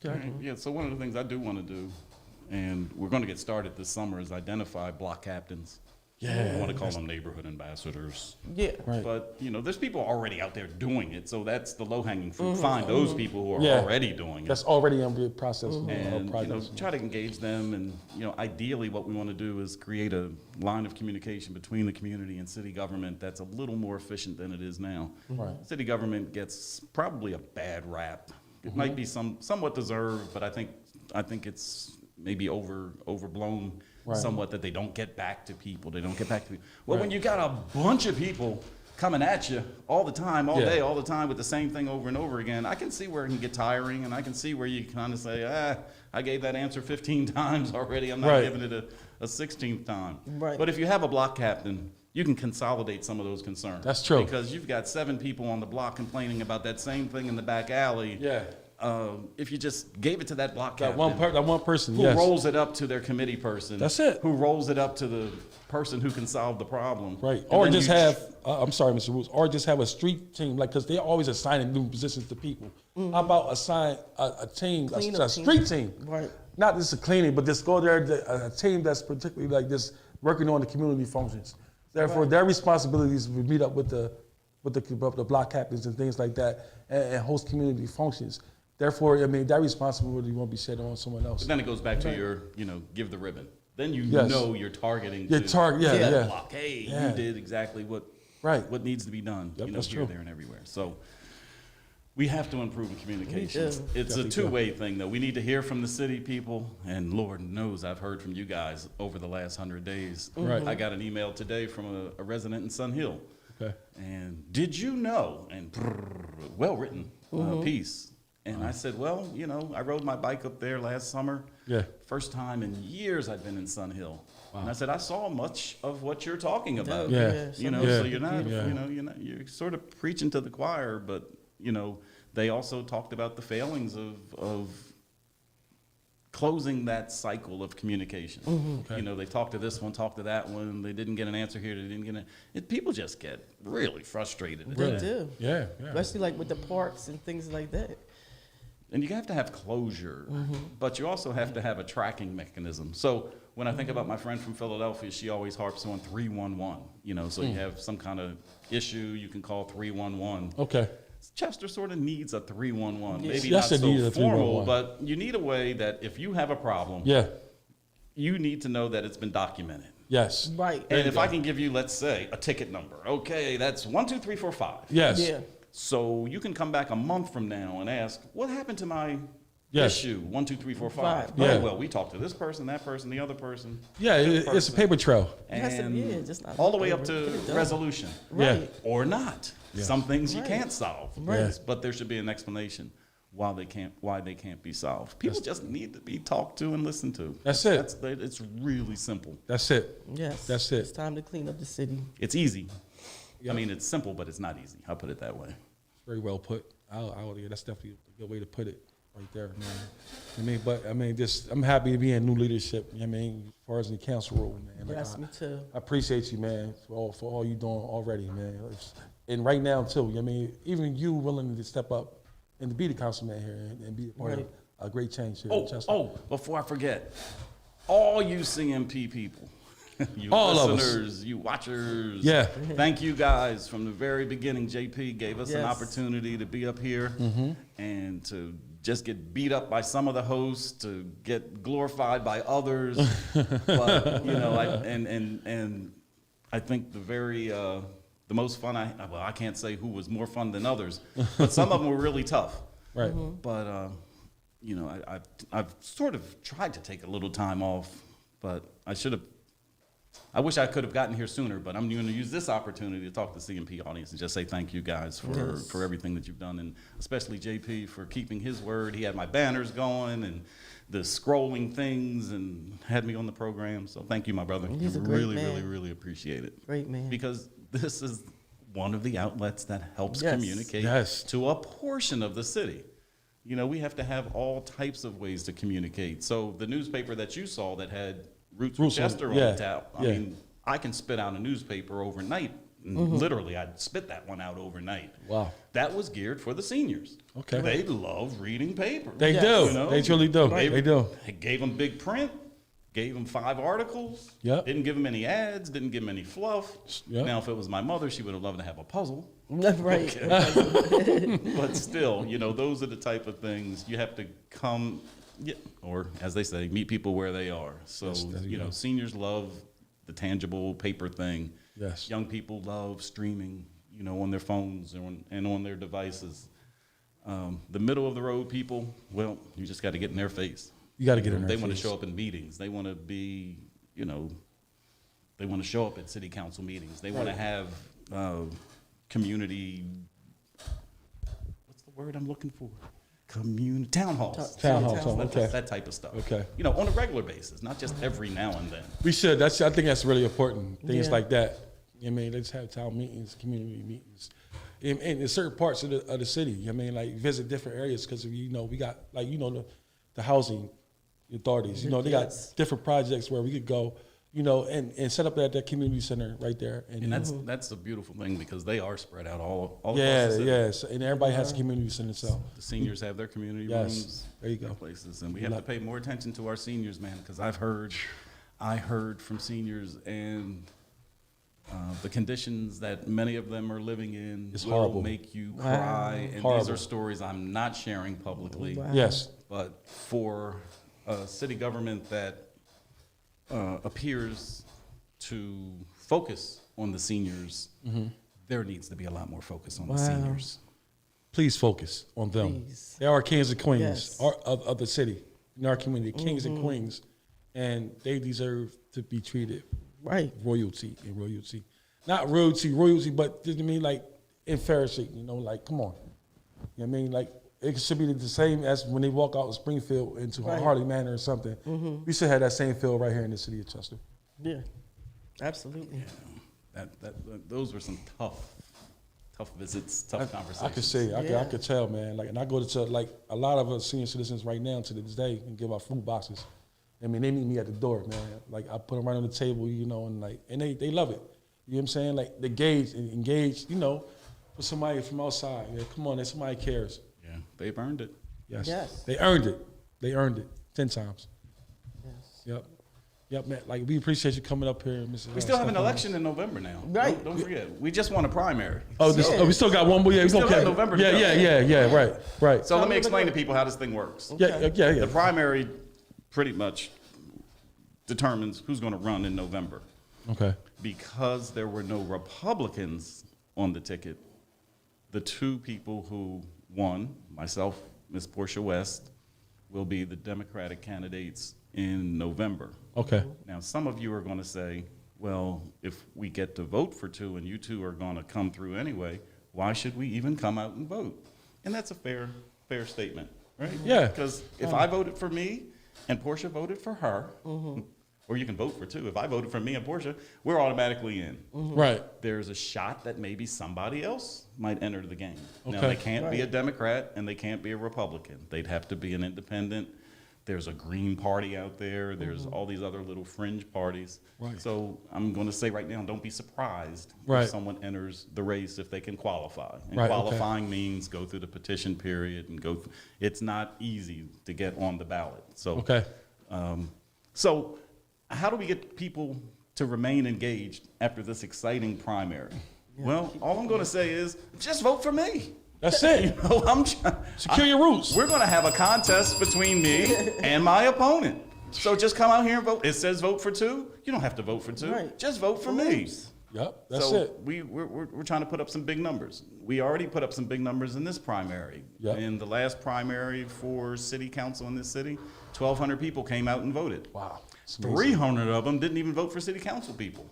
Okay. Yeah, so one of the things I do want to do, and we're going to get started this summer, is identify block captains. Yeah. I want to call them neighborhood ambassadors. Yeah. Right. But, you know, there's people already out there doing it, so that's the low-hanging fruit. Find those people who are already doing it. That's already in the process. And, you know, try to engage them. And, you know, ideally what we want to do is create a line of communication between the community and city government that's a little more efficient than it is now. Right. City government gets probably a bad rap. It might be somewhat deserved, but I think it's maybe overblown somewhat that they don't get back to people. They don't get back to people. Well, when you got a bunch of people coming at you all the time, all day, all the time with the same thing over and over again, I can see where it can get tiring, and I can see where you kind of say, I gave that answer 15 times already. I'm not giving it a 16th time. Right. But if you have a block captain, you can consolidate some of those concerns. That's true. Because you've got 7 people on the block complaining about that same thing in the back alley. Yeah. If you just gave it to that block That captain, one person, who rolls it up to their committee person. That's it. Who rolls it up to the person who can solve the problem. Right. And Or then just you have, I'm sorry, Mr. Roots, or just have a street team, like, because they're always assigning new positions to people. How about assign a team, a street team? Right. Not just a cleaning, but just go there, a team that's particularly like this, working on the community functions. Therefore, their responsibilities would meet up with the block captains and things like that, and host community functions. Therefore, I mean, that responsibility won't be set on someone else. But then it goes back to your, you know, give the ribbon. Then you know you're targeting Your the block. Hey, you did exactly what Right. what needs to be done. Yep, you know, that's here, true. there, and everywhere. So We have to improve in communication. It's a two-way thing, though. We need to hear from the city people, and Lord knows I've heard from you guys over the last 100 days. Right. I got an email today from a resident in Sun Hill. Okay. And did you know? And well-written piece. And I said, well, you know, I rode my bike up there last summer. Yeah. First time in years I've been in Sun Hill. Wow. And I said, I saw much of what you're talking about. Yeah. You know, Yeah. so you're not, Yeah. you're sort of preaching to the choir, but, you know, they also talked about the failings of closing that cycle of communication. Okay. You know, they talked to this one, talked to that one. They didn't get an answer here. They didn't get people just get really frustrated. They do. Yeah. Especially like with the parks and things like that. And you have to have closure, but you also have to have a tracking mechanism. So when I think about my friend from Philadelphia, she always harps on 311. You know, so you have some kind of issue, you can call 311. Okay. Chester sort of needs a 311. Maybe Yes, not it needs so a formal, 311. but you need a way that if you have a problem, you need to know that it's been documented. Yes. Right. And if I can give you, let's say, a ticket number, okay, that's 12345. Yes. Yeah. So you can come back a month from now and ask, what happened to my issue 12345? Yeah. Oh, well, we talked to this person, that person, the other person. Yeah, it's a paper trail. And just not all the way up paper. to Get it done. resolution. Right. Or not. Yeah. Some things you Right. can't solve. Right. Yes. But there should be an explanation why they can't be solved. People just need to be talked to and listened to. That's it. It's really simple. That's it. Yes. That's it. It's time to clean up the city. It's easy. I mean, it's simple, but it's not easy. I'll put it that way. Very well put. That's definitely a good way to put it right there, man. I'm happy to be in new leadership. You know what I mean, as far as in the council role, man. Like, Yes, me too. I appreciate you, man, for all you doing already, man. And right now too. You know what I mean, even you willing to step up and to be the councilman here and be a part of a great change here in Chester. Before I forget, all you CMP people, you All of us. listeners, you watchers, Yeah. thank you guys from the very beginning. JP gave us an Yes. opportunity to be up here and to just get beat up by some of the hosts, to get glorified by others. But you know, I think the most fun I can't say who was more fun than others, but some of them were really tough. Right. But you know, I've sort of tried to take a little time off, but I wish I could have gotten here sooner, but I'm going to use this opportunity to talk to the CMP audience and just say thank you guys for everything that you've done, and especially JP for keeping his word. He had my banners going and the scrolling things and had me on the program. So thank you, my brother. He's I a great really, man. really, really appreciate it. Great man. Because this is one of the outlets that helps Yes. communicate to a portion of the city. You know, we have to have all types of ways to communicate. So the newspaper that you saw that had Roots on- Chester on yeah, the top, I yeah. mean, I can spit out a newspaper overnight. Literally, I'd spit that one out overnight. Wow. That was geared for the seniors. Okay. They love reading paper. They Yes. do. You know? They truly do. They do. Gave them big print, gave them 5 articles. Yep. Didn't give them any ads, didn't give them any fluff. Yep. Now, if it was my mother, she would have loved to have a puzzle. Right. But still, you know, those are the type of things you have to come, or as they say, meet people where they are. So, you know, seniors love the tangible paper thing. Yes. Young people love streaming, you know, on their phones and on their devices. The middle of the road people, well, you just got to get in their face. You got to get in there. They want to show up in meetings. They want to be, you know, they want to show up at city council meetings. They want to have community, what's the word I'm looking for? Town halls. Town halls, okay. That type of stuff. Okay. You know, on a regular basis, not just every now and then. We should. I think that's really important. Things Yeah. like that. You know what I mean, let's have town meetings, community meetings, in certain parts of the city. You know what I mean, like visit different areas because you know we got like the housing authorities. You know they got different projects where we could go. You know, and set up that community center right there. And that's a beautiful thing because they are spread out all across yeah, the city. yes, and everybody has a community center. So The seniors have their community Yes. rooms. There you go. their places, and we have to pay more attention to our seniors, man, because I heard from seniors and the conditions that many of them are living in It's will horrible. make you cry. And Horrible. these are stories I'm not sharing publicly. yes, But for a city government that appears to focus on the seniors, there needs to be a lot more focus on the seniors. please focus on them. Please. They are kings and queens Yes. of the city, in our community, kings and queens, and they deserve to be treated Right. royalty. Not royalty, but I mean, like, in fair shake, like, come on. You know what I mean? Like, it should be the same as when they walk out of Springfield into Harley Manor or something. We should have that same feel right here in the city of Chester. Yeah. Absolutely. Those were some tough visits, tough conversations. I could say, I could tell, man. Like, and I go to like a lot of us senior citizens right now to this day and give out food boxes. I mean, they meet me at the door, man. Like, I put them right on the table, and they love it. You know what I'm saying? Like, engage, for somebody from outside. Yeah, come on, somebody cares. Yeah, they've earned it. Yes. They earned it. 10 times. Yes. Yep, man. Like, we appreciate you coming up here, Mr. We still have an election in November now. Right. Don't forget. We just won a primary. We still got one more. Yeah, We still okay. got November to go. Yeah. Right. So let me explain to people how this thing works. Yeah. The primary pretty much determines who's going to run in November. Okay. Because there were no Republicans on the ticket, the two people who won, myself, Ms. Portia West, will be the Democratic candidates in November. Okay. Now, some of you are going to say, well, if we get to vote for two and you two are going to come through anyway, why should we even come out and vote? And that's a fair statement, right? Yeah. Because if I voted for me and Portia voted for her, or you can vote for two. If I voted for me and Portia, we're automatically in. Right. There's a shot that maybe somebody else might enter the game. Now, Okay. they can't be a Democrat and they can't be a Republican. They'd have to be an independent. There's a Green Party out there. There's all these other little fringe parties. Right. So I'm going to say right now, don't be surprised Right. if someone enters the race if they can qualify. And Right, okay. qualifying means go through the petition period and go. It's not easy to get on the ballot. So Okay. So how do we get people to remain engaged after this exciting primary? Well, all I'm going to say is just vote for me. That's it. Secure your roots. We're going to have a contest between me and my opponent. So just come out here and vote. It says vote for two. You don't have to vote for two. Right. Just vote for me. Yep, that's so it. We're trying to put up some big numbers. We already put up some big numbers in this primary. Yep. In the last primary for city council in this city, 1,200 people came out and voted. Wow. 300 of them didn't even vote for city council people.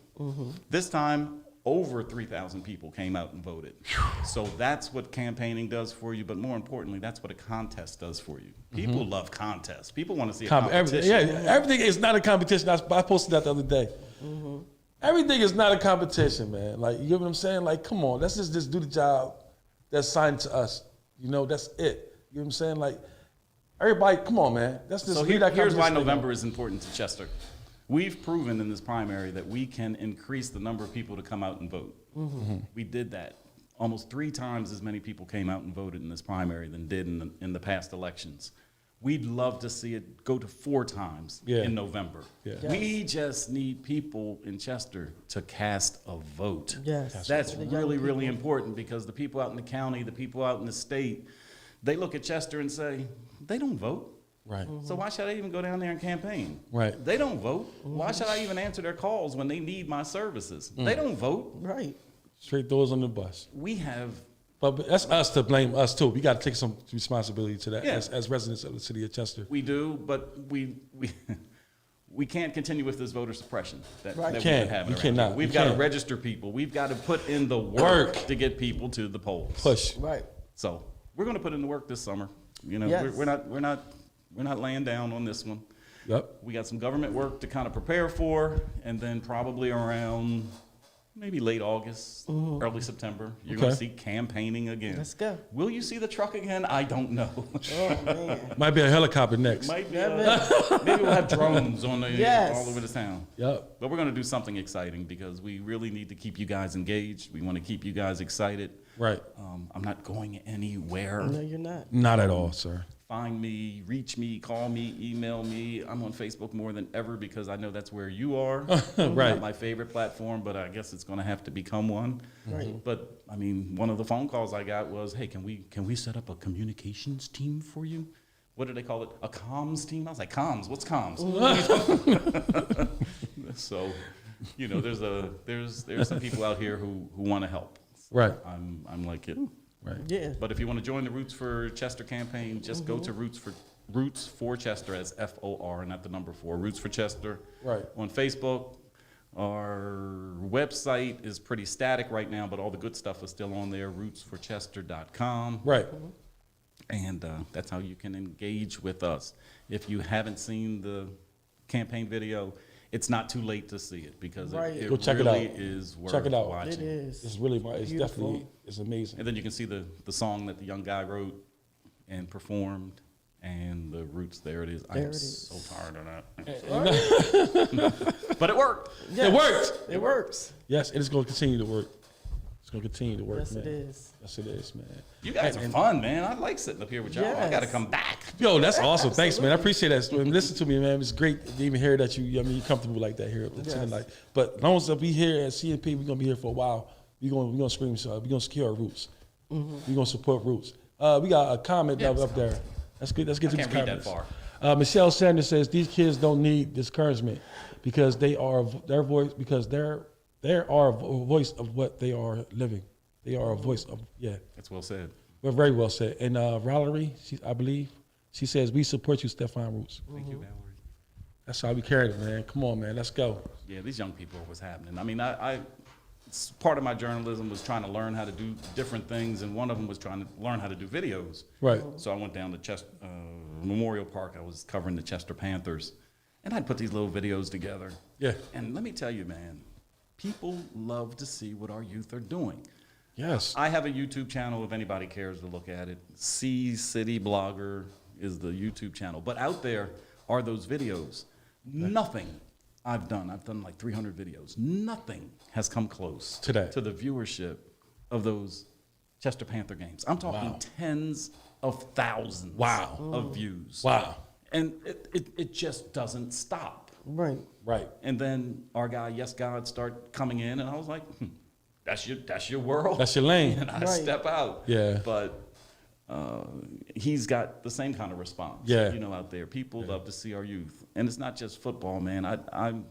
This time, over 3,000 people came out and voted. So that's what campaigning does for you, but more importantly, that's what a contest does for you. People love contests. People want to see a competition. Everything is not a competition. I posted that the other day. Everything is not a competition, man. Like, you know what I'm saying? Like, come on, let's just do the job that's assigned to us. That's it. You know what I'm saying? Like, everybody, come on, man. That's just So leave that here's why competition November is important to Chester. We've proven in this primary that we can increase the number of people to come out and vote. We did that. Almost 3 times as many people came out and voted in this primary than did in the past elections. We'd love to see it go to 4 times in November. Yeah. We just need people in Chester to cast a vote. Yes. That's really, really important because the people out in the county, the people out in the state, they look at Chester and say, they don't vote. Right. So why should I even go down there and campaign? Right. They don't vote. Why should I even answer their calls when they need my services? They don't vote. Right. Straight doors on the bus. We have. But that's us to blame us too. We got to take some responsibility to that Yeah. as residents of the city of Chester. We do, but we can't continue with this voter suppression that we've been Can't. having We around cannot. here. We've We got to can't. register people. We've got to put in the work to get people to the polls. Push. Right. So we're going to put in the work this summer. Yes. We're not laying down on this one. Yep. We got some government work to kind of prepare for, and then probably around maybe late August, early September, you're going to see campaigning again. Let's go. Will you see the truck again? I don't know. Oh, man. Might be a helicopter next. Might be. Maybe we'll have drones on all over the town. Yep. But we're going to do something exciting because we really need to keep you guys engaged. We want to keep you guys excited. Right. I'm not going anywhere. No, you're not. Not at all, sir. Find me, reach me, call me, email me. I'm on Facebook more than ever because I know that's where you are. Right. Not my favorite platform, but I guess it's going to have to become one. Right. But I mean, one of the phone calls I got was, "Hey, can we set up a communications team for you?" What do they call it? A comms team? I was like, "Comms? What's comms?" So, there's some people out here who want to help. So Right. I'm like it. Right. Yeah. But if you want to join the Roots for Chester campaign, just go to Roots for Chester as FOR, not the number 4. Roots for Chester. Right. On Facebook. Our website is pretty static right now, but all the good stuff is still on there. Rootsforchester.com. Right. And that's how you can engage with us. If you haven't seen the campaign video, it's not too late to see it because it Go check really it out. is worth Check it out. watching. It is. It's really, it's Beautiful. definitely, it's amazing. And then you can see the song that the young guy wrote and performed, and the Roots. There it is. There I'm it is. so tired of that. But it worked. Yes. It worked. It works. Yes, it is going to continue to work. It's going to continue to work, Yes, man. it is. Yes, it is, man. You guys are fun, man. I like sitting up here with y'all. I got to Yes. come back. Yo, that's awesome. Thanks, man. I appreciate that. Listen to me, man. It's great to even hear that you're comfortable like that here tonight. But as long as we here at CNP, we're going to be here for a while. We're going to scream, we're going to secure our roots. We're going to support roots. We got a comment up there. That's good. Let's get to these comments. Can't read that far. Michelle Sanders says these kids don't need discouragement because they are their voice because they are a voice of what they are living. They are a voice of That's well said. Well, very well said. And Valerie, I believe, she says we support you, Stefan Roots. Thank you, Valerie. That's how we carried it, man. Come on, man. Let's go. Yeah, these young people are what's happening. I mean, part of my journalism was trying to learn how to do different things, and one of them was trying to learn how to do videos. Right. So I went down to Memorial Park. I was covering the Chester Panthers, and I'd put these little videos together. Yeah. And let me tell you, man, people love to see what our youth are doing. Yes. I have a YouTube channel if anybody cares to look at it. C City Blogger is the YouTube channel. But out there are those videos. Nothing I've done like 300 videos. Nothing has come close To that. to the viewership of those Chester Panther games. I'm talking tens of thousands of views. Wow. And it just doesn't stop. Right. Right. And then our guy, Yes God, start coming in, and I was like, that's your world. That's your lane. And I Right. step out. Yeah. But he's got the same kind of response. Yeah. Out there. People love to see our youth. And it's not just football, man. I'm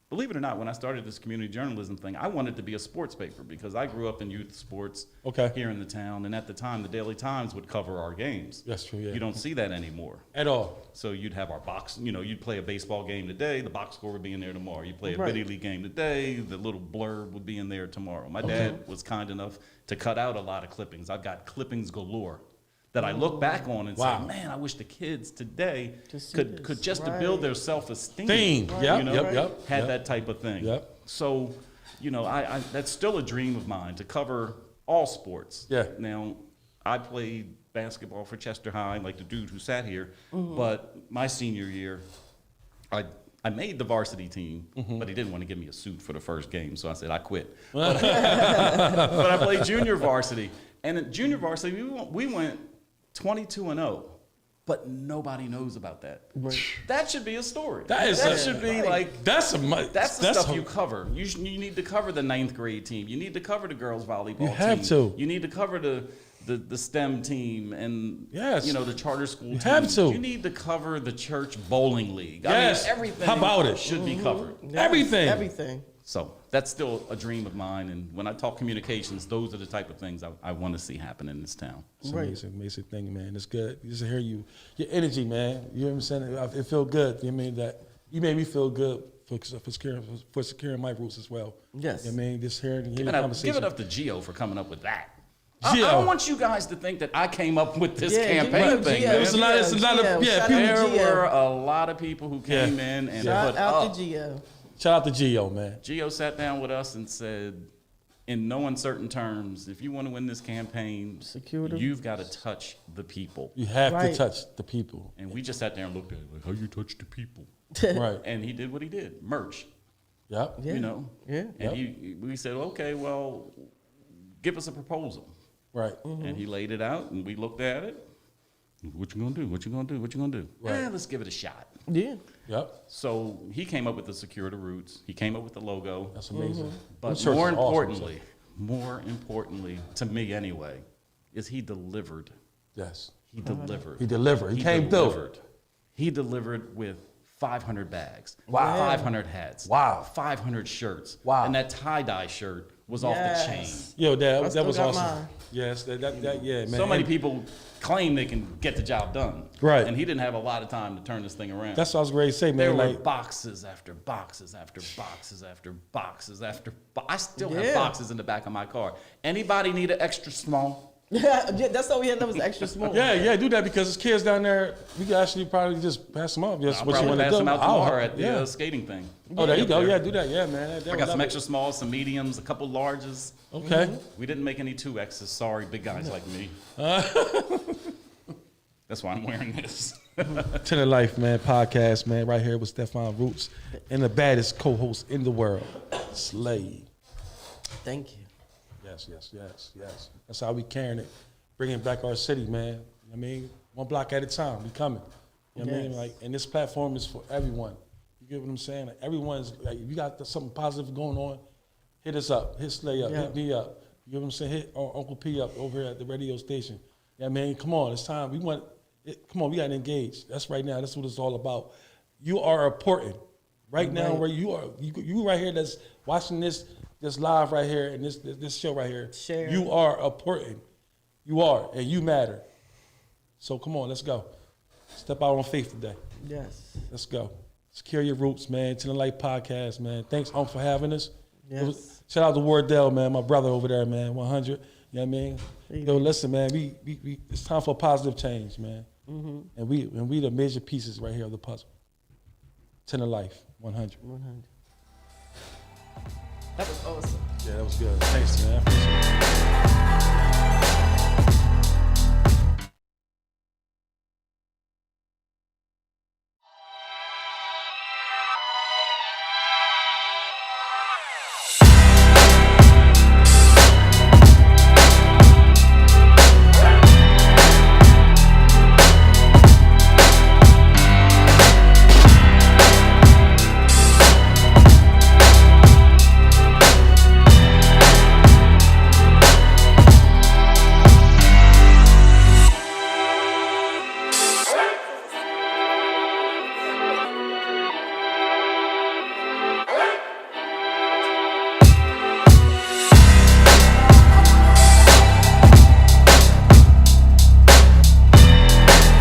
believe it or not, when I started this community journalism thing, I wanted to be a sports paper because I grew up in youth sports here in the town. And at the time, the Daily Times would cover our games. That's true, yeah. You don't see that anymore. At all. So you'd have our box, you'd play a baseball game today, the box score would be in there tomorrow. You play a Right. Biddy League game today, the little blurb would be in there tomorrow. My dad was kind enough to cut out a lot of clippings. I've got clippings galore that I look back on and Wow. say, man, I wish the kids today Just see could this. just to Right. build their self-esteem, Theme. Yep, yep. had that type of thing. Yep. So, I that's still a dream of mine to cover all sports. Yeah. Now, I played basketball for Chester High, like the dude who sat here, but my senior year, I made the varsity team, but he didn't want to give me a suit for the first game, so I said I quit. But I played junior varsity, and at junior varsity we went 22-0. But nobody knows about that. Right. That should be a story. That should be like that's the stuff you cover. You need to cover the 9th grade team. You need to cover the girls volleyball team. You have to. You need to cover the STEM team and the charter school team. You have to. You need to cover the church bowling league. Yes. I mean, everything. How about it? Should be covered. Everything. Everything. So that's still a dream of mine. And when I talk communications, those are the type of things I want to see happen in this town. It's Right. amazing thing, man. It's good. Just to hear your energy, man. You know what I'm saying? It feel good. You know what I mean that you made me feel good for securing my roots as well. Yes. You know what I mean, just hearing the Give conversation. it up to Gio for coming up with that. I Gio. don't want you guys to think that I came up with this Yeah, campaign Gio, thing. Gio, man. It's a lot of Shout people. out to There Gio. were a lot of people who came in and Shout put out up. to Gio. Shout out to Gio, man. Gio sat down with us and said, in no uncertain terms, if you want to win this campaign, Secure them. you've got to touch the people. You have Right. to touch the people. And we just sat there and looked at it like, how you touch the people? Right. And he did what he did, merch. Yep. Yeah. Yeah. And we said, okay, well, give us a proposal. Right. And he laid it out, and we looked at it. What you gonna do? What you gonna do? What you gonna do? Right. Let's give it a shot. Yeah. Yep. So he came up with the Secure the Roots. He came up with the logo. That's amazing. But Church more is awesome, importantly, to me anyway, is he delivered. Yes. He delivered. He delivered. He came through. He delivered with 500 bags. Wow. 500 hats. Wow. 500 shirts. Wow. And that tie-dye shirt was off the chain. Yo, that I still was got awesome. mine. Yes, yeah, man. So many people claim they can get the job done. Right. And he didn't have a lot of time to turn this thing around. That's what I was ready to say, man. There were Like, boxes after boxes after boxes after boxes after I still have Yeah. boxes in the back of my car. Anybody need an extra small? Yeah, that's all we had. That was extra small. yeah, do that because there's kids down there. We could actually probably just pass them off. Just I'll what you probably want to pass do. them out tomorrow at the yeah. skating thing. Oh, there you go. there. Yeah, do that. Yeah, man. I got some extra smalls, some mediums, a couple larges. Okay. We didn't make any 2X's. Sorry, big guys like me. That's why I'm wearing this. To the Life, man, podcast, man, right here with Stefan Roots and the baddest co-host in the world, Slade. Thank you. Yes. That's how we carrying it, bringing back our city, man. I mean, one block at a time, we coming. You know what I mean? Yes. Like, and this platform is for everyone. You get what I'm saying? Like, everyone's like, if you got something positive going on, hit us up, hit Slade up, Yeah. hit me up. You know what I'm saying? Hit Uncle P up over here at the radio station. Yeah, man, come on, it's time. Come on, we got to engage. That's right now. That's what it's all about. You are important. Right now, where you are, you right here that's watching this live right here and this show right here. Share. You are important. You are, and you matter. So come on, let's go. Step out on faith today. Yes. Let's go. Secure your roots, man. To the Light podcast, man. Thanks, for having us. Yes. Shout out to Wardell, man, my brother over there, man. 100. You know what I mean? Yo, listen, man. We it's time for a positive change, man. Mm-hmm. And we the major pieces right here of the puzzle. 10 of life, 100. 100. That was awesome. Yeah, that was good. Thanks, man. I appreciate it.